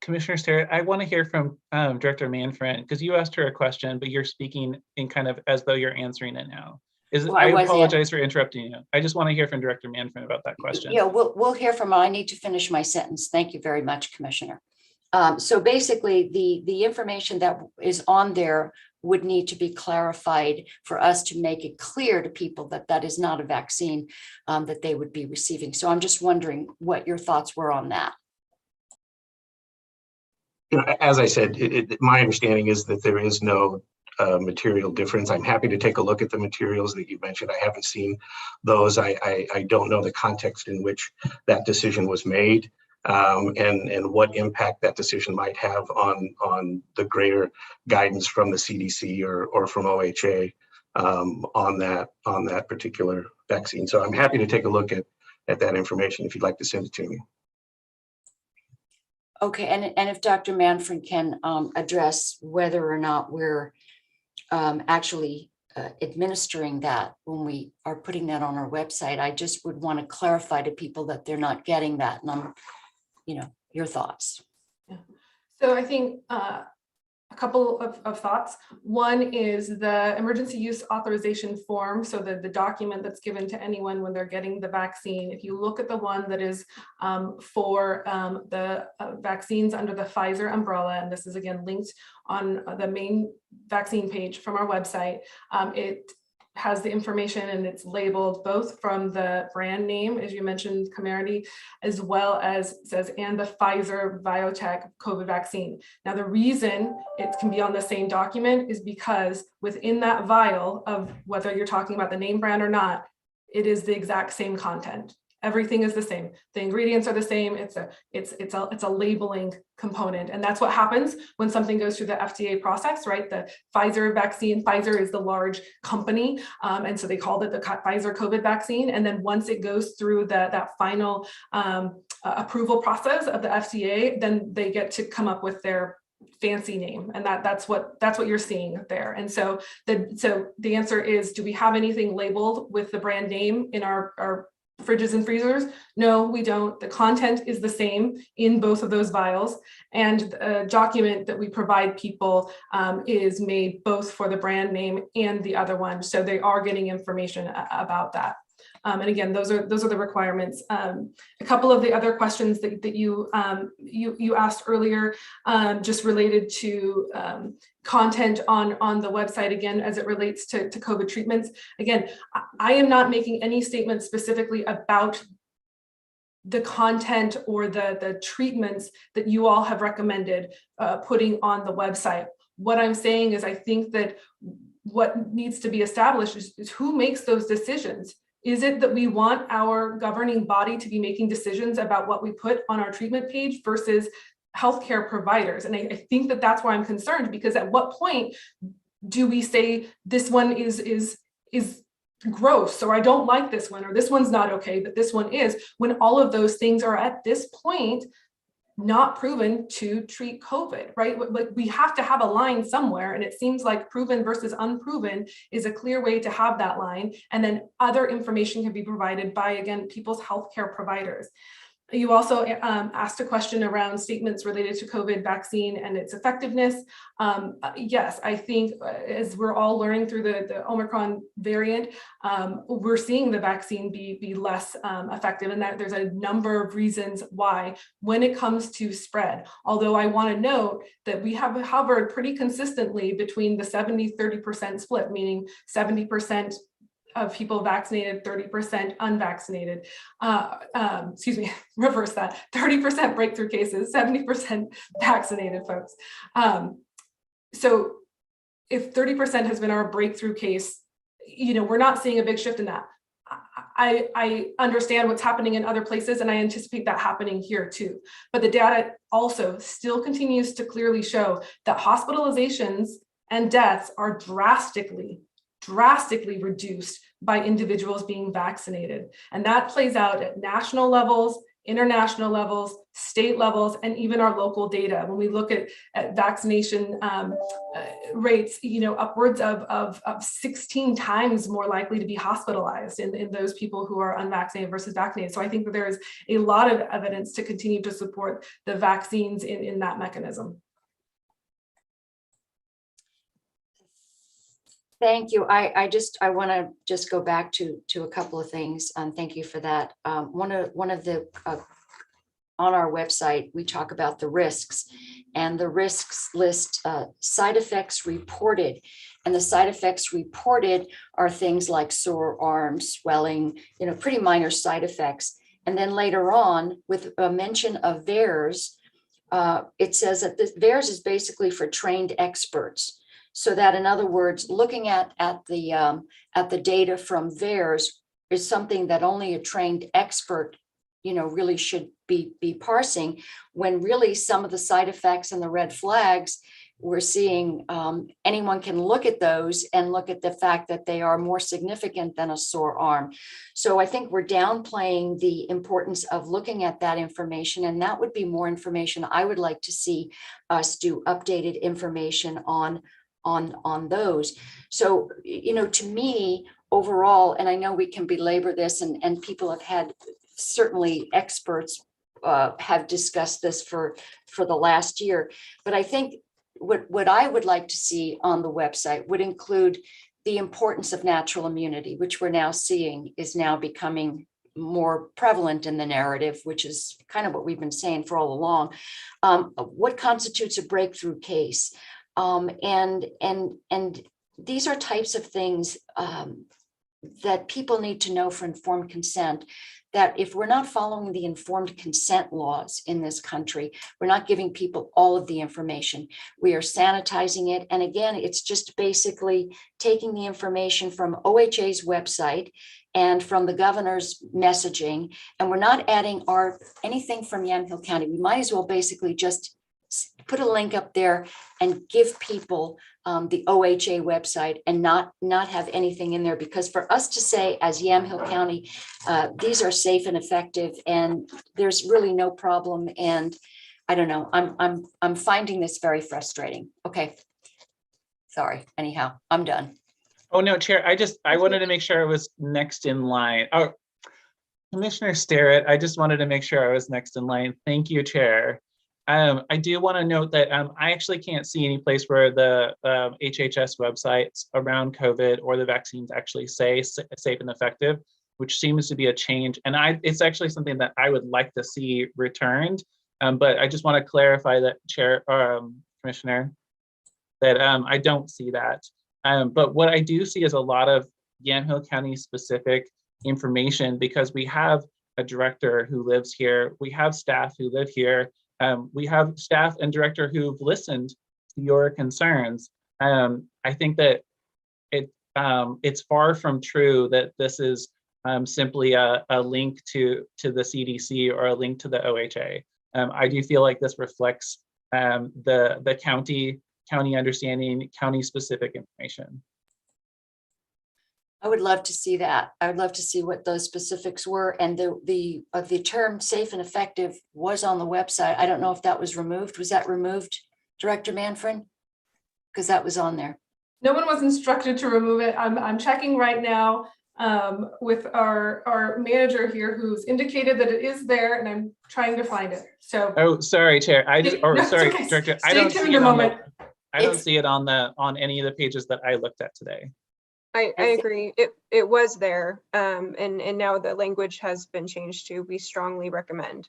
Commissioner Sterrett, I want to hear from Director Manfred, because you asked her a question, but you're speaking in kind of as though you're answering it now. I apologize for interrupting you. I just want to hear from Director Manfred about that question. Yeah, we'll hear from her. I need to finish my sentence. Thank you very much, Commissioner. So basically, the information that is on there would need to be clarified for us to make it clear to people that that is not a vaccine that they would be receiving. So I'm just wondering what your thoughts were on that. As I said, my understanding is that there is no material difference. I'm happy to take a look at the materials that you mentioned. I haven't seen those. I don't know the context in which that decision was made, and what impact that decision might have on the greater guidance from the CDC or from OHA on that particular vaccine. So I'm happy to take a look at that information if you'd like to send it to me. Okay, and if Dr. Manfred can address whether or not we're actually administering that when we are putting that on our website, I just would want to clarify to people that they're not getting that. And your thoughts. Yeah. So I think a couple of thoughts. One is the emergency use authorization form. So the document that's given to anyone when they're getting the vaccine. If you look at the one that is for the vaccines under the Pfizer umbrella, and this is again linked on the main vaccine page from our website, it has the information and it's labeled both from the brand name, as you mentioned, Comirnaty, as well as says, and the Pfizer biotech COVID vaccine. Now, the reason it can be on the same document is because within that vial of whether you're talking about the name brand or not, it is the exact same content. Everything is the same. The ingredients are the same. It's a labeling component. And that's what happens when something goes through the FDA process, right? The Pfizer vaccine, Pfizer is the large company. And so they called it the Pfizer COVID vaccine. And then once it goes through that final approval process of the FDA, then they get to come up with their fancy name, and that's what you're seeing there. And so the answer is, do we have anything labeled with the brand name in our fridges and freezers? No, we don't. The content is the same in both of those vials, and the document that we provide people is made both for the brand name and the other one, so they are getting information about that. And again, those are the requirements. A couple of the other questions that you asked earlier, just related to content on the website, again, as it relates to COVID treatments. Again, I am not making any statements specifically about the content or the treatments that you all have recommended putting on the website. What I'm saying is, I think that what needs to be established is who makes those decisions. Is it that we want our governing body to be making decisions about what we put on our treatment page versus healthcare providers? And I think that that's why I'm concerned, because at what point do we say this one is gross, or I don't like this one, or this one's not okay, but this one is, when all of those things are at this point not proven to treat COVID, right? Like, we have to have a line somewhere, and it seems like proven versus unproven is a clear way to have that line. And then other information can be provided by, again, people's healthcare providers. You also asked a question around statements related to COVID vaccine and its effectiveness. Yes, I think as we're all learning through the Omicron variant, we're seeing the vaccine be less effective, and that there's a number of reasons why when it comes to spread. Although I want to note that we have hovered pretty consistently between the 70-30% split, meaning 70% of people vaccinated, 30% unvaccinated. Excuse me, reverse that. 30% breakthrough cases, 70% vaccinated folks. So if 30% has been our breakthrough case, we're not seeing a big shift in that. I understand what's happening in other places, and I anticipate that happening here too. But the data also still continues to clearly show that hospitalizations and deaths are drastically reduced by individuals being vaccinated. And that plays out at national levels, international levels, state levels, and even our local data. When we look at vaccination rates, upwards of 16 times more likely to be hospitalized in those people who are unvaccinated versus vaccinated. So I think that there is a lot of evidence to continue to support the vaccines in that mechanism. Thank you. I want to just go back to a couple of things. Thank you for that. One of the on our website, we talk about the risks, and the risks list side effects reported. And the side effects reported are things like sore arms, swelling, pretty minor side effects. And then later on, with a mention of VAERS, it says that this VAERS is basically for trained experts. So that, in other words, looking at the data from VAERS is something that only a trained expert, really should be parsing, when really some of the side effects and the red flags we're seeing, anyone can look at those and look at the fact that they are more significant than a sore arm. So I think we're downplaying the importance of looking at that information, and that would be more information I would like to see us do updated information on those. So, to me, overall, and I know we can belabor this, and people have had, certainly experts have discussed this for the last year, but I think what I would like to see on the website would include the importance of natural immunity, which we're now seeing is now becoming more prevalent in the narrative, which is kind of what we've been saying for all along. What constitutes a breakthrough case? And these are types of things that people need to know for informed consent, that if we're not following the informed consent laws in this country, we're not giving people all of the information. We are sanitizing it. And again, it's just basically taking the information from OHA's website and from the governor's messaging, and we're not adding anything from Yamhill County. We might as well basically just put a link up there and give people the OHA website and not have anything in there, because for us to say as Yamhill County, these are safe and effective and there's really no problem. And I don't know, I'm finding this very frustrating. Okay. Sorry. Anyhow, I'm done. Oh, no, Chair, I wanted to make sure I was next in line. Oh, Commissioner Starrett, I just wanted to make sure I was next in line. Thank you, Chair. I do want to note that I actually can't see any place where the HHS websites around COVID or the vaccines actually say safe and effective, which seems to be a change. And it's actually something that I would like to see returned. But I just want to clarify that, Chair, Commissioner, that I don't see that. But what I do see is a lot of Yamhill County specific information, because we have a director who lives here. We have staff who live here. We have staff and director who've listened to your concerns. I think that it's far from true that this is simply a link to the CDC or a link to the OHA. I do feel like this reflects the county understanding, county specific information. I would love to see that. I would love to see what those specifics were. And the term safe and effective was on the website. I don't know if that was removed. Was that removed, Director Manfred? Because that was on there. No one was instructed to remove it. I'm checking right now with our manager here, who's indicated that it is there, and I'm trying to find it. So. Oh, sorry, Chair. Sorry, okay. Director. I don't see it I don't see it on any of the pages that I looked at today. I agree. It was there, and now the language has been changed to, we strongly recommend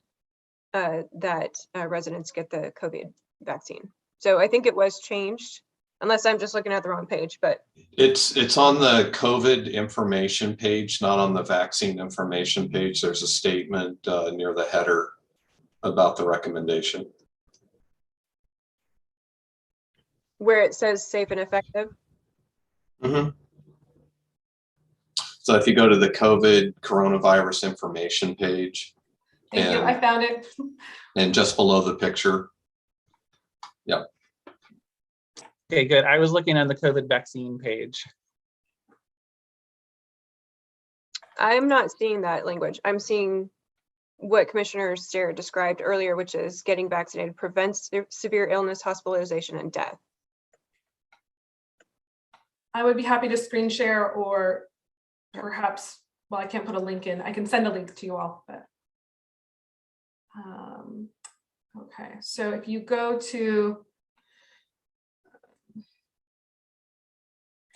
that residents get the COVID vaccine. So I think it was changed, unless I'm just looking at the wrong page, but. It's on the COVID information page, not on the vaccine information page. There's a statement near the header about the recommendation. Where it says safe and effective? Mm-hmm. So if you go to the COVID coronavirus information page. Thank you, I found it. And just below the picture. Yep. Okay, good. I was looking on the COVID vaccine page. I'm not seeing that language. I'm seeing what Commissioner Starrett described earlier, which is getting vaccinated prevents severe illness, hospitalization, and death. I would be happy to screen share, or perhaps, well, I can't put a link in. I can send a link to you all, but. Okay, so if you go to,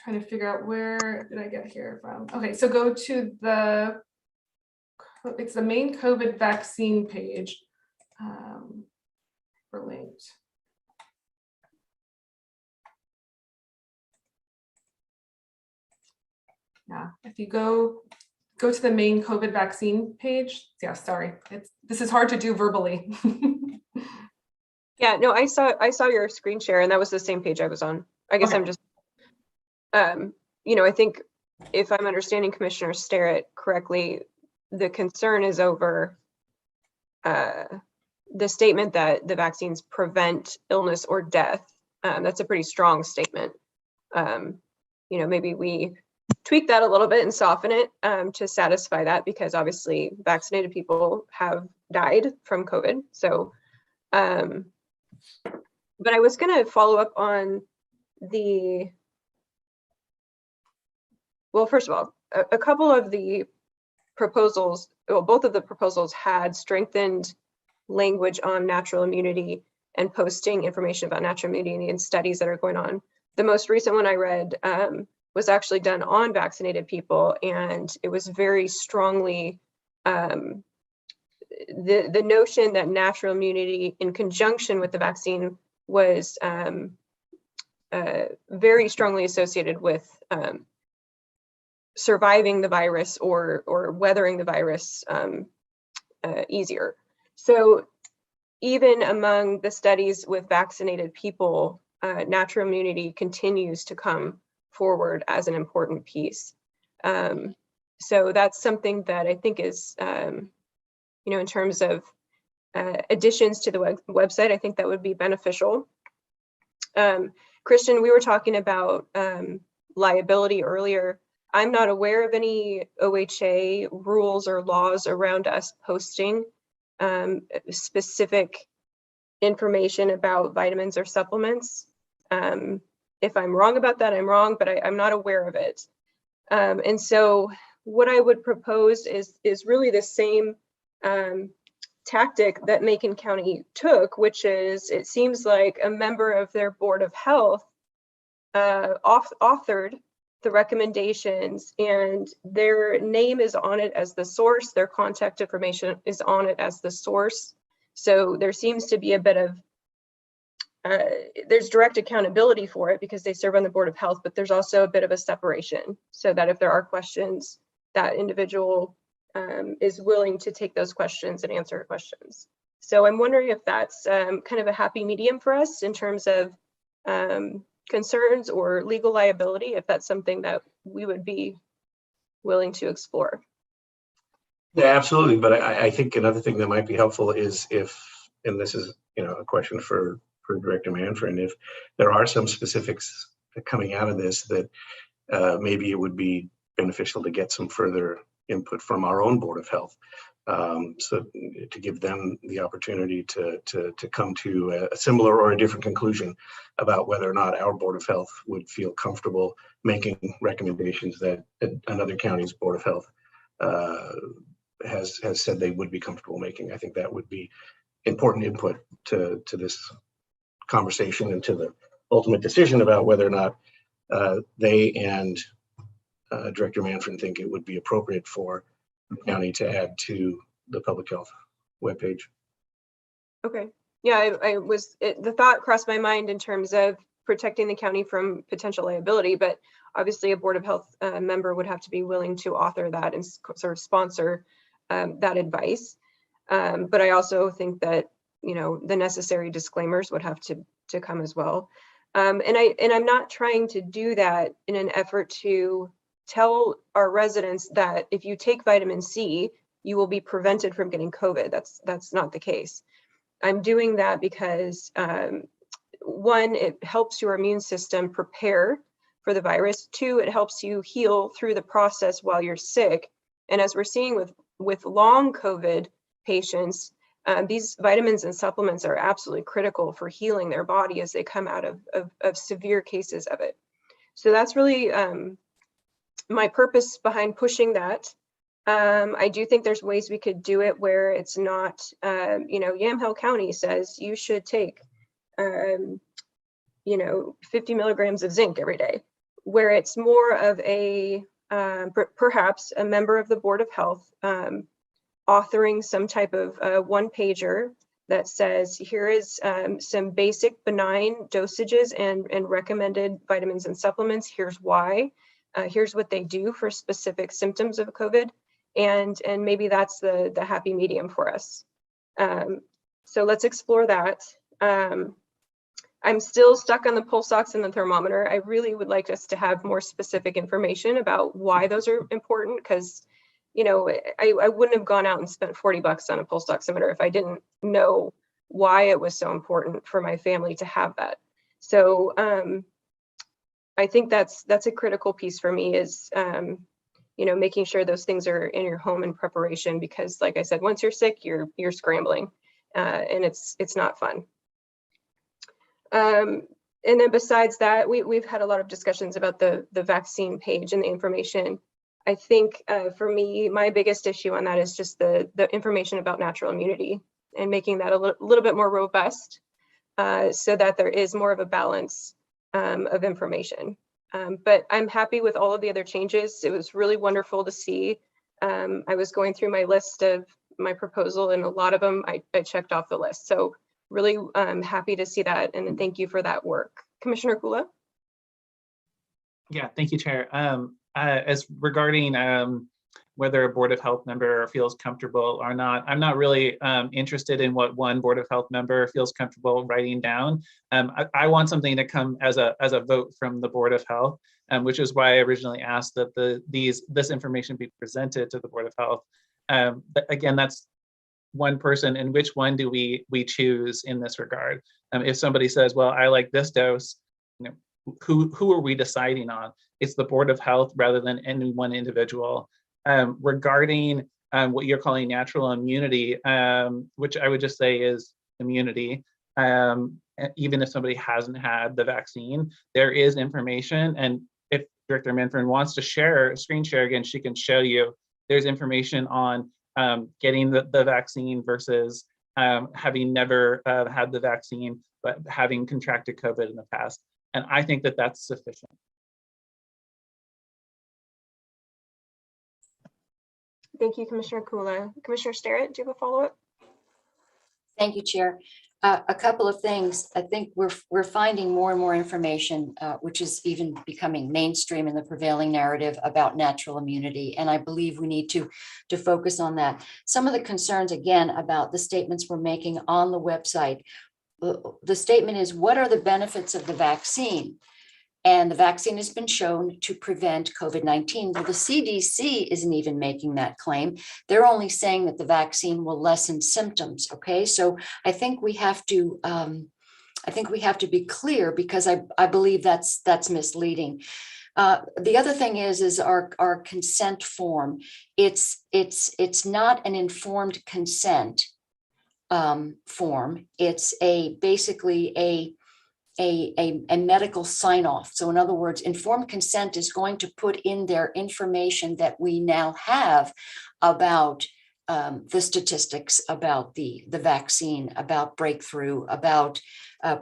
trying to figure out where did I get here from? Okay, so go to it's the main COVID vaccine page for linked. Yeah, if you go to the main COVID vaccine page. Yeah, sorry, this is hard to do verbally. Yeah, no, I saw your screen share, and that was the same page I was on. I guess Okay. I'm just, I think if I'm understanding Commissioner Starrett correctly, the concern is over the statement that the vaccines prevent illness or death. That's a pretty strong statement. Maybe we tweak that a little bit and soften it to satisfy that, because obviously vaccinated people have died from COVID. So, but I was going to follow up on well, first of all, a couple of the proposals, well, both of the proposals had strengthened language on natural immunity and posting information about natural immunity and studies that are going on. The most recent one I read was actually done on vaccinated people, and it was very strongly the notion that natural immunity in conjunction with the vaccine was very strongly associated with surviving the virus or weathering the virus easier. So even among the studies with vaccinated people, natural immunity continues to come forward as an important piece. So that's something that I think is, in terms of additions to the website, I think that would be beneficial. Christian, we were talking about liability earlier. I'm not aware of any OHA rules or laws around us posting specific information about vitamins or supplements. If I'm wrong about that, I'm wrong, but I'm not aware of it. And so what I would propose is really the same tactic that Macon County took, which is, it seems like a member of their Board of Health authored the recommendations, and their name is on it as the source, their contact information is on it as the source. So there seems to be a bit of, there's direct accountability for it because they serve on the Board of Health, but there's also a bit of a separation so that if there are questions, that individual is willing to take those questions and answer questions. So I'm wondering if that's kind of a happy medium for us in terms of concerns or legal liability, if that's something that we would be willing to explore. Yeah, absolutely. But I think another thing that might be helpful is if, and this is, a question for Director Manfred, if there are some specifics coming out of this that maybe it would be beneficial to get some further input from our own Board of Health. So to give them the opportunity to come to a similar or a different conclusion about whether or not our Board of Health would feel comfortable making recommendations that another county's Board of Health has said they would be comfortable making. I think that would be important input to this conversation and to the ultimate decision about whether or not they and Director Manfred think it would be appropriate for the county to add to the public health webpage. Okay. Yeah, the thought crossed my mind in terms of protecting the county from potential liability, but obviously a Board of Health member would have to be willing to author that and sort of sponsor that advice. But I also think that, the necessary disclaimers would have to come as well. And I'm not trying to do that in an effort to tell our residents that if you take vitamin C, you will be prevented from getting COVID. That's not the case. I'm doing that because one, it helps your immune system prepare for the virus. Two, it helps you heal through the process while you're sick. And as we're seeing with long COVID patients, these vitamins and supplements are absolutely critical for healing their body as they come out of severe cases of it. So that's really my purpose behind pushing that. I do think there's ways we could do it where it's not, Yamhill County says you should take, 50 milligrams of zinc every day, where it's more of a, perhaps a member of the Board of Health authoring some type of one pager that says, here is some basic benign dosages and recommended vitamins and supplements. Here's why. Here's what they do for specific symptoms of COVID. And maybe that's the happy medium for us. So let's explore that. I'm still stuck on the pulse ox and the thermometer. I really would like us to have more specific information about why those are important, because, you know, I wouldn't have gone out and spent $40 on a pulse oximeter if I didn't know why it was so important for my family to have that. So I think that's a critical piece for me, is you know, making sure those things are in your home in preparation, because like I said, once you're sick, you're scrambling, and it's not fun. And then besides that, we've had a lot of discussions about the vaccine page and the information. I think for me, my biggest issue on that is just the information about natural immunity, and making that a little bit more robust, so that there is more of a balance of information. But I'm happy with all of the other changes. It was really wonderful to see. I was going through my list of my proposal, and a lot of them I checked off the list. So really happy to see that, and thank you for that work. Commissioner Kula? Yeah, thank you, Chair. As regarding whether a Board of Health member feels comfortable or not, I'm not really interested in what one Board of Health member feels comfortable writing down. I want something to come as a vote from the Board of Health, which is why I originally asked that this information be presented to the Board of Health. But again, that's one person, and which one do we choose in this regard? If somebody says, well, I like this dose, you know, who are we deciding on? It's the Board of Health rather than any one individual. Regarding what you're calling natural immunity, which I would just say is immunity, even if somebody hasn't had the vaccine, there is information. And if Director Manfred wants to screen share again, she can show you there's information on getting the vaccine versus having never had the vaccine, but having contracted COVID in the past. And I think that that's sufficient. Thank you, Commissioner Kula. Commissioner Sterrett, do you have a follow-up? Thank you, Chair. A couple of things. I think we're finding more and more information, which is even becoming mainstream in the prevailing narrative about natural immunity. And I believe we need to focus on that. Some of the concerns, again, about the statements we're making on the website. The statement is, what are the benefits of the vaccine? And the vaccine has been shown to prevent COVID-19. Well, the CDC isn't even making that claim. They're only saying that the vaccine will lessen symptoms. Okay, so I think we have to be clear, because I believe that's misleading. The other thing is our consent form. It's not an informed consent form. It's basically a medical sign off. So in other words, informed consent is going to put in their information that we now have about the statistics about the vaccine, about breakthrough, about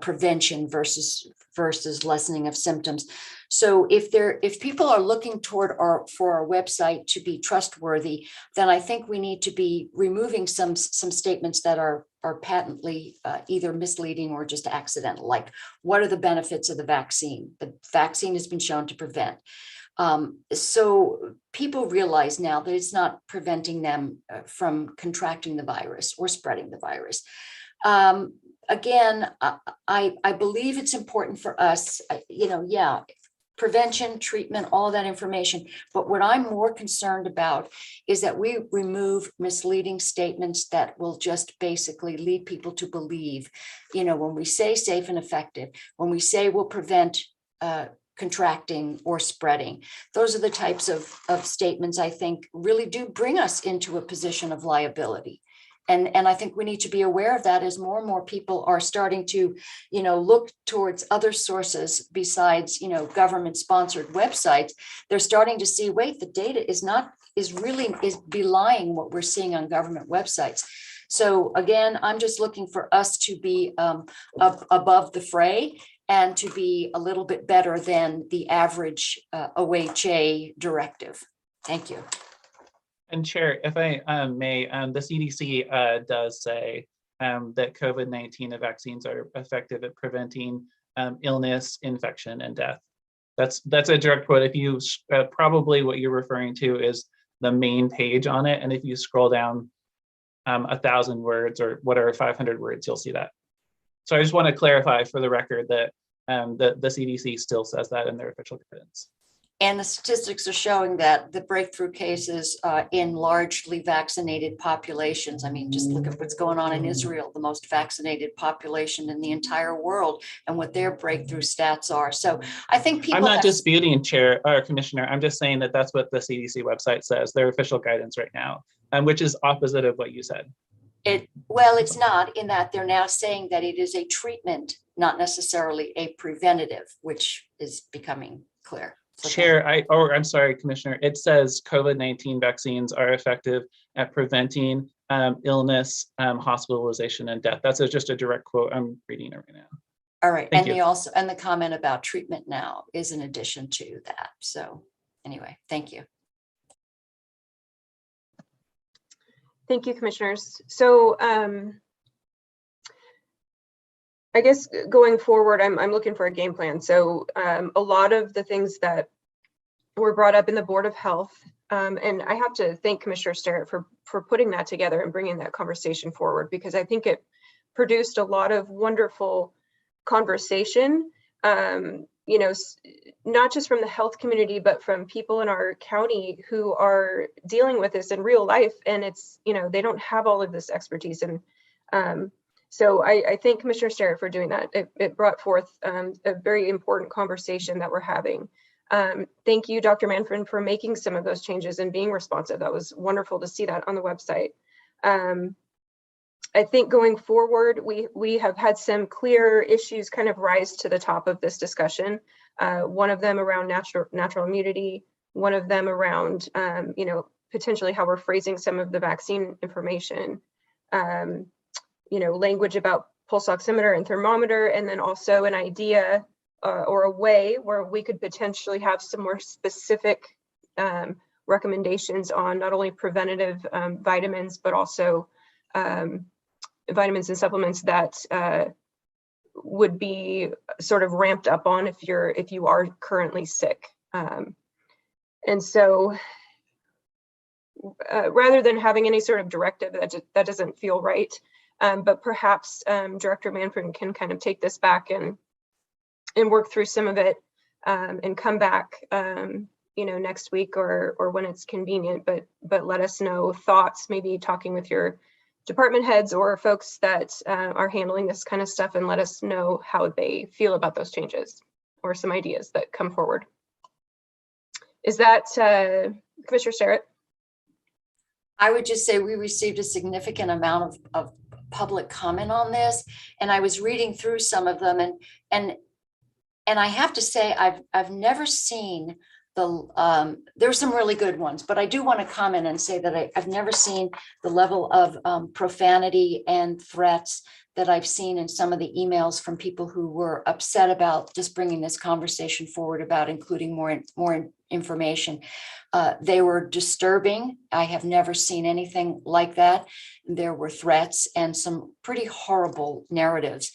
prevention versus lessening of symptoms. So if people are looking for our website to be trustworthy, then I think we need to be removing some statements that are patently either misleading or just accidental. Like, what are the benefits of the vaccine? The vaccine has been shown to prevent. So people realize now that it's not preventing them from contracting the virus or spreading the virus. Again, I believe it's important for us, prevention, treatment, all of that information. But what I'm more concerned about is that we remove misleading statements that will just basically lead people to believe, when we say safe and effective, when we say we'll prevent contracting or spreading, those are the types of statements I think really do bring us into a position of liability. And I think we need to be aware of that as more and more people are starting to, look towards other sources besides, government sponsored websites. They're starting to see, wait, the data is belying what we're seeing on government websites. So again, I'm just looking for us to be above the fray and to be a little bit better than the average OHA directive. Thank you. And Chair, if I may, the CDC does say that COVID-19 vaccines are effective at preventing illness, infection, and death. That's a direct quote. If you probably what you're referring to is the main page on it, and if you scroll down 1,000 words or whatever 500 words, you'll see that. So I just want to clarify for the record that the CDC still says that in their official guidance. And the statistics are showing that the breakthrough cases in largely vaccinated populations, I mean, just look at what's going on in Israel, the most vaccinated population in the entire world, and what their breakthrough stats are. So I think people I'm not have- disputing, Chair or Commissioner. I'm just saying that that's what the CDC website says, their official guidance right now, which is opposite of what you said. Well, it's not, in that they're now saying that it is a treatment, not necessarily a preventative, which is becoming clear. So Chair, I'm sorry, Commissioner, it says COVID-19 vaccines are effective at preventing illness, hospitalization, and death. That's just a direct quote. I'm reading it right now. all right, Thank and you. the comment about treatment now is in addition to that. So anyway, thank you. Thank you, commissioners. So I guess going forward, I'm looking for a game plan. So a lot of the things that were brought up in the Board of Health, and I have to thank Commissioner Sterrett for putting that together and bringing that conversation forward, because I think it produced a lot of wonderful conversation, you know, not just from the health community, but from people in our county who are dealing with this in real life. And it's, you know, they don't have all of this expertise. And so I thank Commissioner Sterrett for doing that. It brought forth a very important conversation that we're having. Thank you, Dr. Manfred, for making some of those changes and being responsive. That was wonderful to see that on the website. I think going forward, we have had some clear issues kind of rise to the top of this discussion. One of them around natural immunity, one of them around, you know, potentially how we're phrasing some of the vaccine information, you know, language about pulse oximeter and thermometer, and then also an idea or a way where we could potentially have some more specific recommendations on not only preventative vitamins, but also vitamins and supplements that would be sort of ramped up on if you are currently sick. And so rather than having any sort of directive, that doesn't feel right. But perhaps Director Manfred can kind of take this back and work through some of it and come back, you know, next week or when it's convenient. But let us know thoughts, maybe talking with your department heads or folks that are handling this kind of stuff, and let us know how they feel about those changes or some ideas that come forward. Is that Commissioner Sterrett? I would just say we received a significant amount of public comment on this, and I was reading through some of them, and I have to say I've never seen there's some really good ones, but I do want to comment and say that I've never seen the level of profanity and threats that I've seen in some of the emails from people who were upset about just bringing this conversation forward about including more information. They were disturbing. I have never seen anything like that. There were threats and some pretty horrible narratives.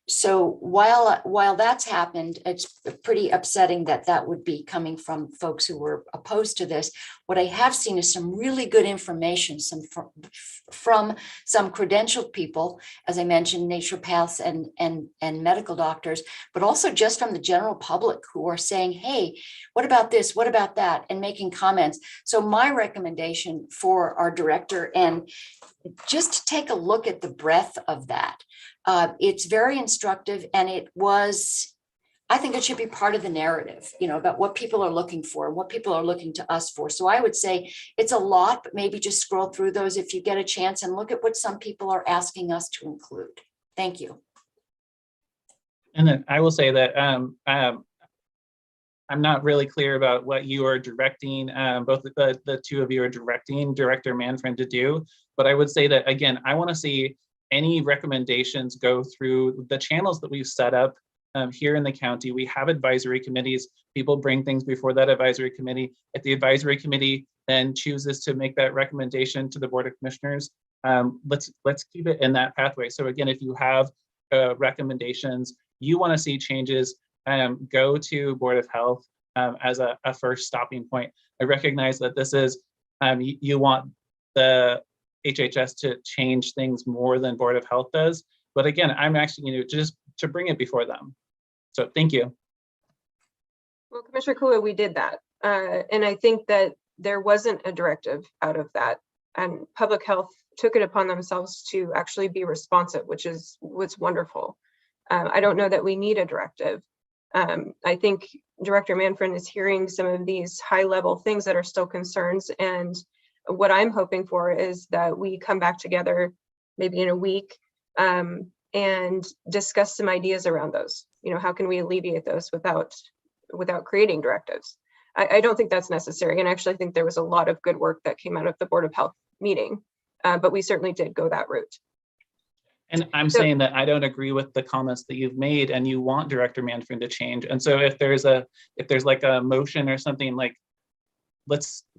So while that's happened, it's pretty upsetting that that would be coming from folks who were opposed to this. What I have seen is some really good information, from some credentialed people, as I mentioned, naturopaths and medical doctors, but also just from the general public who are saying, hey, what about this? What about that? And making comments. So my recommendation for our director, and just take a look at the breadth of that. It's very instructive, and I think it should be part of the narrative, you know, about what people are looking for and what people are looking to us for. So I would say it's a lot, but maybe just scroll through those if you get a chance and look at what some people are asking us to include. Thank you. And then I will say that I'm not really clear about what you are directing, both the two of you are directing Director Manfred to do, but I would say that, again, I want to see any recommendations go through the channels that we've set up here in the county. We have advisory committees. People bring things before that advisory committee. If the advisory committee then chooses to make that recommendation to the Board of Commissioners, let's keep it in that pathway. So again, if you have recommendations, you want to see changes, go to Board of Health as a first stopping point. I recognize that this is, you want the HHS to change things more than Board of Health does. But again, I'm asking you just to bring it before them. So thank you. Well, Commissioner Kula, we did that. And I think that there wasn't a directive out of that. And public health took it upon themselves to actually be responsive, which is what's wonderful. I don't know that we need a directive. I think Director Manfred is hearing some of these high level things that are still concerns. And what I'm hoping for is that we come back together maybe in a week and discuss some ideas around those. You know, how can we alleviate those without creating directives? I don't think that's necessary. And actually, I think there was a lot of good work that came out of the Board of Health meeting, but we certainly did go that route. And I'm saying that I don't agree with the comments that you've made, and you want Director Manfred to change. And so if there's like a motion or something, like,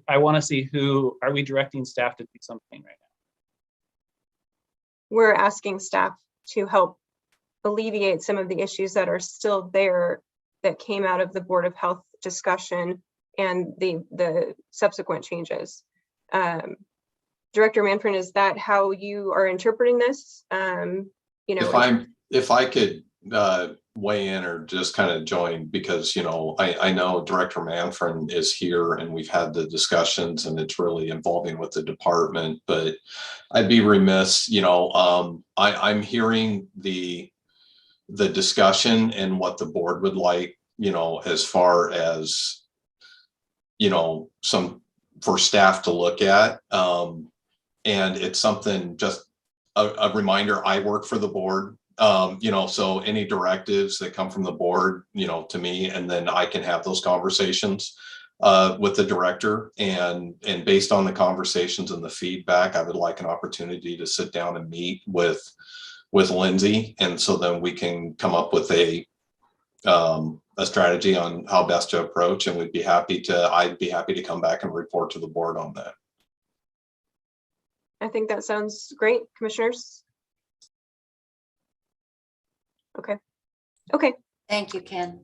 I want to see who, are we directing staff to do something right now? We're asking staff to help alleviate some of the issues that are still there that came out of the Board of Health discussion and the subsequent changes. Director Manfred, is that how you are interpreting this? You know, if I could weigh in or just kind of join, because, you know, I know Director Manfred is here and we've had the discussions and it's really involving with the department, but I'd be remiss, you know, I'm hearing the discussion and what the board would like, you know, as far as, you know, some for staff to look at. And it's something, just a reminder, I work for the board, you know, so any directives that come from the board, you know, to me, and then I can have those conversations with the director, and based on the conversations and the feedback, I would like an opportunity to sit down and meet with Lindsay. And so then we can come up with a strategy on how best to approach, and I'd be happy to come back and report to the board on that. I think that sounds great, commissioners. Okay. Thank you, Ken.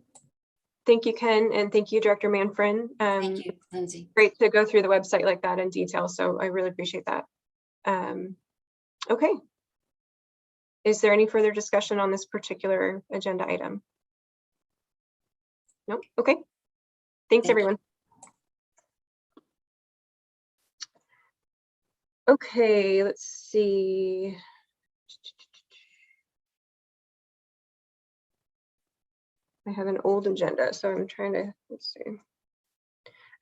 Thank you, Ken, and thank you, Director Manfred. Thank you, Lindsay. Great to go through the website like that in detail, so I really appreciate that. Okay. Is there any further discussion on this particular agenda item? Nope. Okay. Thanks, everyone. Okay, let's see. I have an old agenda, so I'm trying to, let's see.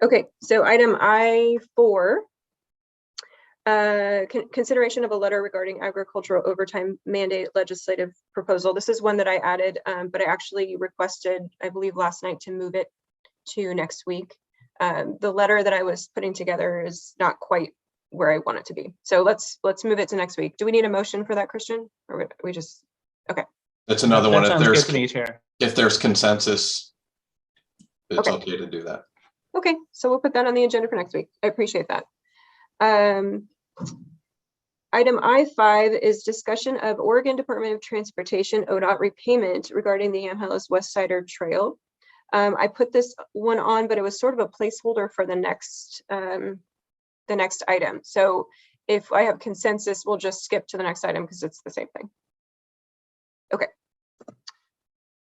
Okay, so item I4, consideration of a letter regarding agricultural overtime mandate legislative proposal. This is one that I added, but I actually requested, I believe last night, to move it to next week. The letter that I was putting together is not quite where I want it to be. So let's move it to next week. Do we need a motion for that, Christian? Or we just, okay. That's another one. Sounds good to me, Chair. If there's consensus, it's okay to do that. Okay, so we'll put that on the agenda for next week. I appreciate that. Item I5 is discussion of Oregon Department of Transportation ODOT repayment regarding the Amhelis West Sider Trail. I put this one on, but it was sort of a placeholder for the next item. So if I have consensus, we'll just skip to the next item because it's the same thing. Okay.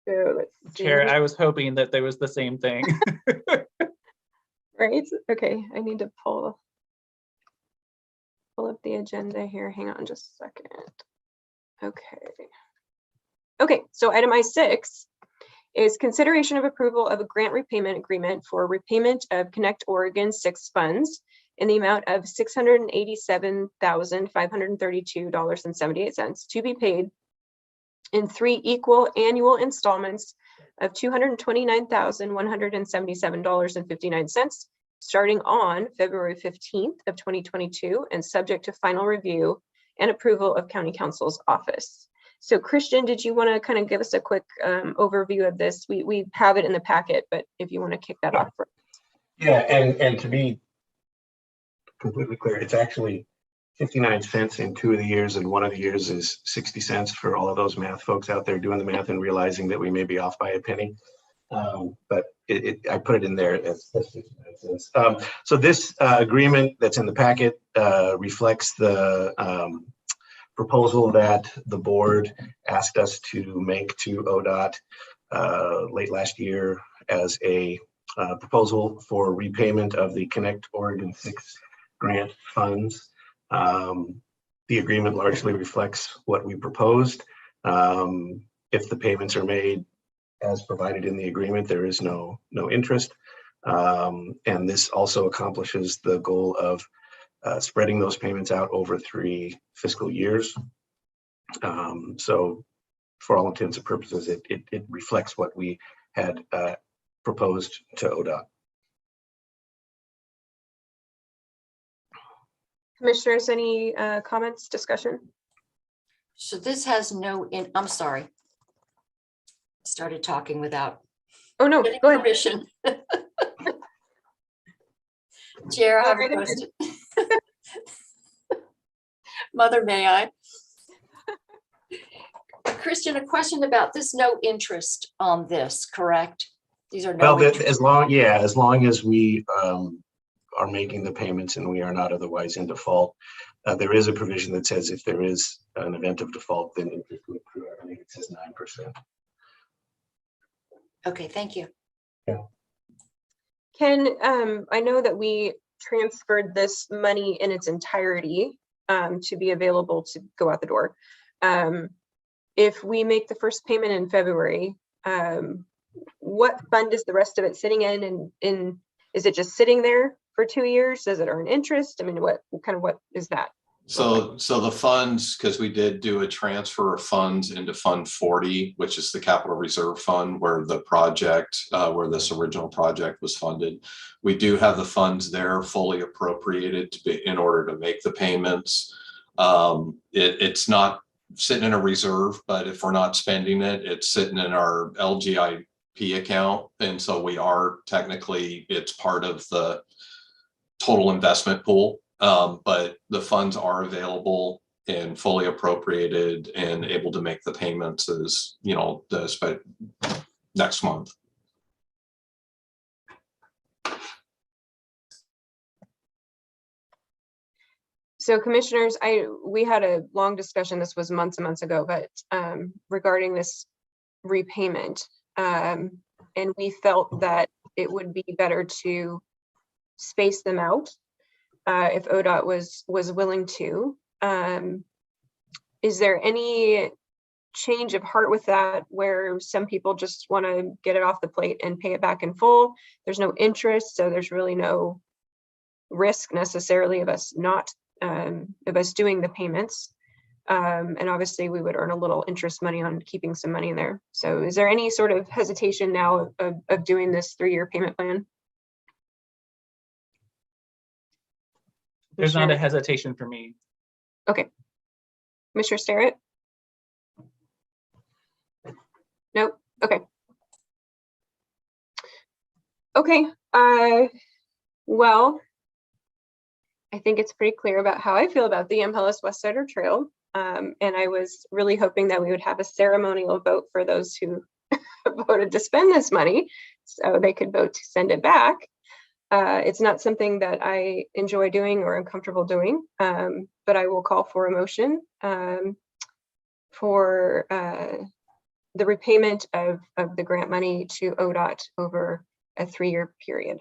So let's see. Chair, I was hoping that there was the same thing. Right. Okay. I need to pull up the agenda here. Hang on just a second. Okay. So item I6 is consideration of approval of a grant repayment agreement for repayment of Connect Oregon 6 funds in the amount of $687,532.78 to be paid in 3 equal annual installments of $229,177.59, starting on February 15th of 2022 and subject to final review and approval of County Council's office. So Christian, did you want to kind of give us a quick overview of this? We have it in the packet, but if you want to kick that off. Yeah, and to be completely clear, it's actually 59 cents in 2 of the years, and 1 of the years is 60 cents for all of those math folks out there doing the math and realizing that we may be off by a penny. But I put it in there as 59 cents. So this agreement that's in the packet reflects the proposal that the board asked us to make to ODOT late last year as a proposal for repayment of the Connect Oregon 6 grant funds. The agreement largely reflects what we proposed. If the payments are made as provided in the agreement, there is no interest. And this also accomplishes the goal of spreading those payments out over 3 fiscal years. So for all intents and purposes, it reflects what we had proposed to ODOT. Commissioners, any comments, discussion? So this has I'm sorry. Started talking without Oh, no, getting go ahead. permission. Chair, I have Go a right ahead. question. Mother, may I? Christian, a question about this, no interest on this, correct? These are no Well, interest. as long as we are making the payments and we are not otherwise in default, there is a provision that says if there is an event of default, then interest will accrue. I think it says 9%. Okay, thank you. Ken, I know that we transferred this money in its entirety to be available to go out the door. If we make the first payment in February, what fund is the rest of it sitting in? And is it just sitting there for 2 years? Does it earn interest? I mean, what is that? So the funds, because we did do a transfer of funds into Fund 40, which is the capital reserve fund where the project, where this original project was funded. We do have the funds there fully appropriated to be in order to make the payments. It's not sitting in a reserve, but if we're not spending it, it's sitting in our LGIP account. And so we are technically, it's part of the total investment pool. But the funds are available and fully appropriated and able to make the payments as, next month. So commissioners, we had a long discussion, this was months and months ago, but regarding this repayment. And we felt that it would be better to space them out if ODOT was willing to. Is there any change of heart with that, where some people just want to get it off the plate and pay it back in full? There's no interest, so there's really no risk necessarily of us doing the payments. And obviously we would earn a little interest money on keeping some money in there. So is there any sort of hesitation now of doing this 3-year payment plan? There's not a hesitation for me. Okay. Commissioner Sterrett? Nope. Okay. Okay. Well, I think it's pretty clear about how I feel about the Impellis West Sider Trail. And I was really hoping that we would have a ceremonial vote for those who voted to spend this money, so they could vote to send it back. It's not something that I enjoy doing or am comfortable doing, but I will call for a motion for the repayment of the grant money to ODOT over a 3-year period.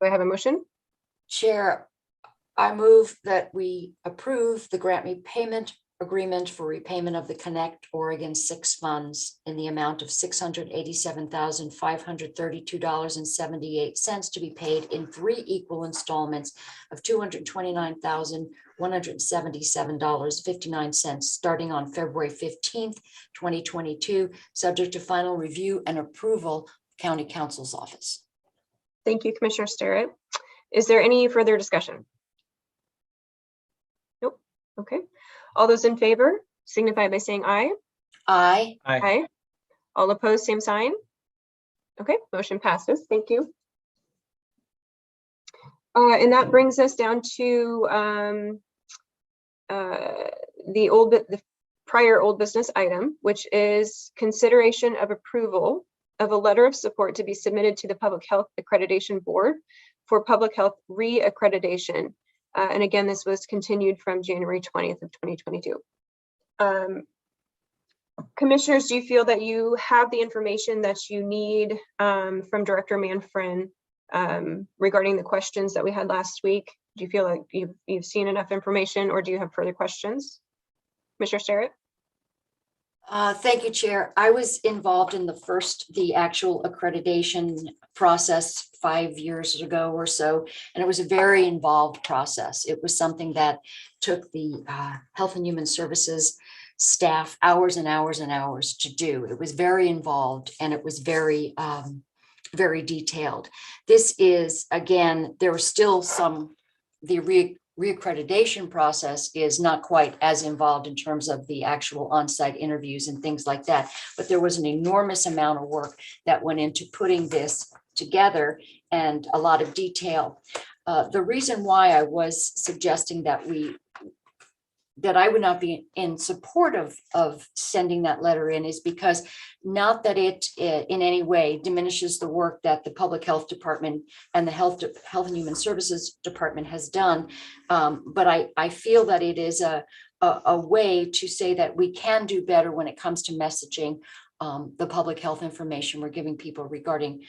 Do I have a motion? Chair, I move that we approve the grant repayment agreement for repayment of the Connect Oregon 6 funds in the amount of $687,532.78 to be paid in 3 equal installments of $229,177.59 starting on February 15th, 2022, subject to final review and approval, County Council's office. Thank you, Commissioner Sterrett. Is there any further discussion? Nope. Okay. All those in favor signify by saying aye. Aye. Aye. All opposed, same sign. Okay, motion passes. Thank you. And that brings us down to the prior old business item, which is consideration of approval of a letter of support to be submitted to the Public Health Accreditation Board for public health re-accreditation And again, this was continued from January 20th of 2022. Commissioners, do you feel that you have the information that you need from Director Manfrin regarding the questions that we had last week? Do you feel like you've seen enough information, or do you have further questions? Commissioner Sterrett? Thank you, Chair. I was involved in the actual accreditation process 5 years ago or so, and it was a very involved process. It was something that took the Health and Human Services staff hours and hours and hours to do. It was very involved, and it was very, very detailed. This is, again, there was still the reaccreditation process is not quite as involved in terms of the actual on-site interviews and things like that. But there was an enormous amount of work that went into putting this together and a lot of detail. The reason why I was suggesting that I would not be in support of sending that letter in is because not that it in any way diminishes the work that the Public Health Department and the Health and Human Services Department has done. But I feel that it is a way to say that we can do better when it comes to messaging the public health information we're giving people regarding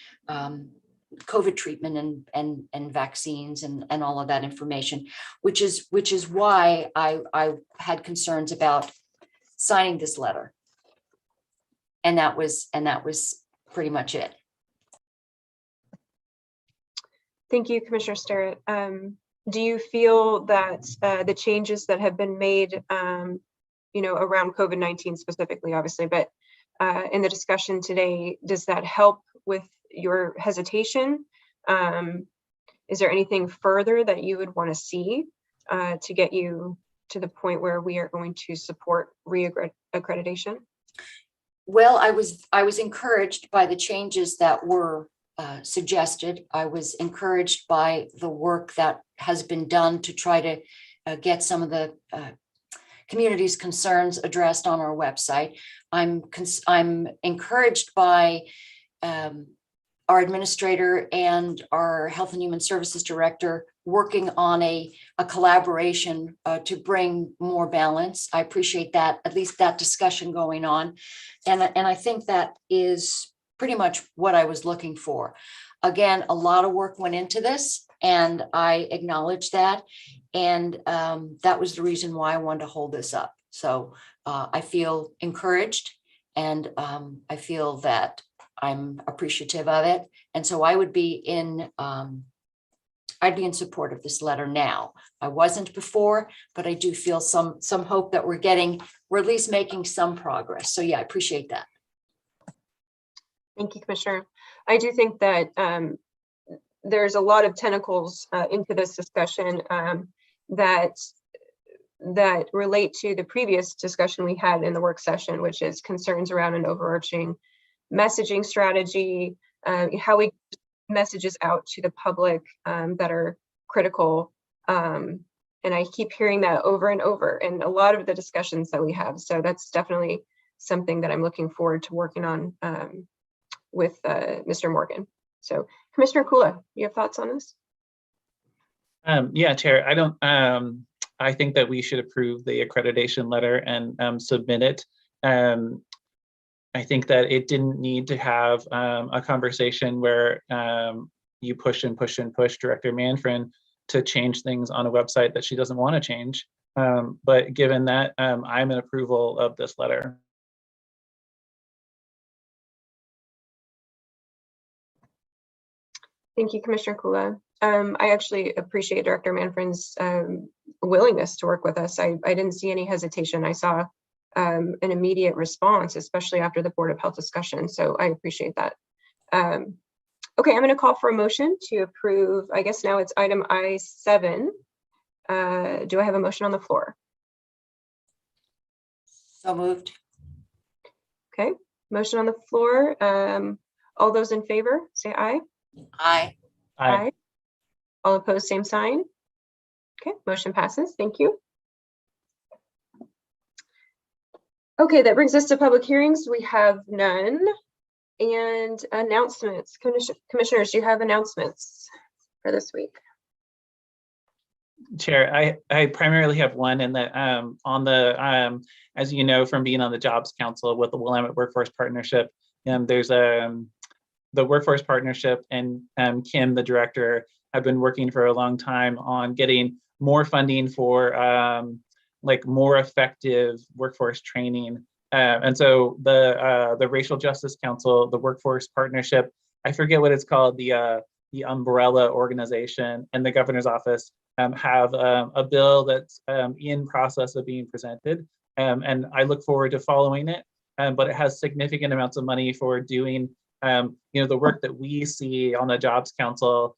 COVID treatment and vaccines and all of that information, which is why I had concerns about signing this letter. And that was pretty much it. Thank you, Commissioner Sterrett. Do you feel that the changes that have been made, around COVID-19 specifically, obviously, but in the discussion today, does that help with your hesitation? Is there anything further that you would want to see to get you to the point where we are going to support reaccreditation? Well, I was encouraged by the changes that were suggested. I was encouraged by the work that has been done to try to get some of the community's concerns addressed on our website. I'm encouraged by our administrator and our Health and Human Services Director working on a collaboration to bring more balance. I appreciate that, at least that discussion going on. And I think that is pretty much what I was looking for. Again, a lot of work went into this, and I acknowledge that. And that was the reason why I wanted to hold this up. So I feel encouraged, and I feel that I'm appreciative of it. And so I would be I'd be in support of this letter now. I wasn't before, but I do feel some hope that we're at least making some progress. So yeah, I appreciate that. Thank you, Commissioner. I do think that there's a lot of tentacles into this discussion that relate to the previous discussion we had in the work session, which is concerns around an overarching messaging strategy, how we messages out to the public that are critical. And I keep hearing that over and over in a lot of the discussions that we have. So that's definitely something that I'm looking forward to working on with Mr. Morgan. So Commissioner Kula, you have thoughts on this? Yeah, Chair, I think that we should approve the accreditation letter and submit it. I think that it didn't need to have a conversation where you push Director Manfrin to change things on a website that she doesn't want to change. But given that, I'm in approval of this letter. Thank you, Commissioner Kula. I actually appreciate Director Manfrin's willingness to work with us. I didn't see any hesitation. I saw an immediate response, especially after the Board of Health discussion. So I appreciate that. Okay, I'm going to call for a motion to approve. I guess now it's item I7. Do I have a motion on the floor? So moved. Okay, motion on the floor. All those in favor, say aye. Aye. Aye. All opposed, same sign. Okay, motion passes. Thank you. Okay, that brings us to public hearings. We have none. And announcements. Commissioners, do you have announcements for this week? Chair, I primarily have one, and that on the as you know from being on the Jobs Council with the Willamette Workforce Partnership, there's the Workforce Partnership, and Kim, the director, have been working for a long time on getting more funding for like more effective workforce training. And so the Racial Justice Council, the Workforce Partnership, I forget what it's called, the umbrella organization, and the governor's office have a bill that's in process of being presented. And I look forward to following it, but it has significant amounts of money for doing the work that we see on the Jobs Council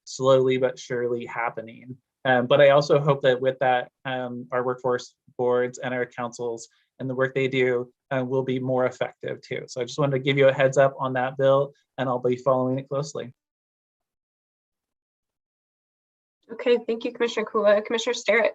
slowly but surely happening. But I also hope that with that, our workforce boards and our councils and the work they do will be more effective too. So I just wanted to give you a heads up on that bill, and I'll be following it closely. Okay, thank you, Commissioner Kula. Commissioner Sterrett.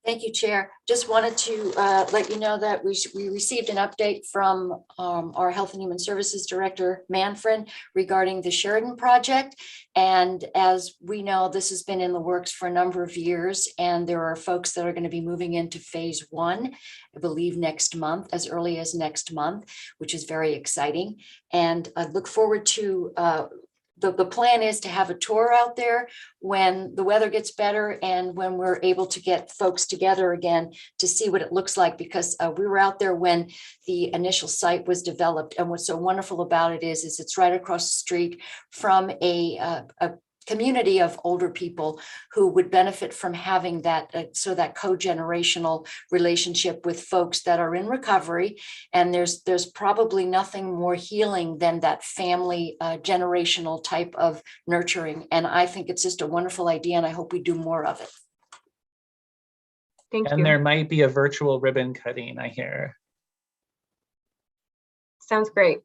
Thank you, Chair. Just wanted to let you know that we received an update from our Health and Human Services Director, Manfred, regarding the Sheridan project. And as we know, this has been in the works for a number of years, and there are folks that are going to be moving into phase 1, I believe next month, as early as next month, which is very exciting. And I look forward to the plan is to have a tour out there when the weather gets better and when we're able to get folks together again to see what it looks like, because we were out there when the initial site was developed. And what's so wonderful about it is it's right across the street from a community of older people who would benefit from having that, so that co-generational relationship with folks that are in recovery. And there's probably nothing more healing than that family generational type of nurturing. And I think it's just a wonderful idea, and I hope we do more of it. Thank And you. there might be a virtual ribbon cutting, I hear. Sounds great.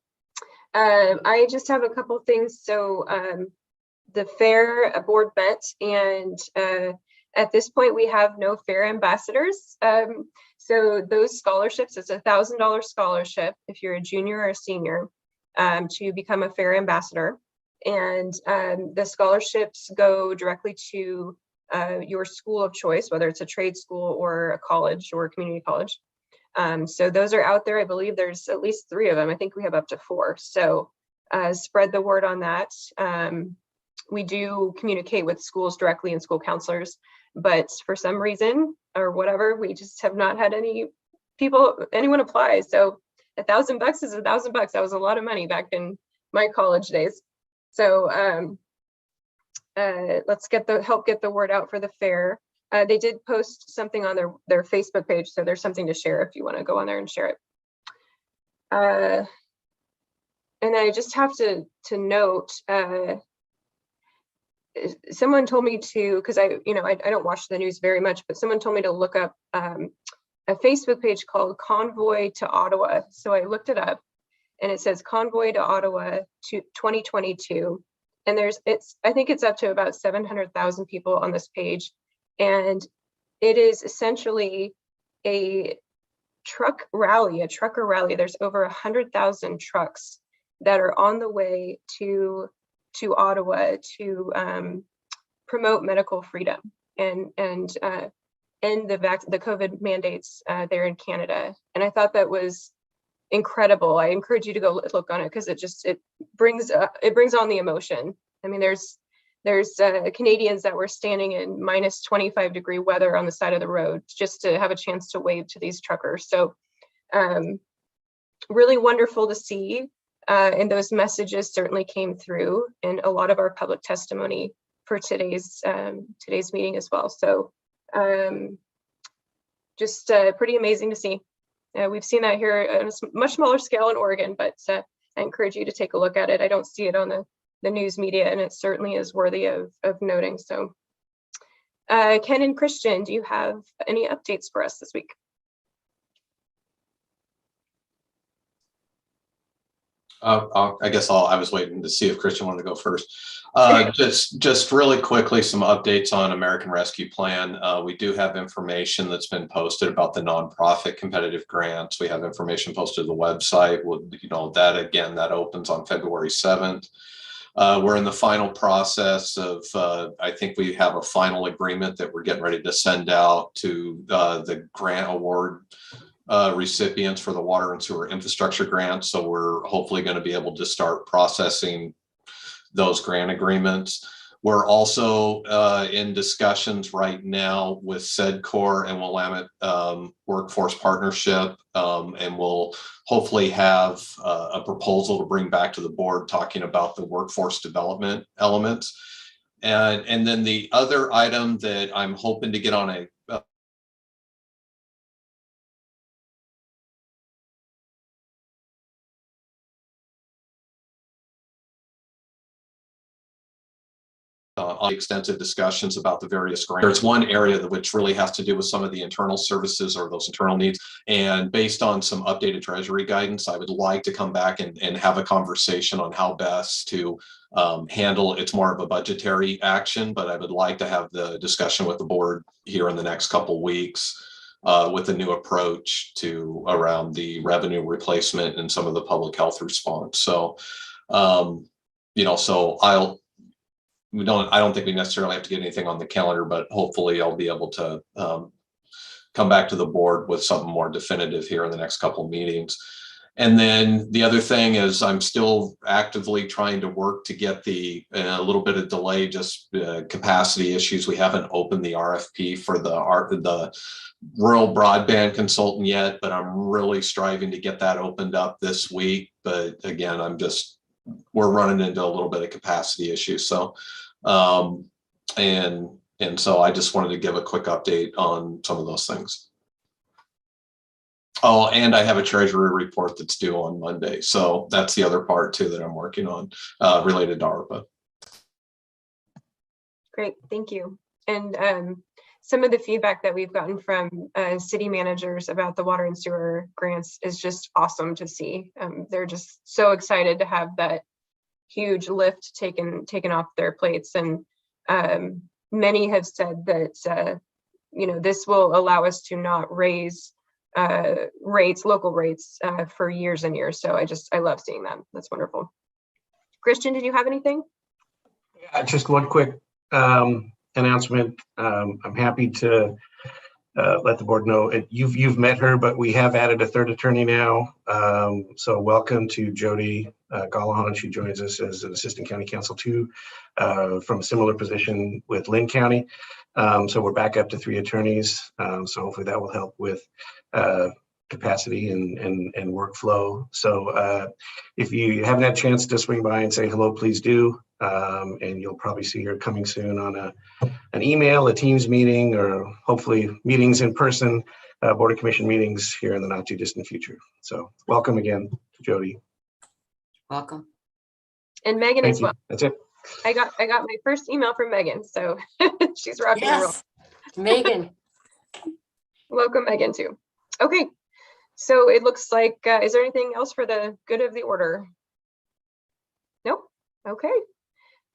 I just have a couple things. So the fair board met, and at this point we have no fair ambassadors. So those scholarships, it's $1,000 scholarship if you're a junior or a senior to become a fair ambassador. And the scholarships go directly to your school of choice, whether it's a trade school or a college or a community college. So those are out there. I believe there's at least 3 of them. I think we have up to 4. So spread the word on that. We do communicate with schools directly and school counselors, but for some reason or whatever, we just have not had anyone apply. So $1,000 is $1,000. That was a lot of money back in my college days. So let's help get the word out for the fair. They did post something on their Facebook page, so there's something to share if you want to go on there and share it. And I just have to note, someone told me to, because I don't watch the news very much, but someone told me to look up a Facebook page called Convoy to Ottawa. So I looked it up, and it says Convoy to Ottawa to 2022. And I think it's up to about 700,000 people on this page. And it is essentially a trucker rally. There's over 100,000 trucks that are on the way to Ottawa to promote medical freedom and end the COVID mandates there in Canada. And I thought that was incredible. I encourage you to go look on it, because it brings on the emotion. I mean, there's Canadians that were standing in minus 25-degree weather on the side of the road just to have a chance to wave to these truckers. So really wonderful to see. And those messages certainly came through in a lot of our public testimony for today's meeting as well. So just pretty amazing to see. We've seen that here on a much smaller scale in Oregon, but I encourage you to take a look at it. I don't see it on the news media, and it certainly is worthy of noting. So Ken and Christian, do you have any updates for us this week? I guess I was waiting to see if Christian wanted to go first. Just really quickly, some updates on American Rescue Plan. We do have information that's been posted about the nonprofit competitive grants. We have information posted to the website. That opens on February 7th. We're in the final process of, I think we have a final agreement that we're getting ready to send out to the grant award recipients for the water and sewer infrastructure grants. So we're hopefully going to be able to start processing those grant agreements. We're also in discussions right now with SEDCOR and Willamette Workforce Partnership, and we'll hopefully have a proposal to bring back to the board talking about the workforce development elements. And then the other item that I'm hoping to get on a on extensive discussions about the various grants. There's one area that which really has to do with some of the internal services or those internal needs. And based on some updated Treasury guidance, I would like to come back and have a conversation on how best to handle. It's more of a budgetary action, but I would like to have the discussion with the board here in the next couple of weeks with a new approach to around the revenue replacement and some of the public health response. So, so I don't think we necessarily have to get anything on the calendar, but hopefully I'll be able to come back to the board with something more definitive here in the next couple of meetings. And then the other thing is I'm still actively trying to work to get a little bit of delay, just capacity issues. We haven't opened the RFP for the rural broadband consultant yet, but I'm really striving to get that opened up this week. But again, we're running into a little bit of capacity issues. So, and so I just wanted to give a quick update on some of those things. Oh, and I have a treasury report that's due on Monday. So that's the other part too that I'm working on related to ARPA. Great, thank you. And some of the feedback that we've gotten from city managers about the water and sewer grants is just awesome to see. They're just so excited to have that huge lift taken off their plates. And many have said that, this will allow us to not raise local rates for years and years. So I love seeing that. That's wonderful. Christian, did you have anything? Yeah, just one quick announcement. I'm happy to let the board know you've met her, but we have added a third attorney now. So welcome to Jody Gallahan. She joins us as an assistant county counsel too, from a similar position with Lynn County. So we're back up to 3 attorneys. So hopefully that will help with capacity and workflow. So if you haven't had a chance to swing by and say hello, please do. And you'll probably see her coming soon on an email, a Teams meeting, or hopefully meetings in person, Board of Commission meetings here in the not too distant future. So welcome again, Jody. Welcome. And Megan Thank as you. well. That's it. I got my first email from Megan, so she's rocking and rolling. Yes, Megan. Welcome Megan too. Okay, so it looks like, is there anything else for the good of the order? Nope. Okay.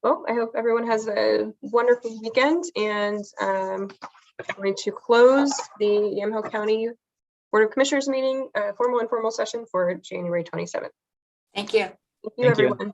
Well, I hope everyone has a wonderful weekend, and I'm going to close the Yamhill County Board of Commissioners meeting, formal informal session for January 27th. Thank you. Thank you, Thank you. everyone.